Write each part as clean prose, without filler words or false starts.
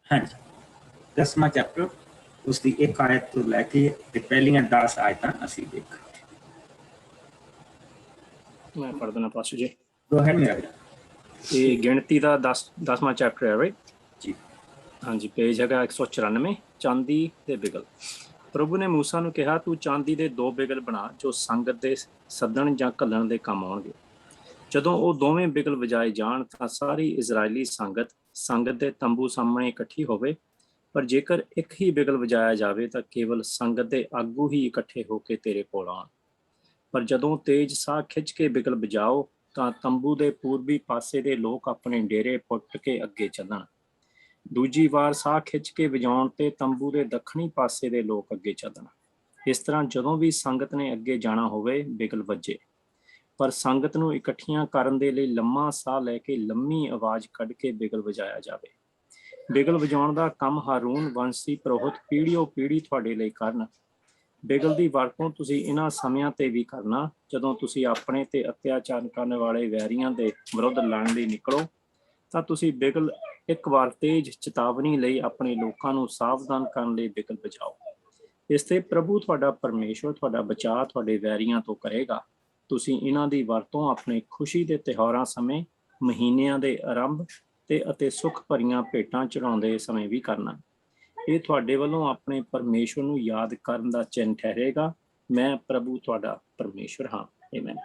हाँ जी, 10वां चैप्टर उसकी 1 आयत तो लैके ते पहलियां 10 आयतां असीं देख। मैं पढ़ देना पास्टर जी। गो अहेड मेरा बेटा। ये गिणती का 10वां चैप्टर है राइट जी। हाँ जी, पेज है 194 चांदी दे बिगल। प्रभु ने मूसा ਨੂੰ ਕਿਹਾ ਤੂੰ ਚਾਂਦੀ ਦੇ 2 ਬਿਗਲ ਬਣਾ ਜੋ ਸੰਗਤ ਦੇ ਸੱਦਣ ਜਾਂ ਘੱਲਣ ਦੇ ਕੰਮ ਆਉਣਗੇ। ਜਦੋਂ ਉਹ ਦੋਵੇਂ ਬਿਗਲ ਵਜਾਏ ਜਾਣ ਤਾਂ ਸਾਰੀ ਇਜ਼ਰਾਈਲੀ ਸੰਗਤ ਦੇ ਤੰਬੂ ਸਾਹਮਣੇ ਇਕੱਠੀ ਹੋਵੇ। ਪਰ ਜੇਕਰ ਇੱਕ ਹੀ ਬਿਗਲ ਵਜਾਇਆ ਜਾਵੇ ਤਾਂ ਕੇਵਲ ਸੰਗਤ ਦੇ ਆਗੂ ਹੀ ਇਕੱਠੇ ਹੋ ਕੇ ਤੇਰੇ ਕੋਲ ਆਉਣ। ਪਰ ਜਦੋਂ ਤੇਜ਼ ਸਾਹ ਖਿੱਚ ਕੇ ਬਿਗਲ ਵਜਾਓ ਤਾਂ ਤੰਬੂ ਦੇ ਪੂਰਬੀ ਪਾਸੇ ਦੇ ਲੋਕ ਆਪਣੇ ਡੇਰੇ ਪੁੱਟ ਕੇ ਅੱਗੇ ਚੱਲਣ। ਦੂਜੀ ਵਾਰ ਸਾਹ ਖਿੱਚ ਕੇ ਵਜਾਉਣ ਤੇ ਤੰਬੂ ਦੇ ਦੱਖਣੀ ਪਾਸੇ ਦੇ ਲੋਕ ਅੱਗੇ ਚੱਲਣ। ਇਸ ਤਰ੍ਹਾਂ ਜਦੋਂ ਵੀ ਸੰਗਤ ਨੇ ਅੱਗੇ ਜਾਣਾ ਹੋਵੇ ਬਿਗਲ ਵੱਜੇ। ਪਰ ਸੰਗਤ ਨੂੰ ਇਕੱਠੀਆਂ ਕਰਨ ਦੇ ਲਈ ਲੰਮਾ ਸਾਹ ਲੈ ਕੇ ਲੰਮੀ ਆਵਾਜ਼ ਕੱਢ ਕੇ ਬਿਗਲ ਵਜਾਇਆ ਜਾਵੇ। ਬਿਗਲ ਵਜਾਉਣ ਦਾ ਕੰਮ ਹਾਰੂਨ ਵੰਸ਼ੀ ਪੁਰੋਹਿਤ ਪੀੜ੍ਹੀਓਂ ਪੀੜ੍ਹੀ ਤੁਹਾਡੇ ਲਈ ਕਰਨ। ਬਿਗਲ ਦੀ ਵਰਤੋਂ ਤੁਸੀਂ ਇਹਨਾਂ ਸਮਿਆਂ ਤੇ ਵੀ ਕਰਨਾ ਜਦੋਂ ਤੁਸੀਂ ਆਪਣੇ ਤੇ ਅਤਿਆਚਾਰ ਕਰਨ ਵਾਲੇ ਵੈਰੀਆਂ ਦੇ ਵਿਰੁੱਧ ਲੜਨ ਲਈ ਨਿਕਲੋ ਤਾਂ ਤੁਸੀਂ ਬਿਗਲ ਇੱਕ ਵਾਰ ਤੇਜ਼ ਚੇਤਾਵਨੀ ਲਈ ਆਪਣੇ ਲੋਕਾਂ ਨੂੰ ਸਾਵਧਾਨ ਕਰਨ ਲਈ ਬਿਗਲ ਵਜਾਓ। ਇਸ ਤੇ ਪ੍ਰਭੂ ਤੁਹਾਡਾ ਪਰਮੇਸ਼ਵਰ ਤੁਹਾਡਾ ਬਚਾਅ ਤੁਹਾਡੇ ਵੈਰੀਆਂ ਤੋਂ ਕਰੇਗਾ। ਤੁਸੀਂ ਇਹਨਾਂ ਦੀ ਵਰਤੋਂ ਆਪਣੇ ਖੁਸ਼ੀ ਦੇ ਤਿਉਹਾਰਾਂ ਸਮੇਂ, ਮਹੀਨਿਆਂ ਦੇ ਆਰੰਭ ਤੇ ਅਤੇ ਸੁੱਖ ਭਰੀਆਂ ਭੇਟਾਂ ਚੜਾਉਂਦੇ ਸਮੇਂ ਵੀ ਕਰਨਾ। ਇਹ ਤੁਹਾਡੇ ਵੱਲੋਂ ਆਪਣੇ ਪਰਮੇਸ਼ਵਰ ਨੂੰ ਯਾਦ ਕਰਨ ਦਾ ਚਿੰਨ੍ਹ ਠਹਿਰੇਗਾ। ਮੈਂ ਪ੍ਰਭੂ ਤੁਹਾਡਾ ਪਰਮੇਸ਼ਵਰ ਹਾਂ। ਆਮੇਨ।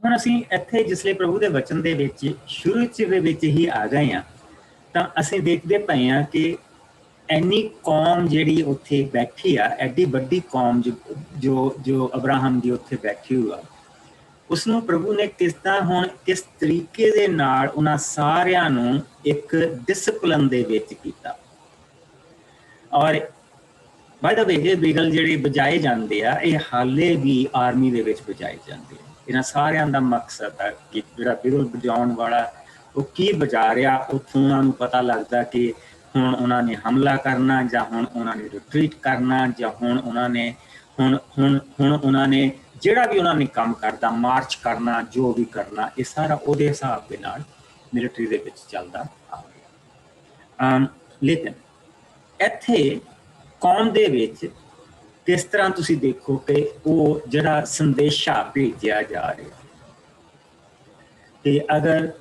ਹੁਣ ਅਸੀਂ ਇੱਥੇ ਜਿਸਲੇ ਪ੍ਰਭੂ ਦੇ ਵਚਨ ਦੇ ਵਿੱਚ ਸ਼ੁਰੂ ਦੇ ਵਿੱਚ ਹੀ ਆ ਗਏ ਹਾਂ ਤਾਂ ਅਸੀਂ ਦੇਖਦੇ ਪਏ ਹਾਂ ਕਿ ਇੰਨੀ ਕੌਮ ਜਿਹੜੀ ਉੱਥੇ ਬੈਠੀ ਆ, ਐਡੀ ਵੱਡੀ ਕੌਮ ਜੋ ਅਬਰਾਹਮ ਦੀ ਉੱਥੇ ਬੈਠੀ ਹੋਈ ਆ, ਉਸਨੂੰ ਪ੍ਰਭੂ ਨੇ ਕਿਸ ਤਰ੍ਹਾਂ ਹੁਣ ਕਿਸ ਤਰੀਕੇ ਦੇ ਨਾਲ ਉਹਨਾਂ ਸਾਰਿਆਂ ਨੂੰ ਇੱਕ ਡਿਸਪਲਿਨ ਦੇ ਵਿੱਚ ਕੀਤਾ। ਔਰ ਬਾਏ ਦਾ ਵੇ ਇਹ ਬਿਗਲ ਜਿਹੜੇ ਵਜਾਏ ਜਾਂਦੇ ਆ ਇਹ ਹਾਲੇ ਵੀ ਆਰਮੀ ਦੇ ਵਿੱਚ ਵਜਾਏ ਜਾਂਦੇ ਆ। ਇਹਨਾਂ ਸਾਰਿਆਂ ਦਾ ਮਕਸਦ ਹੈ ਕਿ ਜਿਹੜਾ ਬਿਗਲ ਵਜਾਉਣ ਵਾਲਾ ਉਹ ਕੀ ਵਜਾ ਰਿਹਾ, ਉੱਥੋਂ ਉਹਨਾਂ ਨੂੰ ਪਤਾ ਲੱਗਦਾ ਕਿ ਹੁਣ ਉਹਨਾਂ ਨੇ ਹਮਲਾ ਕਰਨਾ ਜਾਂ ਹੁਣ ਉਹਨਾਂ ਨੇ ਰਿਟਰੀਟ ਕਰਨਾ ਜਾਂ ਹੁਣ ਉਹਨਾਂ ਨੇ ਜਿਹੜਾ ਵੀ ਉਹਨਾਂ ਨੇ ਕੰਮ ਕਰਦਾ ਮਾਰਚ ਕਰਨਾ, ਜੋ ਵੀ ਕਰਨਾ, ਇਹ ਸਾਰਾ ਉਹਦੇ ਹਿਸਾਬ ਦੇ ਨਾਲ ਮਿਲਟਰੀ ਦੇ ਵਿੱਚ ਚੱਲਦਾ ਆ ਗਿਆ। ਲੇਕਿਨ ਇੱਥੇ ਕੌਮ ਦੇ ਵਿੱਚ ਕਿਸ ਤਰ੍ਹਾਂ ਤੁਸੀਂ ਦੇਖੋ ਕਿ ਉਹ ਜਿਹੜਾ ਸੰਦੇਸ਼ਾ ਭੇਜਿਆ ਜਾ ਰਿਹਾ ਕਿ ਅਗਰ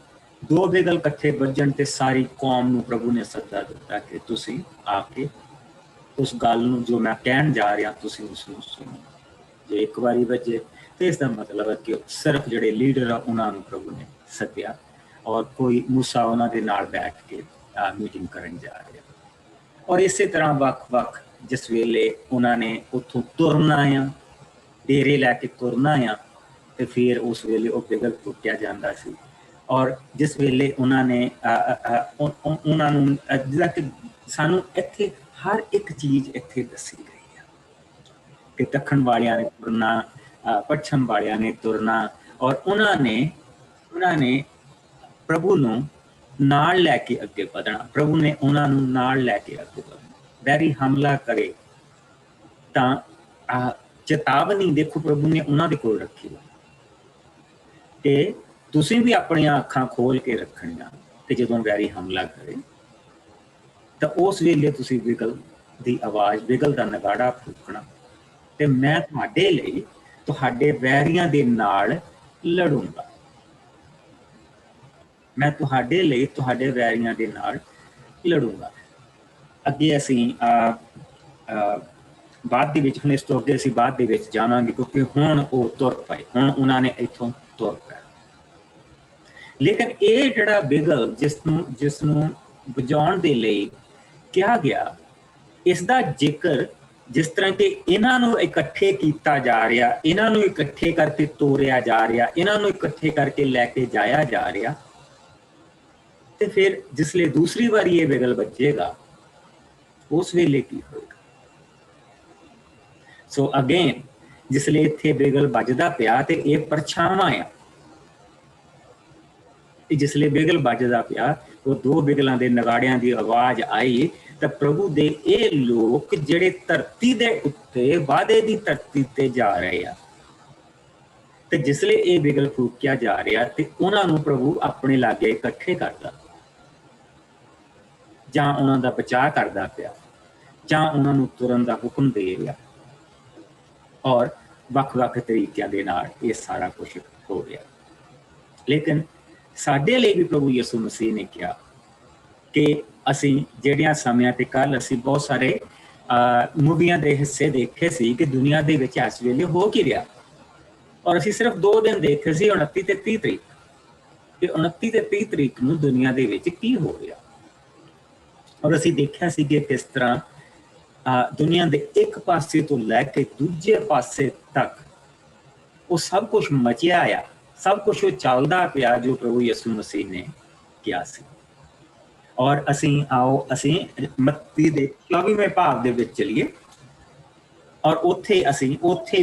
2 ਬਿਗਲ ਇਕੱਠੇ ਵੱਜਣ ਤੇ ਸਾਰੀ ਕੌਮ ਨੂੰ ਪ੍ਰਭੂ ਨੇ ਸੱਦਾ ਦਿੱਤਾ ਕਿ ਤੁਸੀਂ ਆ ਕੇ ਉਸ ਗੱਲ ਨੂੰ ਜੋ ਮੈਂ ਕਹਿਣ ਜਾ ਰਿਹਾ ਤੁਸੀਂ ਉਸਨੂੰ ਸੁਣੋ। ਜੇ ਇੱਕ ਵਾਰੀ ਵੱਜੇ ਤੇ ਇਸ ਦਾ ਮਤਲਬ ਹੈ ਕਿ ਸਿਰਫ ਜਿਹੜੇ ਲੀਡਰ ਆ ਉਹਨਾਂ ਨੂੰ ਪ੍ਰਭੂ ਨੇ ਸੱਦਿਆ ਔਰ ਕੋਈ ਮੂਸਾ ਉਹਨਾਂ ਦੇ ਨਾਲ ਬੈਠ ਕੇ ਮੀਟਿੰਗ ਕਰਨ ਜਾ ਰਿਹਾ। ਔਰ ਇਸੇ ਤਰ੍ਹਾਂ ਵੱਖ-ਵੱਖ ਜਿਸ ਵੇਲੇ ਉਹਨਾਂ ਨੇ ਉੱਥੋਂ ਤੁਰਨਾ ਆ, ਡੇਰੇ ਲੈ ਕੇ ਤੁਰਨਾ ਆ, ਤੇ ਫਿਰ ਉਸ ਵੇਲੇ ਉਹ ਬਿਗਲ ਫੂਕਿਆ ਜਾਂਦਾ ਸੀ। ਔਰ ਜਿਸ ਵੇਲੇ ਉਹਨਾਂ ਨੇ ਉਹਨਾਂ ਨੂੰ ਜਿੱਦਾਂ ਕਿ ਸਾਨੂੰ ਇੱਥੇ ਹਰ ਇੱਕ ਚੀਜ਼ ਇੱਥੇ ਦੱਸੀ ਗਈ ਆ ਕਿ ਦੱਖਣ ਵਾਲਿਆਂ ਨੇ ਤੁਰਨਾ, ਪੱਛਮ ਵਾਲਿਆਂ ਨੇ ਤੁਰਨਾ, ਔਰ ਉਹਨਾਂ ਨੇ ਪ੍ਰਭੂ ਨੂੰ ਨਾਲ ਲੈ ਕੇ ਅੱਗੇ ਵਧਣਾ। ਪ੍ਰਭੂ ਨੇ ਉਹਨਾਂ ਨੂੰ ਨਾਲ ਲੈ ਕੇ ਅੱਗੇ ਵਧਣਾ। ਵੈਰੀ ਹਮਲਾ ਕਰੇ ਤਾਂ ਚੇਤਾਵਨੀ ਦੇਖੋ ਪ੍ਰਭੂ ਨੇ ਉਹਨਾਂ ਦੇ ਕੋਲ ਰੱਖੀ ਤੇ ਤੁਸੀਂ ਵੀ ਆਪਣੀਆਂ ਅੱਖਾਂ ਖੋਲ ਕੇ ਰੱਖਣੀਆਂ ਕਿ ਜਦੋਂ ਵੈਰੀ ਹਮਲਾ ਕਰੇ ਤਾਂ ਉਸ ਵੇਲੇ ਤੁਸੀਂ ਬਿਗਲ ਦੀ ਆਵਾਜ਼, ਬਿਗਲ ਦਾ ਨਗਾੜਾ ਫੂਕਣਾ ਤੇ ਮੈਂ ਤੁਹਾਡੇ ਲਈ ਤੁਹਾਡੇ ਵੈਰੀਆਂ ਦੇ ਨਾਲ ਲੜੂੰਗਾ। ਮੈਂ ਤੁਹਾਡੇ ਲਈ ਤੁਹਾਡੇ ਵੈਰੀਆਂ ਦੇ ਨਾਲ ਲੜੂੰਗਾ। ਅੱਗੇ ਅਸੀਂ ਬਾਅਦ ਦੇ ਵਿੱਚ ਹੁਣ ਇਸ ਤੋਂ ਅੱਗੇ ਅਸੀਂ ਬਾਅਦ ਦੇ ਵਿੱਚ ਜਾਵਾਂਗੇ ਕਿਉਂਕਿ ਹੁਣ ਉਹ ਤੁਰ ਪਏ, ਹੁਣ ਉਹਨਾਂ ਨੇ ਇੱਥੋਂ ਤੁਰ ਪਏ। ਲੇਕਿਨ ਇਹ ਜਿਹੜਾ ਬਿਗਲ ਜਿਸ ਨੂੰ ਵਜਾਉਣ ਦੇ ਲਈ ਕਿਹਾ ਗਿਆ, ਇਸ ਦਾ ਜ਼ਿਕਰ ਜਿਸ ਤਰ੍ਹਾਂ ਕਿ ਇਹਨਾਂ ਨੂੰ ਇਕੱਠੇ ਕੀਤਾ ਜਾ ਰਿਹਾ, ਇਹਨਾਂ ਨੂੰ ਇਕੱਠੇ ਕਰਕੇ ਤੋਰਿਆ ਜਾ ਰਿਹਾ, ਇਹਨਾਂ ਨੂੰ ਇਕੱਠੇ ਕਰਕੇ ਲੈ ਕੇ ਜਾਇਆ ਜਾ ਰਿਹਾ, ਤੇ ਫਿਰ ਜਿਸਲੇ ਦੂਸਰੀ ਵਾਰੀ ਇਹ ਬਿਗਲ ਵੱਜੇਗਾ ਉਸ ਵੇਲੇ ਕੀ ਹੋਏਗਾ। ਸੋ ਅਗੇਨ ਜਿਸਲੇ ਇੱਥੇ ਬਿਗਲ ਵੱਜਦਾ ਪਿਆ ਤੇ ਇਹ ਪਰਛਾਵਾਂ ਆ। ਜਿਸਲੇ ਬਿਗਲ ਵੱਜਦਾ ਪਿਆ ਉਹ 2 ਬਿਗਲਾਂ ਦੇ ਨਗਾੜਿਆਂ ਦੀ ਆਵਾਜ਼ ਆਈ ਤਾਂ ਪ੍ਰਭੂ ਦੇ ਇਹ ਲੋਕ ਜਿਹੜੇ ਧਰਤੀ ਦੇ ਉੱਤੇ ਵਾਅਦੇ ਦੀ ਧਰਤੀ ਤੇ ਜਾ ਰਹੇ ਆ ਤੇ ਜਿਸਲੇ ਇਹ ਬਿਗਲ ਫੂਕਿਆ ਜਾ ਰਿਹਾ ਤੇ ਉਹਨਾਂ ਨੂੰ ਪ੍ਰਭੂ ਆਪਣੇ ਲਾਗੇ ਇਕੱਠੇ ਕਰਦਾ। ਜਾਂ ਉਹਨਾਂ ਦਾ ਬਚਾਅ ਕਰਦਾ ਪਿਆ, ਜਾਂ ਉਹਨਾਂ ਨੂੰ ਤੁਰਨ ਦਾ ਹੁਕਮ ਦੇ ਰਿਹਾ, ਔਰ ਵੱਖ-ਵੱਖ ਤਰੀਕਿਆਂ ਦੇ ਨਾਲ ਇਹ ਸਾਰਾ ਕੁਝ ਹੋ ਰਿਹਾ। ਲੇਕਿਨ ਸਾਡੇ ਲਈ ਵੀ ਪ੍ਰਭੂ ਯਿਸੂ ਮਸੀਹ ਨੇ ਕਿਹਾ ਕਿ ਅਸੀਂ ਜਿਹੜਿਆਂ ਸਮਿਆਂ ਤੇ ਕੱਲ ਅਸੀਂ ਬਹੁਤ ਸਾਰੇ ਮੂਵੀਆਂ ਦੇ ਹਿੱਸੇ ਦੇਖੇ ਸੀ ਕਿ ਦੁਨੀਆ ਦੇ ਵਿੱਚ ਇਸ ਵੇਲੇ ਹੋ ਕੀ ਰਿਹਾ, ਔਰ ਅਸੀਂ ਸਿਰਫ 2 ਦਿਨ ਦੇਖੇ ਸੀ, 29 ਤੇ 30 ਤਰੀਕ। ਤੇ 29 ਤੇ 30 ਤਰੀਕ ਨੂੰ ਦੁਨੀਆ ਦੇ ਵਿੱਚ ਕੀ ਹੋ ਰਿਹਾ, ਔਰ ਅਸੀਂ ਦੇਖਿਆ ਸੀ ਕਿ ਕਿਸ ਤਰ੍ਹਾਂ ਦੁਨੀਆ ਦੇ ਇੱਕ ਪਾਸੇ ਤੋਂ ਲੈ ਕੇ ਦੂਜੇ ਪਾਸੇ ਤੱਕ ਉਹ ਸਭ ਕੁਝ ਮਚਿਆ ਆ, ਸਭ ਕੁਝ ਉਹ ਚੱਲਦਾ ਪਿਆ ਜੋ ਪ੍ਰਭੂ ਯਿਸੂ ਮਸੀਹ ਨੇ ਕਿਹਾ ਸੀ। ਔਰ ਅਸੀਂ ਮੱਤੀ ਦੇ 24ਵੇਂ ਭਾਗ ਦੇ ਵਿੱਚ ਚਲੀਏ, ਔਰ ਉੱਥੇ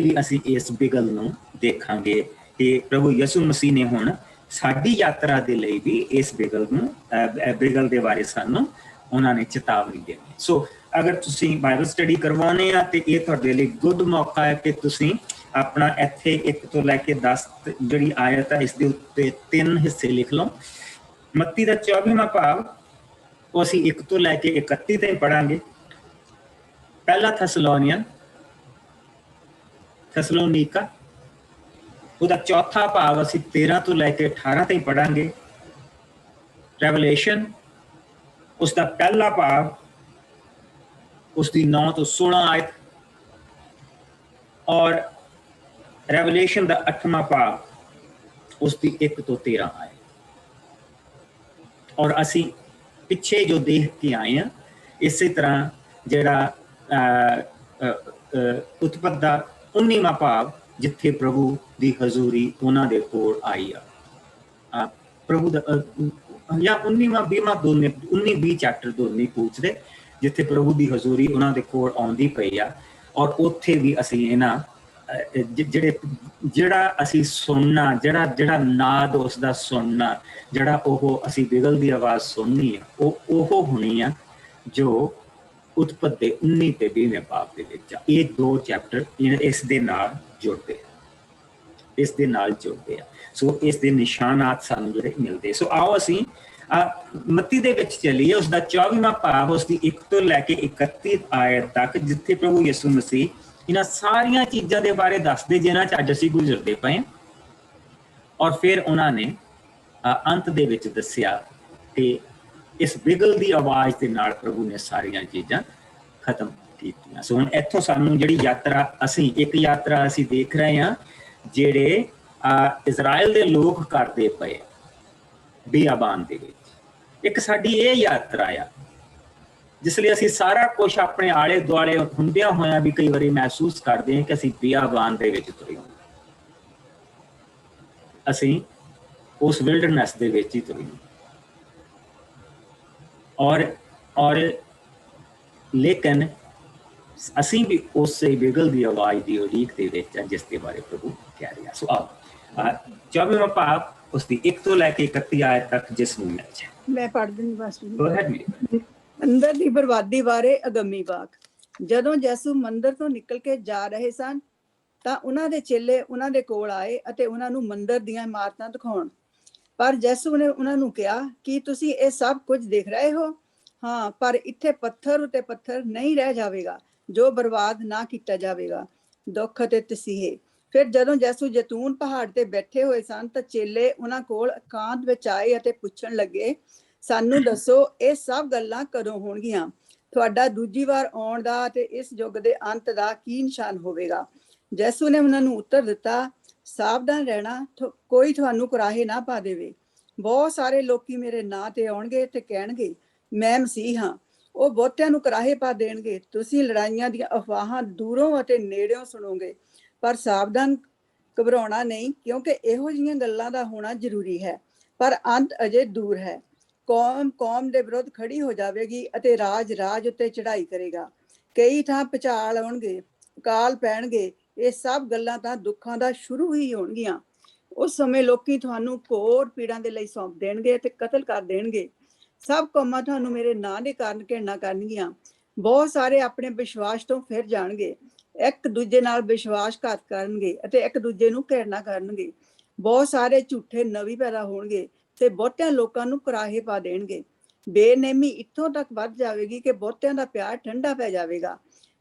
ਵੀ ਅਸੀਂ ਇਸ ਬਿਗਲ ਨੂੰ ਦੇਖਾਂਗੇ ਕਿ ਪ੍ਰਭੂ ਯਿਸੂ ਮਸੀਹ ਨੇ ਹੁਣ ਸਾਡੀ ਯਾਤਰਾ ਦੇ ਲਈ ਵੀ ਇਸ ਬਿਗਲ ਦੇ ਬਾਰੇ ਸਾਨੂੰ ਉਹਨਾਂ ਨੇ ਚੇਤਾਵਨੀ ਦੇਣੀ। ਸੋ ਅਗਰ ਤੁਸੀਂ ਬਾਈਬਲ ਸਟੱਡੀ ਕਰਵਾਉਣੇ ਆ ਤੇ ਇਹ ਤੁਹਾਡੇ ਲਈ ਗੁੱਡ ਮੌਕਾ ਹੈ ਕਿ ਤੁਸੀਂ ਆਪਣਾ ਇੱਥੇ 1 ਤੋਂ ਲੈ ਕੇ 10 ਜਿਹੜੀ ਆਇਤ ਹੈ ਇਸ ਦੇ ਉੱਤੇ 3 ਹਿੱਸੇ ਲਿਖ ਲਓ। ਮੱਤੀ ਦਾ 24ਵਾਂ ਭਾਗ ਉਹ ਅਸੀਂ 1 ਤੋਂ ਲੈ ਕੇ 31 ਤੱਕ ਪੜਾਂਗੇ। ਪਹਿਲਾ ਥੈਸਲੋਨੀਕਾ ਉਹਦਾ 4ਥਾ ਭਾਗ ਅਸੀਂ 13 ਤੋਂ ਲੈ ਕੇ 18 ਤੱਕ ਪੜਾਂਗੇ। ਰੈਵਲੇਸ਼ਨ उसका पहला भाग उसकी 9 ਤੋਂ 16 आयत, और रेवलेशन का 8वां भाग उसकी 1 ਤੋਂ 13 आयत। और असी पिछे जो देख के आए हैं इस तरह जड़ा उत्पत्ति का 19वां भाग जिथे प्रभु की हजूरी उन्होंने दे कोल आई आ, प्रभु या 19वां 20वां दोने 19-20 चैप्टर दोने पूछते जिथे प्रभु की हजूरी उन्होंने दे कोल आउंदी पई आ। और उत्थे भी असी इन्हां जड़ा असी सुनना जड़ा नाद उसका सुनना जड़ा ओह असी बिगल की आवाज़ सुननी है ओह होनी है जो उत्पत्ति 19 ते 20वें भाग दे विच आ। ये 2 चैप्टर इस दे नाल जुड़ते हैं। सो इस दे निशानात सानू जिहड़े मिलते। सो आओ असी मत्ती दे विच चलीए उसका 24वां भाग उसकी 1 ਤੋਂ ਲੈ ਕੇ 31 आयत तक जिथे प्रभु यीशु मसीह इन्हां सारियां चीज़ां दे बारे दसदे जिन्हां च अज असीं गुजरदे पए। और फिर उन्होंने अंत दे विच दस्सिया कि इस बिगल की आवाज़ के नाल प्रभु ने सारियां चीज़ां खत्म कीतियां। सो हुण इत्थों सानू जिहड़ी यात्रा एक यात्रा असीं देख रहे हैं ਜਿਹੜੇ इजराइल ਦੇ लोग करते पे बियाबान दे विच। एक साडी ये यात्रा आ जिसलिए असीं सारा कुछ अपने आले दुआले हुंदियां होइयां भी कई बारी महसूस करते हैं कि असीं बियाबान दे विच तुरे हां, असीं उस विल्डरनेस दे विच ही तुरे हां। और लेकिन असीं भी उस बिगल की आवाज़ की उड़ीक दे विच जिस दे बारे प्रभु कह रहा। सो आओ 24वां भाग उसकी 1 ਤੋਂ ਲੈ ਕੇ 31 आयत तक जिस ਨੂੰ ਮਿਲ ਜਾਏ। मैं पढ़ दूंगी बस। गो ਮੰਦਰ ਦੀ ਬਰਬਾਦੀ ਬਾਰੇ ਅਗੰਮੀ ਵਾਕ। ਜਦੋਂ ਯਿਸੂ ਮੰਦਰ ਤੋਂ ਨਿਕਲ ਕੇ ਜਾ ਰਹੇ ਸਨ ਤਾਂ ਉਹਨਾਂ ਦੇ ਚੇਲੇ ਉਹਨਾਂ ਦੇ ਕੋਲ ਆਏ ਅਤੇ ਉਹਨਾਂ ਨੂੰ ਮੰਦਰ ਦੀਆਂ ਇਮਾਰਤਾਂ ਦਿਖਾਉਣ। ਪਰ ਯਿਸੂ ਨੇ ਉਹਨਾਂ ਨੂੰ ਕਿਹਾ ਕਿ ਤੁਸੀਂ ਇਹ ਸਭ ਕੁਝ ਦੇਖ ਰਹੇ ਹੋ? ਹਾਂ, ਪਰ ਇੱਥੇ ਪੱਥਰ ਉਤੇ ਪੱਥਰ ਨਹੀਂ ਰਹਿ ਜਾਵੇਗਾ ਜੋ ਬਰਬਾਦ ਨਾ ਕੀਤਾ ਜਾਵੇਗਾ। ਦੁੱਖ ਅਤੇ ਤਸੀਹੇ। ਫਿਰ ਜਦੋਂ ਯਿਸੂ ਜੈਤੂਨ ਪਹਾੜ ਤੇ ਬੈਠੇ ਹੋਏ ਸਨ ਤਾਂ ਚੇਲੇ ਉਹਨਾਂ ਕੋਲ ਇਕਾਂਤ ਵਿੱਚ ਆਏ ਅਤੇ ਪੁੱਛਣ ਲੱਗੇ, ਸਾਨੂੰ ਦੱਸੋ ਇਹ ਸਭ ਗੱਲਾਂ ਕਦੋਂ ਹੋਣਗੀਆਂ? ਤੁਹਾਡਾ ਦੂਜੀ ਵਾਰ ਆਉਣ ਦਾ ਅਤੇ ਇਸ ਯੁੱਗ ਦੇ ਅੰਤ ਦਾ ਕੀ ਨਿਸ਼ਾਨ ਹੋਵੇਗਾ? ਯਿਸੂ ਨੇ ਉਹਨਾਂ ਨੂੰ ਉੱਤਰ ਦਿੱਤਾ, ਸਾਵਧਾਨ ਰਹਿਣਾ, ਕੋਈ ਤੁਹਾਨੂੰ ਕੁਰਾਹੇ ਨਾ ਪਾ ਦੇਵੇ। ਬਹੁਤ ਸਾਰੇ ਲੋਕੀ ਮੇਰੇ ਨਾਂ ਤੇ ਆਉਣਗੇ ਤੇ ਕਹਿਣਗੇ ਮੈਂ ਮਸੀਹ ਹਾਂ। ਉਹ ਬਹੁਤਿਆਂ ਨੂੰ ਕੁਰਾਹੇ ਪਾ ਦੇਣਗੇ। ਤੁਸੀਂ ਲੜਾਈਆਂ ਦੀਆਂ ਅਫਵਾਹਾਂ ਦੂਰੋਂ ਅਤੇ ਨੇੜਿਓਂ ਸੁਣੋਗੇ, ਪਰ ਸਾਵਧਾਨ, ਘਬਰਾਉਣਾ ਨਹੀਂ, ਕਿਉਂਕਿ ਇਹੋ ਜਿਹੀਆਂ ਗੱਲਾਂ ਦਾ ਹੋਣਾ ਜ਼ਰੂਰੀ ਹੈ, ਪਰ ਅੰਤ ਅਜੇ ਦੂਰ ਹੈ। ਕੌਮ ਦੇ ਵਿਰੁੱਧ ਖੜੀ ਹੋ ਜਾਵੇਗੀ ਅਤੇ ਰਾਜ ਉੱਤੇ ਚੜ੍ਹਾਈ ਕਰੇਗਾ। ਕਈ ਥਾਂ ਭੁਚਾਲ ਆਉਣਗੇ, ਅਕਾਲ ਪੈਣਗੇ। ਇਹ ਸਭ ਗੱਲਾਂ ਤਾਂ ਦੁੱਖਾਂ ਦਾ ਸ਼ੁਰੂ ਹੀ ਹੋਣਗੀਆਂ। ਉਸ ਸਮੇਂ ਲੋਕੀ ਤੁਹਾਨੂੰ ਘੋਰ ਪੀੜਾਂ ਦੇ ਲਈ ਸੌਂਪ ਦੇਣਗੇ ਤੇ ਕਤਲ ਕਰ ਦੇਣਗੇ। ਸਭ ਕੌਮਾਂ ਤੁਹਾਨੂੰ ਮੇਰੇ ਨਾਂ ਦੇ ਕਾਰਨ ਘਿਰਣਾ ਕਰਨਗੀਆਂ। ਬਹੁਤ ਸਾਰੇ ਆਪਣੇ ਵਿਸ਼ਵਾਸ ਤੋਂ ਫਿਰ ਜਾਣਗੇ, ਇੱਕ ਦੂਜੇ ਨਾਲ ਵਿਸ਼ਵਾਸਘਾਤ ਕਰਨਗੇ ਅਤੇ ਇੱਕ ਦੂਜੇ ਨੂੰ ਘਿਰਣਾ ਕਰਨਗੇ। ਬਹੁਤ ਸਾਰੇ ਝੂਠੇ ਨਬੀ ਪੈਦਾ ਹੋਣਗੇ ਤੇ ਬਹੁਤਿਆਂ ਲੋਕਾਂ ਨੂੰ ਕੁਰਾਹੇ ਪਾ ਦੇਣਗੇ। ਬੇਨੇਮੀ ਇੱਥੋਂ ਤੱਕ ਵੱਧ ਜਾਵੇਗੀ ਕਿ ਬਹੁਤਿਆਂ ਦਾ ਪਿਆਰ ਠੰਡਾ ਪੈ ਜਾਵੇਗਾ,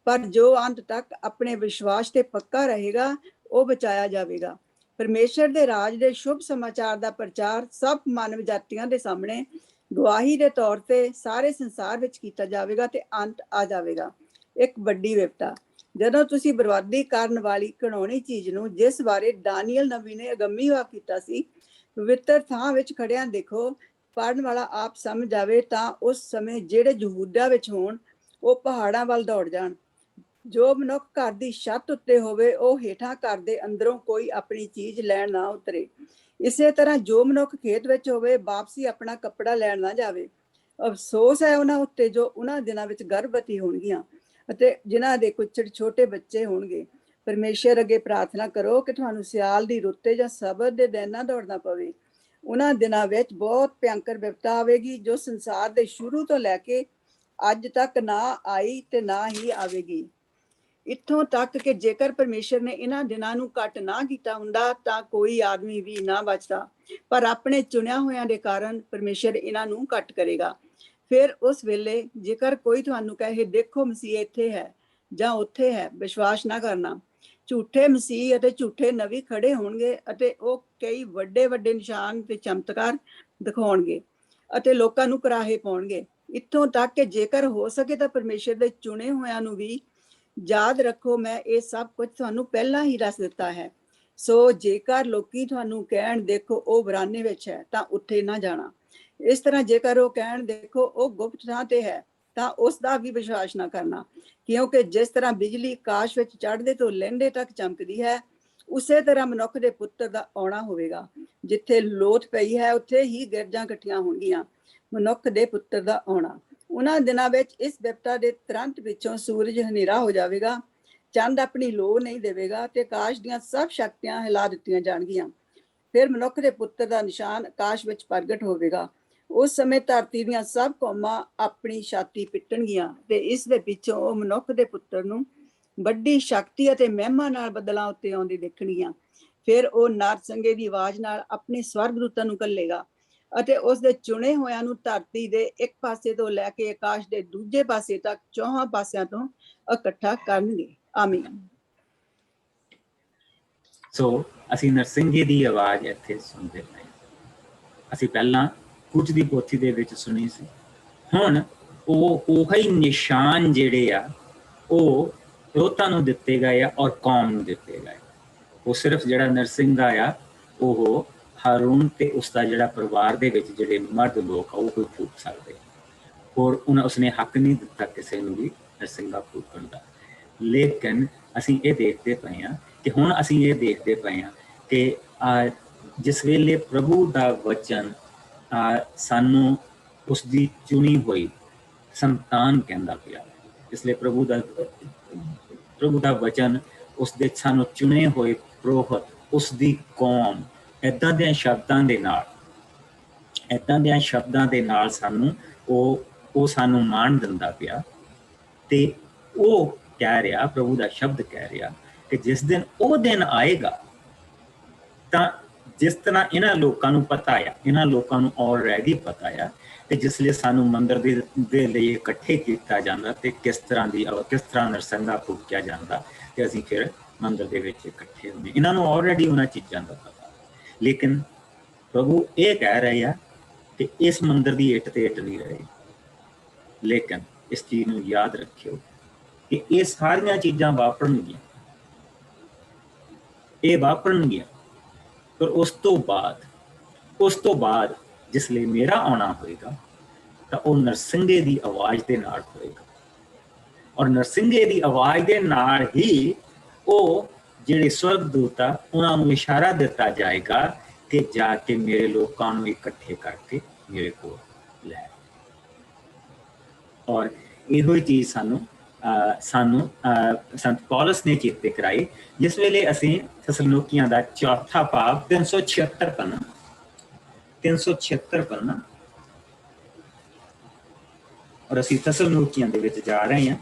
ਪਰ ਜੋ ਅੰਤ ਤੱਕ ਆਪਣੇ ਵਿਸ਼ਵਾਸ ਤੇ ਪੱਕਾ ਰਹੇਗਾ ਉਹ ਬਚਾਇਆ ਜਾਵੇਗਾ। ਪਰਮੇਸ਼ਰ ਦੇ ਰਾਜ ਦੇ ਸ਼ੁਭ ਸਮਾਚਾਰ ਦਾ ਪ੍ਰਚਾਰ ਸਭ ਮਾਨਵ ਜਾਤੀਆਂ ਦੇ ਸਾਹਮਣੇ ਗਵਾਹੀ ਦੇ ਤੌਰ ਤੇ ਸਾਰੇ ਸੰਸਾਰ ਵਿੱਚ ਕੀਤਾ ਜਾਵੇਗਾ ਤੇ ਅੰਤ ਆ ਜਾਵੇਗਾ। ਇੱਕ ਵੱਡੀ ਵਿਪਤਾ। ਜਦੋਂ ਤੁਸੀਂ ਬਰਬਾਦੀ ਕਰਨ ਵਾਲੀ ਘਿਣਾਉਣੀ ਚੀਜ਼ ਨੂੰ, ਜਿਸ ਬਾਰੇ ਦਾਨੀਏਲ ਨਬੀ ਨੇ ਅਗੰਮੀ ਵਾਕ ਕੀਤਾ ਸੀ, ਪਵਿੱਤਰ ਥਾਂ ਵਿੱਚ ਖੜਿਆਂ ਦੇਖੋ, ਪੜਨ ਵਾਲਾ ਆਪ ਸਮਝ ਜਾਵੇ, ਤਾਂ ਉਸ ਸਮੇਂ ਜਿਹੜੇ ਯਹੂਦਾ ਵਿੱਚ ਹੋਣ ਉਹ ਪਹਾੜਾਂ ਵੱਲ ਦੌੜ ਜਾਣ। ਜੋ ਮਨੁੱਖ ਘਰ ਦੀ ਛੱਤ ਉੱਤੇ ਹੋਵੇ ਉਹ ਹੇਠਾਂ ਘਰ ਦੇ ਅੰਦਰੋਂ ਕੋਈ ਆਪਣੀ ਚੀਜ਼ ਲੈਣ ਨਾ ਉਤਰੇ। ਇਸੇ ਤਰ੍ਹਾਂ ਜੋ ਮਨੁੱਖ ਖੇਤ ਵਿੱਚ ਹੋਵੇ ਵਾਪਸੀ ਆਪਣਾ ਕੱਪੜਾ ਲੈਣ ਨਾ ਜਾਵੇ। ਅਫਸੋਸ ਹੈ ਉਹਨਾਂ ਉੱਤੇ ਜੋ ਉਹਨਾਂ ਦਿਨਾਂ ਵਿੱਚ ਗਰਭਵਤੀ ਹੋਣਗੀਆਂ ਅਤੇ ਜਿਨ੍ਹਾਂ ਦੇ ਕੁਝ ਛੋਟੇ ਬੱਚੇ ਹੋਣਗੇ। ਪਰਮੇਸ਼ਰ ਅੱਗੇ ਪ੍ਰਾਰਥਨਾ ਕਰੋ ਕਿ ਤੁਹਾਨੂੰ ਸਿਆਲ ਦੀ ਰੁੱਤੇ ਜਾਂ ਸਬਤ ਦੇ ਦਿਨ ਨਾ ਦੌੜਨਾ ਪਵੇ। ਉਹਨਾਂ ਦਿਨਾਂ ਵਿੱਚ ਬਹੁਤ ਭਿਅੰਕਰ ਵਿਪਤਾ ਆਵੇਗੀ ਜੋ ਸੰਸਾਰ ਦੇ ਸ਼ੁਰੂ ਤੋਂ ਲੈ ਕੇ ਅੱਜ ਤੱਕ ਨਾ ਆਈ ਤੇ ਨਾ ਹੀ ਆਵੇਗੀ। ਇੱਥੋਂ ਤੱਕ ਕਿ ਜੇਕਰ ਪਰਮੇਸ਼ਰ ਨੇ ਇਹਨਾਂ ਦਿਨਾਂ ਨੂੰ ਘੱਟ ਨਾ ਕੀਤਾ ਹੁੰਦਾ ਤਾਂ ਕੋਈ ਆਦਮੀ ਵੀ ਨਾ ਬਚਦਾ, ਪਰ ਆਪਣੇ ਚੁਣਿਆ ਹੋਇਆਂ ਦੇ ਕਾਰਨ ਪਰਮੇਸ਼ਰ ਇਹਨਾਂ ਨੂੰ ਘੱਟ ਕਰੇਗਾ। ਫਿਰ ਉਸ ਵੇਲੇ ਜੇਕਰ ਕੋਈ ਤੁਹਾਨੂੰ ਕਹੇ ਦੇਖੋ ਮਸੀਹ ਇੱਥੇ ਹੈ ਜਾਂ ਉੱਥੇ ਹੈ, ਵਿਸ਼ਵਾਸ ਨਾ ਕਰਨਾ। ਝੂਠੇ ਮਸੀਹ ਅਤੇ ਝੂਠੇ ਨਬੀ ਖੜੇ ਹੋਣਗੇ ਅਤੇ ਉਹ ਕਈ ਵੱਡੇ ਵੱਡੇ ਨਿਸ਼ਾਨ ਤੇ ਚਮਤਕਾਰ ਦਿਖਾਉਣਗੇ ਅਤੇ ਲੋਕਾਂ ਨੂੰ ਕਰਾਹੇ ਪਾਉਣਗੇ। ਇੱਥੋਂ ਤੱਕ ਕਿ ਜੇਕਰ ਹੋ ਸਕੇ ਤਾਂ ਪਰਮੇਸ਼ਰ ਦੇ ਚੁਣੇ ਹੋਇਆਂ ਨੂੰ ਵੀ ਯਾਦ ਰੱਖੋ, ਮੈਂ ਇਹ ਸਭ ਕੁਝ ਤੁਹਾਨੂੰ ਪਹਿਲਾਂ ਹੀ ਦੱਸ ਦਿੱਤਾ ਹੈ। ਸੋ ਜੇਕਰ ਲੋਕੀ ਤੁਹਾਨੂੰ ਕਹਿਣ ਦੇਖੋ ਉਹ ਵਰਾਨੇ ਵਿੱਚ ਹੈ ਤਾਂ ਉੱਥੇ ਨਾ ਜਾਣਾ। ਇਸ ਤਰ੍ਹਾਂ ਜੇਕਰ ਉਹ ਕਹਿਣ ਦੇਖੋ ਉਹ ਗੁਪਤ ਥਾਂ ਤੇ ਹੈ ਤਾਂ ਉਸ ਦਾ ਵੀ ਵਿਸ਼ਵਾਸ ਨਾ ਕਰਨਾ, ਕਿਉਂਕਿ ਜਿਸ ਤਰ੍ਹਾਂ ਬਿਜਲੀ ਆਕਾਸ਼ ਵਿੱਚ ਚੜ੍ਹਦੇ ਤੋਂ ਲਹਿੰਦੇ ਤੱਕ ਚਮਕਦੀ ਹੈ, ਉਸੇ ਤਰ੍ਹਾਂ ਮਨੁੱਖ ਦੇ ਪੁੱਤਰ ਦਾ ਆਉਣਾ ਹੋਵੇਗਾ। ਜਿੱਥੇ ਲੋਥ ਪਈ ਹੈ ਉੱਥੇ ਹੀ ਗਿਰਜਾਂ ਇਕੱਠੀਆਂ ਹੋਣਗੀਆਂ। ਮਨੁੱਖ ਦੇ ਪੁੱਤਰ ਦਾ ਆਉਣਾ। ਉਹਨਾਂ ਦਿਨਾਂ ਵਿੱਚ ਇਸ ਵਿਪਤਾ ਦੇ ਤੁਰੰਤ ਪਿੱਛੋਂ ਸੂਰਜ ਹਨੇਰਾ ਹੋ ਜਾਵੇਗਾ, ਚੰਦ ਆਪਣੀ ਲੋ ਨਹੀਂ ਦੇਵੇਗਾ ਤੇ ਆਕਾਸ਼ ਦੀਆਂ ਸਭ ਸ਼ਕਤੀਆਂ ਹਿਲਾ ਦਿੱਤੀਆਂ ਜਾਣਗੀਆਂ। ਫਿਰ ਮਨੁੱਖ ਦੇ ਪੁੱਤਰ ਦਾ ਨਿਸ਼ਾਨ ਆਕਾਸ਼ ਵਿੱਚ ਪ੍ਰਗਟ ਹੋਵੇਗਾ। ਉਸ ਸਮੇਂ ਧਰਤੀ ਦੀਆਂ ਸਭ ਕੌਮਾਂ ਆਪਣੀ ਛਾਤੀ ਪਿੱਟਣਗੀਆਂ ਤੇ ਇਸ ਦੇ ਪਿੱਛੋਂ ਉਹ ਮਨੁੱਖ ਦੇ ਪੁੱਤਰ ਨੂੰ ਵੱਡੀ ਸ਼ਕਤੀ ਅਤੇ ਮਹਿਮਾ ਨਾਲ ਬੱਦਲਾਂ ਉੱਤੇ ਆਉਂਦੇ ਦੇਖਣਗੀਆਂ। ਫਿਰ ਉਹ ਨਰਸੰਗੇ ਦੀ ਆਵਾਜ਼ ਨਾਲ ਆਪਣੇ ਸਵਰਗਦੂਤਾਂ ਨੂੰ ਘੱਲੇਗਾ ਅਤੇ ਉਸ ਦੇ ਚੁਣੇ ਹੋਇਆਂ ਨੂੰ ਧਰਤੀ ਦੇ ਇੱਕ ਪਾਸੇ ਤੋਂ ਲੈ ਕੇ ਆਕਾਸ਼ ਦੇ ਦੂਜੇ ਪਾਸੇ ਤੱਕ ਚੌਹਾਂ ਪਾਸਿਆਂ ਤੋਂ ਇਕੱਠਾ ਕਰਨਗੇ। ਆਮੀਨ। ਸੋ ਅਸੀਂ ਨਰਸਿੰਘੇ ਦੀ ਆਵਾਜ਼ ਇੱਥੇ ਸੁਣਦੇ ਪਏ। ਅਸੀਂ ਪਹਿਲਾਂ ਕੁਝ ਦੀ ਪੋਥੀ ਦੇ ਵਿੱਚ ਸੁਣੀ ਸੀ। ਹੁਣ ਉਹੀ ਨਿਸ਼ਾਨ ਜਿਹੜੇ ਆ ਉਹ ਲੋਕਾਂ ਨੂੰ ਦਿੱਤੇ ਗਏ ਆ ਔਰ ਕੌਮ ਨੂੰ ਦਿੱਤੇ ਗਏ। ਉਹ ਸਿਰਫ ਜਿਹੜਾ ਨਰਸਿੰਘਾ ਆ ਉਹ ਹਾਰੂਨ ਤੇ ਉਸਦਾ ਜਿਹੜਾ ਪਰਿਵਾਰ ਦੇ ਵਿੱਚ ਜਿਹੜੇ ਮਰਦ ਲੋਕ ਆ ਉਹ ਕੋਈ ਫੂਕ ਸਕਦੇ, ਔਰ ਉਸਨੇ ਹੱਕ ਨਹੀਂ ਦਿੱਤਾ ਕਿਸੇ ਨੂੰ ਵੀ ਨਰਸਿੰਘਾ ਫੂਕਣ ਦਾ। ਲੇਕਿਨ ਅਸੀਂ ਇਹ ਦੇਖਦੇ ਪਏ ਹਾਂ ਕਿ ਹੁਣ ਅਸੀਂ ਇਹ ਦੇਖਦੇ ਪਏ ਹਾਂ ਕਿ ਜਿਸ ਵੇਲੇ ਪ੍ਰਭੂ ਦਾ ਵਚਨ ਸਾਨੂੰ ਉਸਦੀ ਚੁਣੀ ਹੋਈ ਸੰਤਾਨ ਕਹਿੰਦਾ ਪਿਆ, ਇਸ ਲਈ ਪ੍ਰਭੂ ਦਾ ਵਚਨ ਉਸਦੇ ਸਾਨੂੰ ਚੁਣੇ ਹੋਏ ਪੁਰੋਹਤ, ਉਸਦੀ ਕੌਮ, ਏਦਾਂ ਦੇ ਸ਼ਬਦਾਂ ਦੇ ਨਾਲ ਸਾਨੂੰ ਉਹ ਸਾਨੂੰ ਮਾਣ ਦਿੰਦਾ ਪਿਆ। ਤੇ ਉਹ ਕਹਿ ਰਿਹਾ, ਪ੍ਰਭੂ ਦਾ ਸ਼ਬਦ ਕਹਿ ਰਿਹਾ ਕਿ ਜਿਸ ਦਿਨ ਉਹ ਦਿਨ ਆਏਗਾ ਤਾਂ ਜਿਸ ਤਰ੍ਹਾਂ ਇਹਨਾਂ ਲੋਕਾਂ ਨੂੰ ਪਤਾ ਆ, ਇਹਨਾਂ ਲੋਕਾਂ ਨੂੰ ਆਲਰੇਡੀ ਪਤਾ ਆ ਕਿ ਜਿਸ ਲਈ ਸਾਨੂੰ ਮੰਦਿਰ ਦੇ ਲਈ ਇਕੱਠੇ ਕੀਤਾ ਜਾਂਦਾ ਤੇ ਕਿਸ ਤਰ੍ਹਾਂ ਨਰਸੰਘਾ ਫੂਕਿਆ ਜਾਂਦਾ ਤੇ ਅਸੀਂ ਫਿਰ ਮੰਦਿਰ ਦੇ ਵਿੱਚ ਇਕੱਠੇ ਹੁੰਦੇ, ਇਹਨਾਂ ਨੂੰ ਆਲਰੇਡੀ ਉਹਨਾਂ ਚੀਜ਼ਾਂ ਦਾ ਪਤਾ। ਲੇਕਿਨ ਪ੍ਰਭੂ ਇਹ ਕਹਿ ਰਹੇ ਆ ਕਿ ਇਸ ਮੰਦਿਰ ਦੀ ਇੱਟ ਤੇ ਇੱਟ ਨਹੀਂ ਰਹੇ। ਲੇਕਿਨ ਇਸ ਚੀਜ਼ ਨੂੰ ਯਾਦ ਰੱਖਿਓ ਕਿ ਇਹ ਸਾਰੀਆਂ ਚੀਜ਼ਾਂ ਵਾਪਰਨਗੀਆਂ, ਪਰ ਉਸ ਤੋਂ ਬਾਅਦ ਜਿਸ ਲਈ ਮੇਰਾ ਆਉਣਾ ਹੋਏਗਾ ਤਾਂ ਉਹ ਨਰਸਿੰਘੇ ਦੀ ਆਵਾਜ਼ ਦੇ ਨਾਲ ਹੋਏਗਾ, ਔਰ ਨਰਸਿੰਘੇ ਦੀ ਆਵਾਜ਼ ਦੇ ਨਾਲ ਹੀ ਉਹ ਜਿਹੜੇ ਸਵਰਗਦੂਤ ਆ ਉਹਨਾਂ ਨੂੰ ਇਸ਼ਾਰਾ ਦਿੱਤਾ ਜਾਏਗਾ ਕਿ ਜਾ ਕੇ ਮੇਰੇ ਲੋਕਾਂ ਨੂੰ ਇਕੱਠੇ ਕਰਕੇ ਮੇਰੇ ਕੋਲ ਲੈ। ਔਰ ਇਹੋ ਹੀ ਚੀਜ਼ ਸਾਨੂੰ ਸੰਤ ਪੌਲਸ ਨੇ ਚੇਤੇ ਕਰਾਈ ਜਿਸ ਵੇਲੇ ਅਸੀਂ ਥੈਸਲੁਨੀਕੀਆਂ ਦਾ 4 ਭਾਗ 376 ਪੜ੍ਹਨਾ ਔਰ ਅਸੀਂ ਥੈਸਲੁਨੀਕੀਆਂ ਦੇ ਵਿੱਚ ਜਾ ਰਹੇ ਹਾਂ।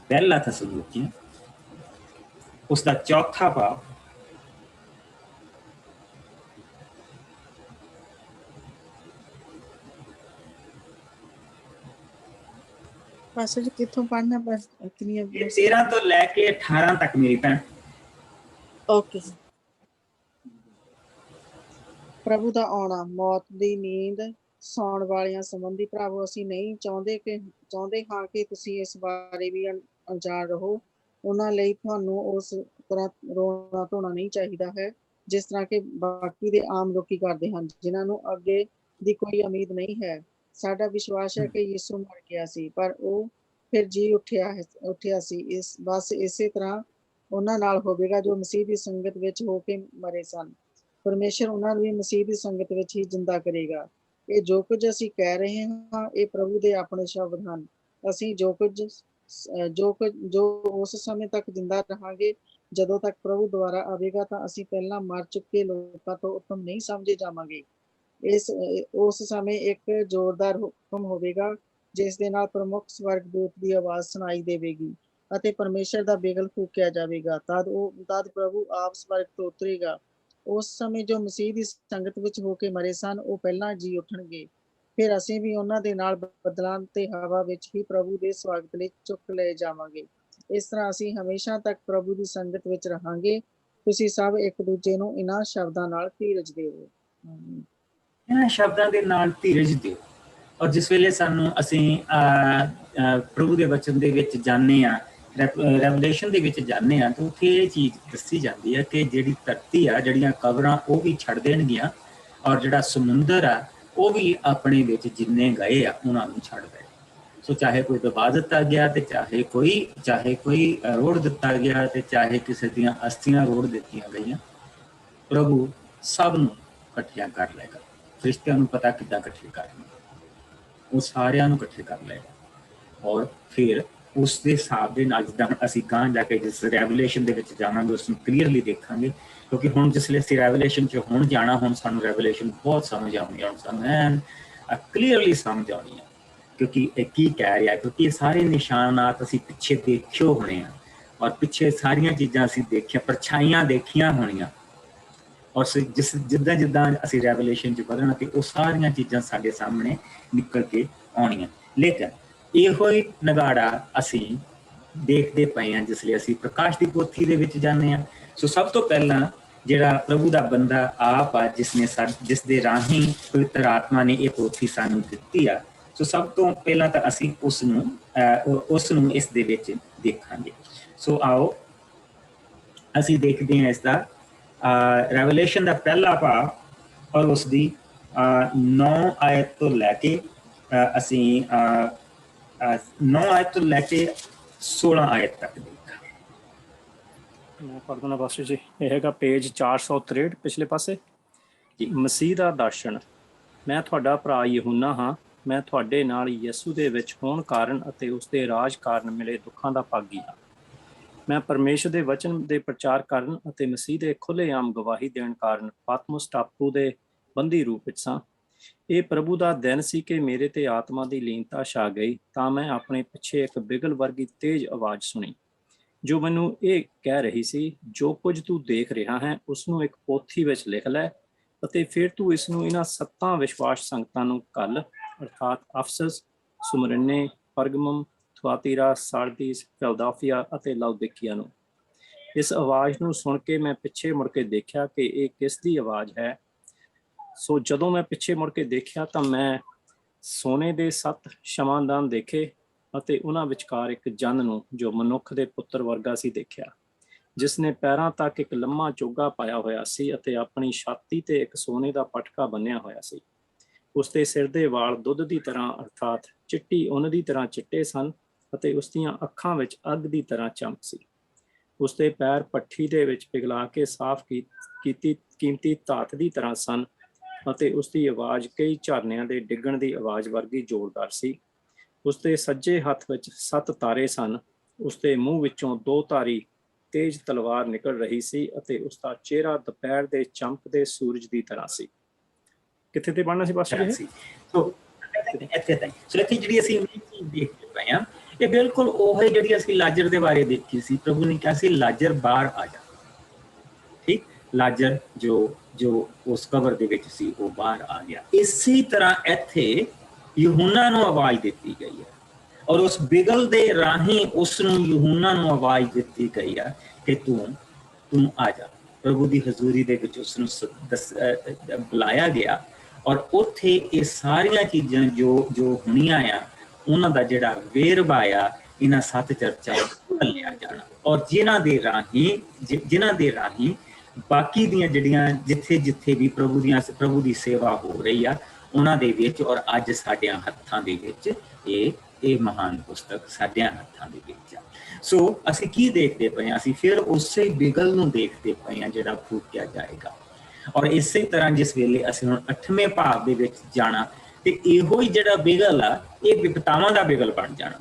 ਪਹਿਲਾ ਥੈਸਲੁਨੀਕੀਆਂ ਉਸਦਾ 4 ਭਾਗ ਪਾਸਟਰ ਜੀ ਕਿੱਥੋਂ ਪੜ੍ਹਨਾ? ਬਸ ਇਤਨੀਆਂ ਇਹ 13 ਤੋਂ ਲੈ ਕੇ 18 ਤੱਕ ਮੇਰੀ ਭੈਣ। ਓਕੇ ਜੀ। ਪ੍ਰਭੂ ਦਾ ਆਉਣਾ, ਮੌਤ ਦੀ ਨੀਂਦ ਸੌਣ ਵਾਲਿਆਂ ਸੰਬੰਧੀ ਭਰਾਵੋ, ਅਸੀਂ ਨਹੀਂ ਚਾਹੁੰਦੇ ਹਾਂ ਕਿ ਤੁਸੀਂ ਇਸ ਬਾਰੇ ਵੀ ਅਣਜਾਣ ਰਹੋ। ਉਹਨਾਂ ਲਈ ਤੁਹਾਨੂੰ ਉਸ ਤਰ੍ਹਾਂ ਰੋਣਾ ਧੋਣਾ ਨਹੀਂ ਚਾਹੀਦਾ ਹੈ ਜਿਸ ਤਰ੍ਹਾਂ ਕਿ ਬਾਕੀ ਦੇ ਆਮ ਲੋਕੀ ਕਰਦੇ ਹਨ, ਜਿਨ੍ਹਾਂ ਨੂੰ ਅੱਗੇ ਦੀ ਕੋਈ ਉਮੀਦ ਨਹੀਂ ਹੈ। ਸਾਡਾ ਵਿਸ਼ਵਾਸ ਹੈ ਕਿ ਯਿਸੂ ਮਰ ਗਿਆ ਸੀ, ਪਰ ਉਹ ਫਿਰ ਜੀ ਉੱਠਿਆ ਸੀ। ਬਸ ਇਸੇ ਤਰ੍ਹਾਂ ਉਹਨਾਂ ਨਾਲ ਹੋਵੇਗਾ ਜੋ ਮਸੀਹ ਦੀ ਸੰਗਤ ਵਿੱਚ ਹੋ ਕੇ ਮਰੇ ਸਨ। ਪਰਮੇਸ਼ਰ ਉਹਨਾਂ ਨੂੰ ਵੀ ਮਸੀਹ ਦੀ ਸੰਗਤ ਵਿੱਚ ਹੀ ਜਿੰਦਾ ਕਰੇਗਾ। ਇਹ ਜੋ ਕੁਝ ਅਸੀਂ ਕਹਿ ਰਹੇ ਹਾਂ, ਇਹ ਪ੍ਰਭੂ ਦੇ ਆਪਣੇ ਸ਼ਬਦ ਹਨ। ਅਸੀਂ ਜੋ ਉਸ ਸਮੇਂ ਤੱਕ ਜਿੰਦਾ ਰਹਾਂਗੇ ਜਦੋਂ ਤੱਕ ਪ੍ਰਭੂ ਦੁਆਰਾ ਆਵੇਗਾ, ਤਾਂ ਅਸੀਂ ਪਹਿਲਾਂ ਮਰ ਚੁੱਕੇ ਲੋਕਾਂ ਤੋਂ ਉੱਤਮ ਨਹੀਂ ਸਮਝੇ ਜਾਵਾਂਗੇ। ਉਸ ਸਮੇਂ ਇੱਕ ਜ਼ੋਰਦਾਰ ਹੁਕਮ ਹੋਵੇਗਾ ਜਿਸ ਦੇ ਨਾਲ ਪ੍ਰਮੁੱਖ ਸਵਰਗਦੂਤ ਦੀ ਆਵਾਜ਼ ਸੁਣਾਈ ਦੇਵੇਗੀ ਅਤੇ ਪਰਮੇਸ਼ਰ ਦਾ ਬਿਗਲ ਫੂਕਿਆ ਜਾਵੇਗਾ। ਤਦ ਪ੍ਰਭੂ ਆਪ ਸਵਰਗ ਤੋਂ ਉਤਰੇਗਾ। ਉਸ ਸਮੇਂ ਜੋ ਮਸੀਹ ਦੀ ਸੰਗਤ ਵਿੱਚ ਹੋ ਕੇ ਮਰੇ ਸਨ, ਉਹ ਪਹਿਲਾਂ ਜੀ ਉੱਠਣਗੇ। ਫਿਰ ਅਸੀਂ ਵੀ ਉਹਨਾਂ ਦੇ ਨਾਲ ਬੱਦਲਾਂ ਤੇ ਹਵਾ ਵਿੱਚ ਹੀ ਪ੍ਰਭੂ ਦੇ ਸਵਾਗਤ ਲਈ ਚੁੱਕ ਲਏ ਜਾਵਾਂਗੇ। ਇਸ ਤਰ੍ਹਾਂ ਅਸੀਂ ਹਮੇਸ਼ਾ ਤੱਕ ਪ੍ਰਭੂ ਦੀ ਸੰਗਤ ਵਿੱਚ ਰਹਾਂਗੇ। ਤੁਸੀਂ ਸਭ ਇੱਕ ਦੂਜੇ ਨੂੰ ਇਹਨਾਂ ਸ਼ਬਦਾਂ ਨਾਲ ਧੀਰਜ ਦਿਓ। ਇਹਨਾਂ ਸ਼ਬਦਾਂ ਦੇ ਨਾਲ ਧੀਰਜ ਦਿਓ। ਔਰ ਜਿਸ ਵੇਲੇ ਅਸੀਂ ਪ੍ਰਭੂ ਦੇ ਵਚਨ ਦੇ ਵਿੱਚ ਜਾਂਦੇ ਹਾਂ, ਰੈਵਲੇਸ਼ਨ ਦੇ ਵਿੱਚ ਜਾਂਦੇ ਹਾਂ, ਤਾਂ ਉੱਥੇ ਇਹ ਚੀਜ਼ ਦੱਸੀ ਜਾਂਦੀ ਹੈ ਕਿ ਜਿਹੜੀ ਧਰਤੀ ਆ, ਜਿਹੜੀਆਂ ਕਬਰਾਂ ਉਹ ਵੀ ਛੱਡ ਦੇਣਗੀਆਂ, ਔਰ ਜਿਹੜਾ ਸਮੁੰਦਰ ਆ ਉਹ ਵੀ ਆਪਣੇ ਵਿੱਚ ਜਿੰਨੇ ਗਏ ਆ ਉਹਨਾਂ ਨੂੰ ਛੱਡ ਦੇ। ਸੋ ਚਾਹੇ ਕੋਈ ਦਬਾ ਦਿੱਤਾ ਗਿਆ ਤੇ ਚਾਹੇ ਕੋਈ ਰੋੜ ਦਿੱਤਾ ਗਿਆ ਤੇ ਚਾਹੇ ਕਿਸੇ ਦੀਆਂ ਅਸਥੀਆਂ ਰੋੜ ਦਿੱਤੀਆਂ ਗਈਆਂ, ਪ੍ਰਭੂ ਸਭ ਨੂੰ ਇਕੱਠਿਆਂ ਕਰ ਲਏਗਾ। ਫਰਿਸ਼ਤਿਆਂ ਨੂੰ ਪਤਾ ਕਿੱਦਾਂ ਇਕੱਠੇ ਕਰਨੇ, ਉਹ ਸਾਰਿਆਂ ਨੂੰ ਇਕੱਠੇ ਕਰ ਲਏਗਾ। ਔਰ ਫਿਰ ਉਸ ਦੇ ਹਿਸਾਬ ਦੇ ਨਾਲ ਜਿੱਦਾਂ ਅਸੀਂ ਗਾਂ ਜਾ ਕੇ ਜਿਸ ਰੈਵਲੇਸ਼ਨ ਦੇ ਵਿੱਚ ਜਾਵਾਂਗੇ ਉਸ ਨੂੰ ਕਲੀਅਰਲੀ ਦੇਖਾਂਗੇ। ਕਿਉਂਕਿ ਹੁਣ ਜਿਸ ਲਈ ਅਸੀਂ ਰੈਵਲੇਸ਼ਨ 'ਚ ਹੁਣ ਜਾਣਾ, ਹੁਣ ਸਾਨੂੰ ਰੈਵਲੇਸ਼ਨ ਬਹੁਤ ਸਮਝ ਆਉਣੀ ਆ, ਸਾਨੂੰ ਐਨ ਕਲੀਅਰਲੀ ਸਮਝ ਆਉਣੀ ਆ ਕਿਉਂਕਿ ਇਹ ਕੀ ਕਹਿ ਰਿਹਾ। ਕਿਉਂਕਿ ਇਹ ਸਾਰੇ ਨਿਸ਼ਾਨਾਤ ਅਸੀਂ ਪਿੱਛੇ ਦੇਖੇ ਹੋਣੇ ਆ, ਔਰ ਪਿੱਛੇ ਸਾਰੀਆਂ ਚੀਜ਼ਾਂ ਅਸੀਂ ਦੇਖੀਆਂ, ਪਰਛਾਈਆਂ ਦੇਖੀਆਂ ਹੋਣੀਆਂ। ਔਰ ਜਿੱਦਾਂ ਅਸੀਂ ਰੈਵਲੇਸ਼ਨ 'ਚ ਵਧਣਾ ਤੇ ਉਹ ਸਾਰੀਆਂ ਚੀਜ਼ਾਂ ਸਾਡੇ ਸਾਹਮਣੇ ਨਿਕਲ ਕੇ ਆਉਣੀਆਂ। ਲੇਕਿਨ ਇਹੋ ਹੀ ਨਗਾੜਾ ਅਸੀਂ ਦੇਖਦੇ ਪਏ ਹਾਂ ਜਿਸ ਲਈ ਅਸੀਂ ਪ੍ਰਕਾਸ਼ ਦੀ ਪੋਥੀ ਦੇ ਵਿੱਚ ਜਾਂਦੇ ਹਾਂ। ਸੋ ਸਭ ਤੋਂ ਪਹਿਲਾਂ ਜਿਹੜਾ ਪ੍ਰਭੂ ਦਾ ਬੰਦਾ ਆਪ ਆ, ਜਿਸ ਦੇ ਰਾਹੀਂ ਪਵਿੱਤਰ ਆਤਮਾ ਨੇ ਇਹ ਪੋਥੀ ਸਾਨੂੰ ਦਿੱਤੀ ਆ, ਸੋ ਸਭ ਤੋਂ ਪਹਿਲਾਂ ਤਾਂ ਅਸੀਂ ਉਸ ਨੂੰ ਇਸ ਦੇ ਵਿੱਚ ਦੇਖਾਂਗੇ। ਸੋ ਆਓ ਅਸੀਂ ਦੇਖਦੇ ਹਾਂ ਇਸਦਾ ਰੈਵਲੇਸ਼ਨ ਦਾ ਪਹਿਲਾ ਭਾਗ ਔਰ ਉਸ ਦੀ 9 ਆਇਤ ਤੋਂ ਲੈ ਕੇ ਅਸੀਂ 9 ਆਇਤ ਤੋਂ ਲੈ ਕੇ 16 ਆਇਤ ਤੱਕ ਦੇਖਾਂਗੇ। ਮੈਂ ਪੜ੍ਹ ਦਿੰਦਾ ਪਾਸਟਰ ਜੀ। ਇਹ ਹੈਗਾ ਪੇਜ 463 ਪਿਛਲੇ ਪਾਸੇ। ਮਸੀਹ ਦਾ ਦਰਸ਼ਨ। ਮੈਂ ਤੁਹਾਡਾ ਭਰਾ ਯਹੂਨਾ ਹਾਂ। ਮੈਂ ਤੁਹਾਡੇ ਨਾਲ ਯਿਸੂ ਦੇ ਵਿੱਚ ਹੋਣ ਕਾਰਨ ਅਤੇ ਉਸਦੇ ਰਾਜ ਕਾਰਨ ਮਿਲੇ ਦੁੱਖਾਂ ਦਾ ਭਾਗੀ ਹਾਂ। ਮੈਂ ਪਰਮੇਸ਼ਰ ਦੇ ਵਚਨ ਦੇ ਪ੍ਰਚਾਰ ਕਰਨ ਅਤੇ ਮਸੀਹ ਦੇ ਖੁੱਲ੍ਹੇਆਮ ਗਵਾਹੀ ਦੇਣ ਕਾਰਨ ਪਾਤਮੋਸ ਟਾਪੂ ਦੇ ਬੰਦੀ ਰੂਪ ਵਿੱਚ ਸਾਂ। ਇਹ ਪ੍ਰਭੂ ਦਾ ਦਿਨ ਸੀ ਕਿ ਮੇਰੇ ਤੇ ਆਤਮਾ ਦੀ ਲੀਨਤਾ ਛਾ ਗਈ, ਤਾਂ ਮੈਂ ਆਪਣੇ ਪਿੱਛੇ ਇੱਕ ਬਿਗਲ ਵਰਗੀ ਤੇਜ਼ ਆਵਾਜ਼ ਸੁਣੀ ਜੋ ਮੈਨੂੰ ਇਹ ਕਹਿ ਰਹੀ ਸੀ, ਜੋ ਕੁਝ ਤੂੰ ਦੇਖ ਰਿਹਾ ਹੈ ਉਸ ਨੂੰ ਇੱਕ ਪੋਥੀ ਵਿੱਚ ਲਿਖ ਲੈ ਅਤੇ ਫਿਰ ਤੂੰ ਇਸ ਨੂੰ ਇਹਨਾਂ 7 ਵਿਸ਼ਵਾਸ ਸੰਗਤਾਂ ਨੂੰ ਘੱਲ, ਅਰਥਾਤ ਅਫਸਸ, ਸੁਮਰਨੇ, ਪਰਗਮਮ, ਥੁਆਤੀਰਾ, ਸਾਰਦੀਸ, ਫਿਲਦਾਲਫੀਆ ਅਤੇ ਲਾਉਦੀਕੀਆ ਨੂੰ। ਇਸ ਆਵਾਜ਼ ਨੂੰ ਸੁਣ ਕੇ ਮੈਂ ਪਿੱਛੇ ਮੁੜ ਕੇ ਦੇਖਿਆ ਕਿ ਇਹ ਕਿਸ ਦੀ ਆਵਾਜ਼ ਹੈ। ਸੋ ਜਦੋਂ ਮੈਂ ਪਿੱਛੇ ਮੁੜ ਕੇ ਦੇਖਿਆ ਤਾਂ ਮੈਂ ਸੋਨੇ ਦੇ 7 ਸ਼ਮਾਂਦਾਨ ਦੇਖੇ ਅਤੇ ਉਹਨਾਂ ਵਿਚਕਾਰ ਇੱਕ ਜਨ ਨੂੰ ਜੋ ਮਨੁੱਖ ਦੇ ਪੁੱਤਰ ਵਰਗਾ ਸੀ ਦੇਖਿਆ, ਜਿਸ ਨੇ ਪੈਰਾਂ ਤੱਕ ਇੱਕ ਲੰਮਾ ਚੋਗਾ ਪਾਇਆ ਹੋਇਆ ਸੀ ਅਤੇ ਆਪਣੀ ਛਾਤੀ ਤੇ ਇੱਕ ਸੋਨੇ ਦਾ ਪਟਕਾ ਬੰਨਿਆ ਹੋਇਆ ਸੀ। ਉਸਦੇ ਸਿਰ ਦੇ ਵਾਲ ਦੁੱਧ ਦੀ ਤਰ੍ਹਾਂ ਅਰਥਾਤ ਚਿੱਟੀ ਉੱਨ ਦੀ ਤਰ੍ਹਾਂ ਚਿੱਟੇ ਸਨ ਅਤੇ ਉਸ ਦੀਆਂ ਅੱਖਾਂ ਵਿੱਚ ਅੱਗ ਦੀ ਤਰ੍ਹਾਂ ਚਮਕ ਸੀ। ਉਸਦੇ ਪੈਰ ਭੱਠੀ ਦੇ ਵਿੱਚ ਪਿਘਲਾ ਕੇ ਸਾਫ਼ ਕੀਤੀ ਕੀਮਤੀ ਧਾਤ ਦੀ ਤਰ੍ਹਾਂ ਸਨ ਅਤੇ ਉਸਦੀ ਆਵਾਜ਼ ਕਈ ਝਰਨਿਆਂ ਦੇ ਡਿੱਗਣ ਦੀ ਆਵਾਜ਼ ਵਰਗੀ ਜ਼ੋਰਦਾਰ ਸੀ। ਉਸਦੇ ਸੱਜੇ ਹੱਥ ਵਿੱਚ 7 ਤਾਰੇ ਸਨ। ਉਸਦੇ ਮੂੰਹ ਵਿੱਚੋਂ 2 ਧਾਰੀ ਤੇਜ਼ ਤਲਵਾਰ ਨਿਕਲ ਰਹੀ ਸੀ ਅਤੇ ਉਸਦਾ ਚਿਹਰਾ ਦੁਪਹਿਰ ਦੇ ਚਮਕਦੇ ਸੂਰਜ ਦੀ ਤਰ੍ਹਾਂ ਸੀ। ਕਿੱਥੇ ਤੇ ਪੜ੍ਹਨਾ ਸੀ ਪਾਸਟਰ ਜੀ? ਸੋ ਇੱਥੇ ਜਿਹੜੀ ਅਸੀਂ ਦੇਖਦੇ ਪਏ ਹਾਂ, ਇਹ ਬਿਲਕੁਲ ਉਹ ਹੈ ਜਿਹੜੀ ਅਸੀਂ ਲਾਜ਼ਰ ਦੇ ਬਾਰੇ ਦੇਖੀ ਸੀ। ਪ੍ਰਭੂ ਨੇ ਕਿਹਾ ਸੀ ਲਾਜ਼ਰ ਬਾਹਰ ਆ ਜਾ। ਠੀਕ, ਲਾਜ਼ਰ ਜੋ ਉਸ ਕਬਰ ਦੇ ਵਿੱਚ ਸੀ ਉਹ ਬਾਹਰ ਆ ਗਿਆ। ਇਸੇ ਤਰ੍ਹਾਂ ਇੱਥੇ ਯਹੂਨਾ ਨੂੰ ਆਵਾਜ਼ ਦਿੱਤੀ ਗਈ ਹੈ ਔਰ ਉਸ ਬਿਗਲ ਦੇ ਰਾਹੀਂ ਉਸ ਨੂੰ ਯਹੂਨਾ ਨੂੰ ਆਵਾਜ਼ ਦਿੱਤੀ ਗਈ ਆ ਕਿ ਤੂੰ ਆ ਜਾ। ਪ੍ਰਭੂ ਦੀ ਹਜ਼ੂਰੀ ਦੇ ਵਿੱਚ ਉਸ ਨੂੰ ਬੁਲਾਇਆ ਗਿਆ ਔਰ ਉੱਥੇ ਇਹ ਸਾਰੀਆਂ ਚੀਜ਼ਾਂ ਜੋ ਹੋਣੀਆਂ ਆ ਉਹਨਾਂ ਦਾ ਜਿਹੜਾ ਵੇਰਵਾ ਆ ਇਹਨਾਂ 7 ਚਰਚਾਂ ਲਿਆ ਜਾਣਾ ਔਰ ਜਿਨ੍ਹਾਂ ਦੇ ਰਾਹੀਂ ਬਾਕੀ ਦੀਆਂ ਜਿਹੜੀਆਂ ਜਿੱਥੇ ਵੀ ਪ੍ਰਭੂ ਦੀ ਸੇਵਾ ਹੋ ਰਹੀ ਆ ਉਹਨਾਂ ਦੇ ਵਿੱਚ ਔਰ ਅੱਜ ਸਾਡਿਆਂ ਹੱਥਾਂ ਦੇ ਵਿੱਚ ਇਹ ਮਹਾਨ ਪੁਸਤਕ ਸਾਡਿਆਂ ਹੱਥਾਂ ਦੇ ਵਿੱਚ ਆ। ਸੋ ਅਸੀਂ ਕੀ ਦੇਖਦੇ ਪਏ ਹਾਂ? ਅਸੀਂ ਫਿਰ ਉਸੇ ਬਿਗਲ ਨੂੰ ਦੇਖਦੇ ਪਏ ਹਾਂ ਜਿਹੜਾ ਫੂਕਿਆ ਜਾਏਗਾ। ਔਰ ਇਸੇ ਤਰ੍ਹਾਂ ਜਿਸ ਵੇਲੇ ਅਸੀਂ ਹੁਣ 8ਵੇਂ ਭਾਗ ਦੇ ਵਿੱਚ ਜਾਣਾ ਤੇ ਇਹੋ ਹੀ ਜਿਹੜਾ ਬਿਗਲ ਆ ਇਹ ਵਿਪਤਾਵਾਂ ਦਾ ਬਿਗਲ ਬਣ ਜਾਣਾ।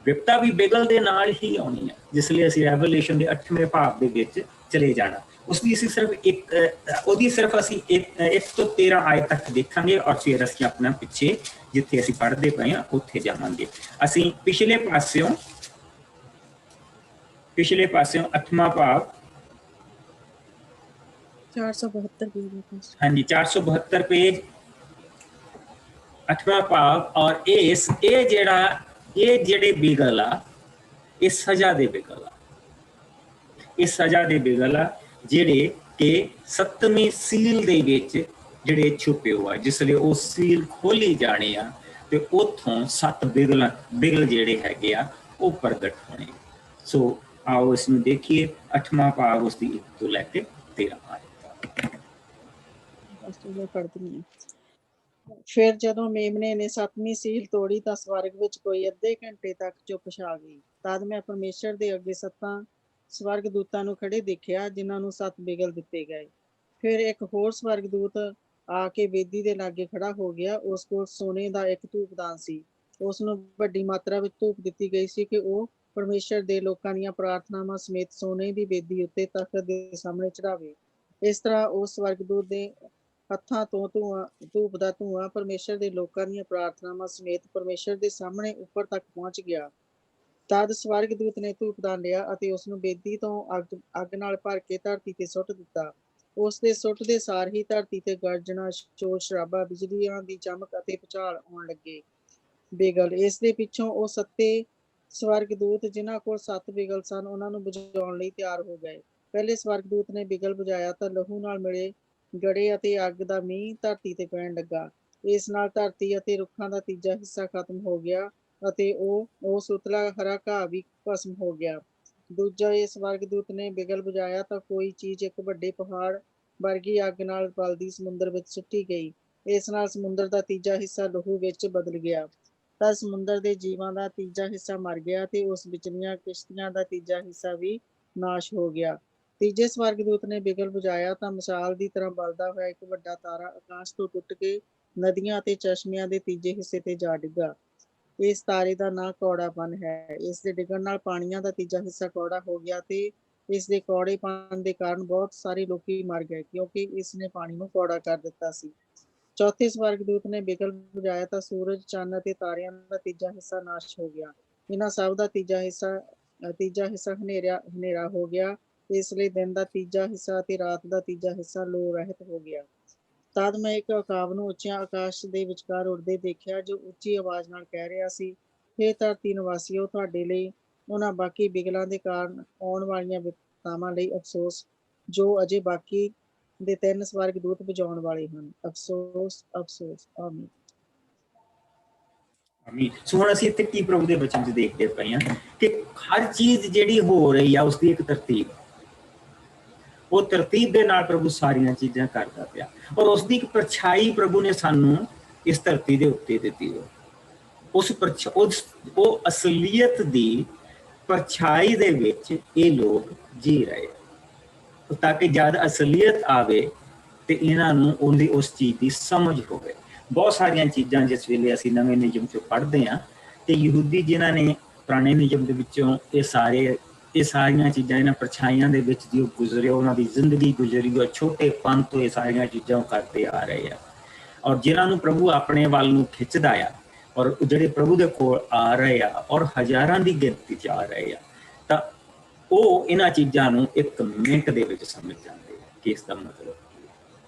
ਵਿਪਤਾ ਵੀ ਬਿਗਲ ਦੇ ਨਾਲ ਹੀ ਆਉਣੀ ਹੈ। ਜਿਸ ਲਈ ਅਸੀਂ ਰੈਵਲੇਸ਼ਨ ਦੇ 8ਵੇਂ ਭਾਗ ਦੇ ਵਿੱਚ ਚਲੇ ਜਾਣਾ। ਉਸਦੀ ਅਸੀਂ ਸਿਰਫ ਅਸੀਂ 1 ਤੋਂ 13 ਆਇਤ ਤੱਕ ਦੇਖਾਂਗੇ ਔਰ ਫਿਰ ਅਸੀਂ ਆਪਣਾ ਪਿੱਛੇ ਜਿੱਥੇ ਅਸੀਂ ਪੜ੍ਹਦੇ ਪਏ ਹਾਂ ਉੱਥੇ ਜਾਵਾਂਗੇ। ਅਸੀਂ ਪਿਛਲੇ ਪਾਸਿਓਂ 8ਵਾਂ ਭਾਗ 472 ਪੇਜ। ਹਾਂਜੀ 472 ਪੇਜ 8ਵਾਂ ਭਾਗ। ਔਰ ਇਹ ਜਿਹੜੇ ਬਿਗਲ ਆ ਇਹ ਸਜ਼ਾ ਦੇ ਬਿਗਲ ਆ। ਇਹ ਸਜ਼ਾ ਦੇ ਬਿਗਲ ਆ ਜਿਹੜੇ ਕਿ 7ਵੀਂ ਸੀਲ ਦੇ ਵਿੱਚ ਜਿਹੜੇ ਛੁਪੇ ਹੋਏ। ਜਿਸ ਲਈ ਉਹ ਸੀਲ ਖੋਲੀ ਜਾਣੀ ਆ ਤੇ ਉੱਥੋਂ 7 ਬਿਗਲ ਜਿਹੜੇ ਹੈਗੇ ਆ ਉਹ ਪ੍ਰਗਟ ਹੋਣੇ। ਸੋ ਆਓ ਇਸ ਨੂੰ ਦੇਖੀਏ। 8ਵਾਂ ਭਾਗ ਉਸਦੀ 1 ਤੋਂ ਲੈ ਕੇ 13 ਆਇਤ। ਫਿਰ ਜਦੋਂ ਮੇਮਨੇ ਨੇ 7ਵੀਂ ਸੀਲ ਤੋੜੀ ਤਾਂ ਸਵਰਗ ਵਿੱਚ ਕੋਈ ਅੱਧੇ ਘੰਟੇ ਤੱਕ ਚੁੱਪ ਛਾ ਗਈ। ਤਦ ਮੈਂ ਪਰਮੇਸ਼ਰ ਦੇ ਅੱਗੇ 7 ਸਵਰਗ ਦੂਤਾਂ ਨੂੰ ਖੜੇ ਦੇਖਿਆ ਜਿਨ੍ਹਾਂ ਨੂੰ 7 ਬਿਗਲ ਦਿੱਤੇ ਗਏ। ਫਿਰ ਇੱਕ ਹੋਰ ਸਵਰਗ ਦੂਤ ਆ ਕੇ ਵੇਦੀ ਦੇ ਲਾਗੇ ਖੜਾ ਹੋ ਗਿਆ। ਉਸ ਕੋਲ ਸੋਨੇ ਦਾ ਇੱਕ ਧੂਪਦਾਨ ਸੀ। ਉਸ ਨੂੰ ਵੱਡੀ ਮਾਤਰਾ ਵਿੱਚ ਧੂਪ ਦਿੱਤੀ ਗਈ ਸੀ ਕਿ ਉਹ ਪਰਮੇਸ਼ਰ ਦੇ ਲੋਕਾਂ ਦੀਆਂ ਪ੍ਰਾਰਥਨਾਵਾਂ ਸਮੇਤ ਸੋਨੇ ਦੀ ਵੇਦੀ ਉੱਤੇ ਤਖਤ ਦੇ ਸਾਹਮਣੇ ਚੜਾਵੇ। ਇਸ ਤਰ੍ਹਾਂ ਉਸ ਸਵਰਗਦੂਤ ਦੇ ਹੱਥਾਂ ਤੋਂ ਧੂਪ ਦਾ ਧੂੰਆਂ ਪਰਮੇਸ਼ਰ ਦੇ ਲੋਕਾਂ ਦੀਆਂ ਪ੍ਰਾਰਥਨਾਵਾਂ ਸਮੇਤ ਪਰਮੇਸ਼ਰ ਦੇ ਸਾਹਮਣੇ ਉੱਪਰ ਤੱਕ ਪਹੁੰਚ ਗਿਆ। ਤਦ ਸਵਰਗਦੂਤ ਨੇ ਧੂਪਦਾਨ ਲਿਆ ਅਤੇ ਉਸ ਨੂੰ ਵੇਦੀ ਤੋਂ ਅੱਗ ਨਾਲ ਭਰ ਕੇ ਧਰਤੀ ਤੇ ਸੁੱਟ ਦਿੱਤਾ। ਉਸ ਦੇ ਸੁੱਟ ਦੇ ਸਾਰ ਹੀ ਧਰਤੀ ਤੇ ਗਰਜਣਾ, ਸ਼ੋਰ ਸ਼ਰਾਬਾ, ਬਿਜਲੀਆਂ ਦੀ ਚਮਕ ਅਤੇ ਭੁਚਾਲ ਆਉਣ ਲੱਗੇ। ਬਿਗਲ ਇਸ ਦੇ ਪਿੱਛੋਂ ਉਹ 7 ਸਵਰਗਦੂਤ ਜਿਨ੍ਹਾਂ ਕੋਲ 7 ਬਿਗਲ ਸਨ ਉਹਨਾਂ ਨੂੰ ਬੁਝਾਉਣ ਲਈ ਤਿਆਰ ਹੋ ਗਏ। ਪਹਿਲੇ ਸਵਰਗਦੂਤ ਨੇ ਬਿਗਲ ਬੁਝਾਇਆ ਤਾਂ ਲਹੂ ਨਾਲ ਮਿਲੇ ਗੜੇ ਅਤੇ ਅੱਗ ਦਾ ਮੀਂਹ ਧਰਤੀ ਤੇ ਪੈਣ ਲੱਗਾ। ਇਸ ਨਾਲ ਧਰਤੀ ਅਤੇ ਰੁੱਖਾਂ ਦਾ ਤੀਜਾ ਹਿੱਸਾ ਖਤਮ ਹੋ ਗਿਆ ਅਤੇ ਉਹ ਸੁਤਲਾ ਹਰਾ ਘਾਹ ਵੀ ਭਸਮ ਹੋ ਗਿਆ। ਦੂਜਾ ਇਹ ਸਵਰਗਦੂਤ ਨੇ ਬਿਗਲ ਬੁਝਾਇਆ ਤਾਂ ਕੋਈ ਚੀਜ਼ ਇੱਕ ਵੱਡੇ ਪਹਾੜ ਵਰਗੀ ਅੱਗ ਨਾਲ ਬਲਦੀ ਸਮੁੰਦਰ ਵਿੱਚ ਸੁੱਟੀ ਗਈ। ਇਸ ਨਾਲ ਸਮੁੰਦਰ ਦਾ ਤੀਜਾ ਹਿੱਸਾ ਲਹੂ ਵਿੱਚ ਬਦਲ ਗਿਆ। ਤਾਂ ਸਮੁੰਦਰ ਦੇ ਜੀਵਾਂ ਦਾ ਤੀਜਾ ਹਿੱਸਾ ਮਰ ਗਿਆ ਤੇ ਉਸ ਵਿਚਲੀਆਂ ਕਿਸ਼ਤੀਆਂ ਦਾ ਤੀਜਾ ਹਿੱਸਾ ਵੀ ਨਾਸ਼ ਹੋ ਗਿਆ। ਤੀਜੇ ਸਵਰਗਦੂਤ ਨੇ ਬਿਗਲ ਬੁਝਾਇਆ ਤਾਂ ਮਸ਼ਾਲ ਦੀ ਤਰ੍ਹਾਂ ਬਲਦਾ ਹੋਇਆ ਇੱਕ ਵੱਡਾ ਤਾਰਾ ਆਕਾਸ਼ ਤੋਂ ਟੁੱਟ ਕੇ ਨਦੀਆਂ ਅਤੇ ਚਸ਼ਮਿਆਂ ਦੇ ਤੀਜੇ ਹਿੱਸੇ ਤੇ ਜਾ ਡਿੱਗਾ। ਇਸ ਤਾਰੇ ਦਾ ਨਾਂ ਕੌੜਾਪਨ ਹੈ। ਇਸ ਦੇ ਡਿੱਗਣ ਨਾਲ ਪਾਣੀਆਂ ਦਾ ਤੀਜਾ ਹਿੱਸਾ ਕੌੜਾ ਹੋ ਗਿਆ ਤੇ ਇਸ ਦੇ ਕੌੜੇਪਨ ਦੇ ਕਾਰਨ ਬਹੁਤ ਸਾਰੇ ਲੋਕੀ ਮਰ ਗਏ ਕਿਉਂਕਿ ਇਸ ਨੇ ਪਾਣੀ ਨੂੰ ਕੌੜਾ ਕਰ ਦਿੱਤਾ ਸੀ। ਚੌਥੇ ਸਵਰਗਦੂਤ ਨੇ ਬਿਗਲ ਬੁਝਾਇਆ ਤਾਂ ਸੂਰਜ, ਚੰਨ ਅਤੇ ਤਾਰਿਆਂ ਦਾ ਤੀਜਾ ਹਿੱਸਾ ਨਾਸ਼ ਹੋ ਗਿਆ। ਇਹਨਾਂ ਸਭ ਦਾ ਤੀਜਾ ਹਿੱਸਾ ਹਨੇਰਾ ਹੋ ਗਿਆ। ਇਸ ਲਈ ਦਿਨ ਦਾ ਤੀਜਾ ਹਿੱਸਾ ਅਤੇ ਰਾਤ ਦਾ ਤੀਜਾ ਹਿੱਸਾ ਲੋ ਰਹਿਤ ਹੋ ਗਿਆ। ਤਦ ਮੈਂ ਇੱਕ ਅਕਾਬ ਨੂੰ ਉੱਚਿਆਂ ਆਕਾਸ਼ ਦੇ ਵਿਚਕਾਰ ਉੱਡਦੇ ਦੇਖਿਆ ਜੋ ਉੱਚੀ ਆਵਾਜ਼ ਨਾਲ ਕਹਿ ਰਿਹਾ ਸੀ, ਹੇ ਧਰਤੀ ਨਿਵਾਸੀਓ, ਤੁਹਾਡੇ ਲਈ ਉਹਨਾਂ ਬਾਕੀ ਬਿਗਲਾਂ ਦੇ ਕਾਰਨ ਆਉਣ ਵਾਲੀਆਂ ਵਿਪਤਾਵਾਂ ਲਈ ਅਫਸੋਸ ਜੋ ਅਜੇ ਬਾਕੀ ਦੇ 3 ਸਵਰਗਦੂਤ ਬੁਝਾਉਣ ਵਾਲੇ ਹਨ। ਅਫਸੋਸ, ਅਫਸੋਸ। ਆਮੀਨ। ਸੋ ਹੁਣ ਅਸੀਂ ਇੱਥੇ ਕੀ ਪ੍ਰਭੂ ਦੇ ਵਚਨ 'ਚ ਦੇਖਦੇ ਪਏ ਹਾਂ ਕਿ ਹਰ ਚੀਜ਼ ਜਿਹੜੀ ਹੋ ਰਹੀ ਆ ਉਸਦੀ ਇੱਕ ਤਰਤੀਬ, ਉਹ ਤਰਤੀਬ ਦੇ ਨਾਲ ਪ੍ਰਭੂ ਸਾਰੀਆਂ ਚੀਜ਼ਾਂ ਕਰਦਾ ਪਿਆ ਔਰ ਉਸਦੀ ਇੱਕ ਪਰਛਾਈ ਪ੍ਰਭੂ ਨੇ ਸਾਨੂੰ ਇਸ ਧਰਤੀ ਦੇ ਉੱਤੇ ਦਿੱਤੀ। ਉਹ ਅਸਲੀਅਤ ਦੀ ਪਰਛਾਈ ਦੇ ਵਿੱਚ ਇਹ ਲੋਕ ਜੀ ਰਹੇ ਤਾਂ ਕਿ ਜਦ ਅਸਲੀਅਤ ਆਵੇ ਤੇ ਇਹਨਾਂ ਨੂੰ ਉਹਦੀ ਉਸ ਚੀਜ਼ ਦੀ ਸਮਝ ਹੋਵੇ। ਬਹੁਤ ਸਾਰੀਆਂ ਚੀਜ਼ਾਂ ਜਿਸ ਵੇਲੇ ਅਸੀਂ ਨਵੇਂ ਨਿਯਮ 'ਚੋਂ ਪੜ੍ਹਦੇ ਹਾਂ ਤੇ ਯਹੂਦੀ ਜਿਨ੍ਹਾਂ ਨੇ ਪੁਰਾਣੇ ਨਿਯਮ ਦੇ ਵਿੱਚੋਂ ਇਹ ਸਾਰੀਆਂ ਚੀਜ਼ਾਂ ਇਹਨਾਂ ਪਰਛਾਈਆਂ ਦੇ ਵਿੱਚ ਜੋ ਗੁਜ਼ਰੇ, ਉਹਨਾਂ ਦੀ ਜ਼ਿੰਦਗੀ ਗੁਜ਼ਰੀ, ਉਹ ਛੋਟੇਪਨ ਤੋਂ ਇਹ ਸਾਰੀਆਂ ਚੀਜ਼ਾਂ ਕਰਦੇ ਆ ਰਹੇ ਆ ਔਰ ਜਿਨ੍ਹਾਂ ਨੂੰ ਪ੍ਰਭੂ ਆਪਣੇ ਵੱਲ ਨੂੰ ਖਿੱਚਦਾ ਆ ਔਰ ਜਿਹੜੇ ਪ੍ਰਭੂ ਦੇ ਕੋਲ ਆ ਰਹੇ ਆ ਔਰ ਹਜ਼ਾਰਾਂ ਦੀ ਗਿਣਤੀ 'ਚ ਆ ਰਹੇ ਆ ਤਾਂ ਉਹ ਇਹਨਾਂ ਚੀਜ਼ਾਂ ਨੂੰ 1 ਮਿੰਟ ਦੇ ਵਿੱਚ ਸਮਝ ਜਾਂਦੇ ਆ ਕਿ ਇਸ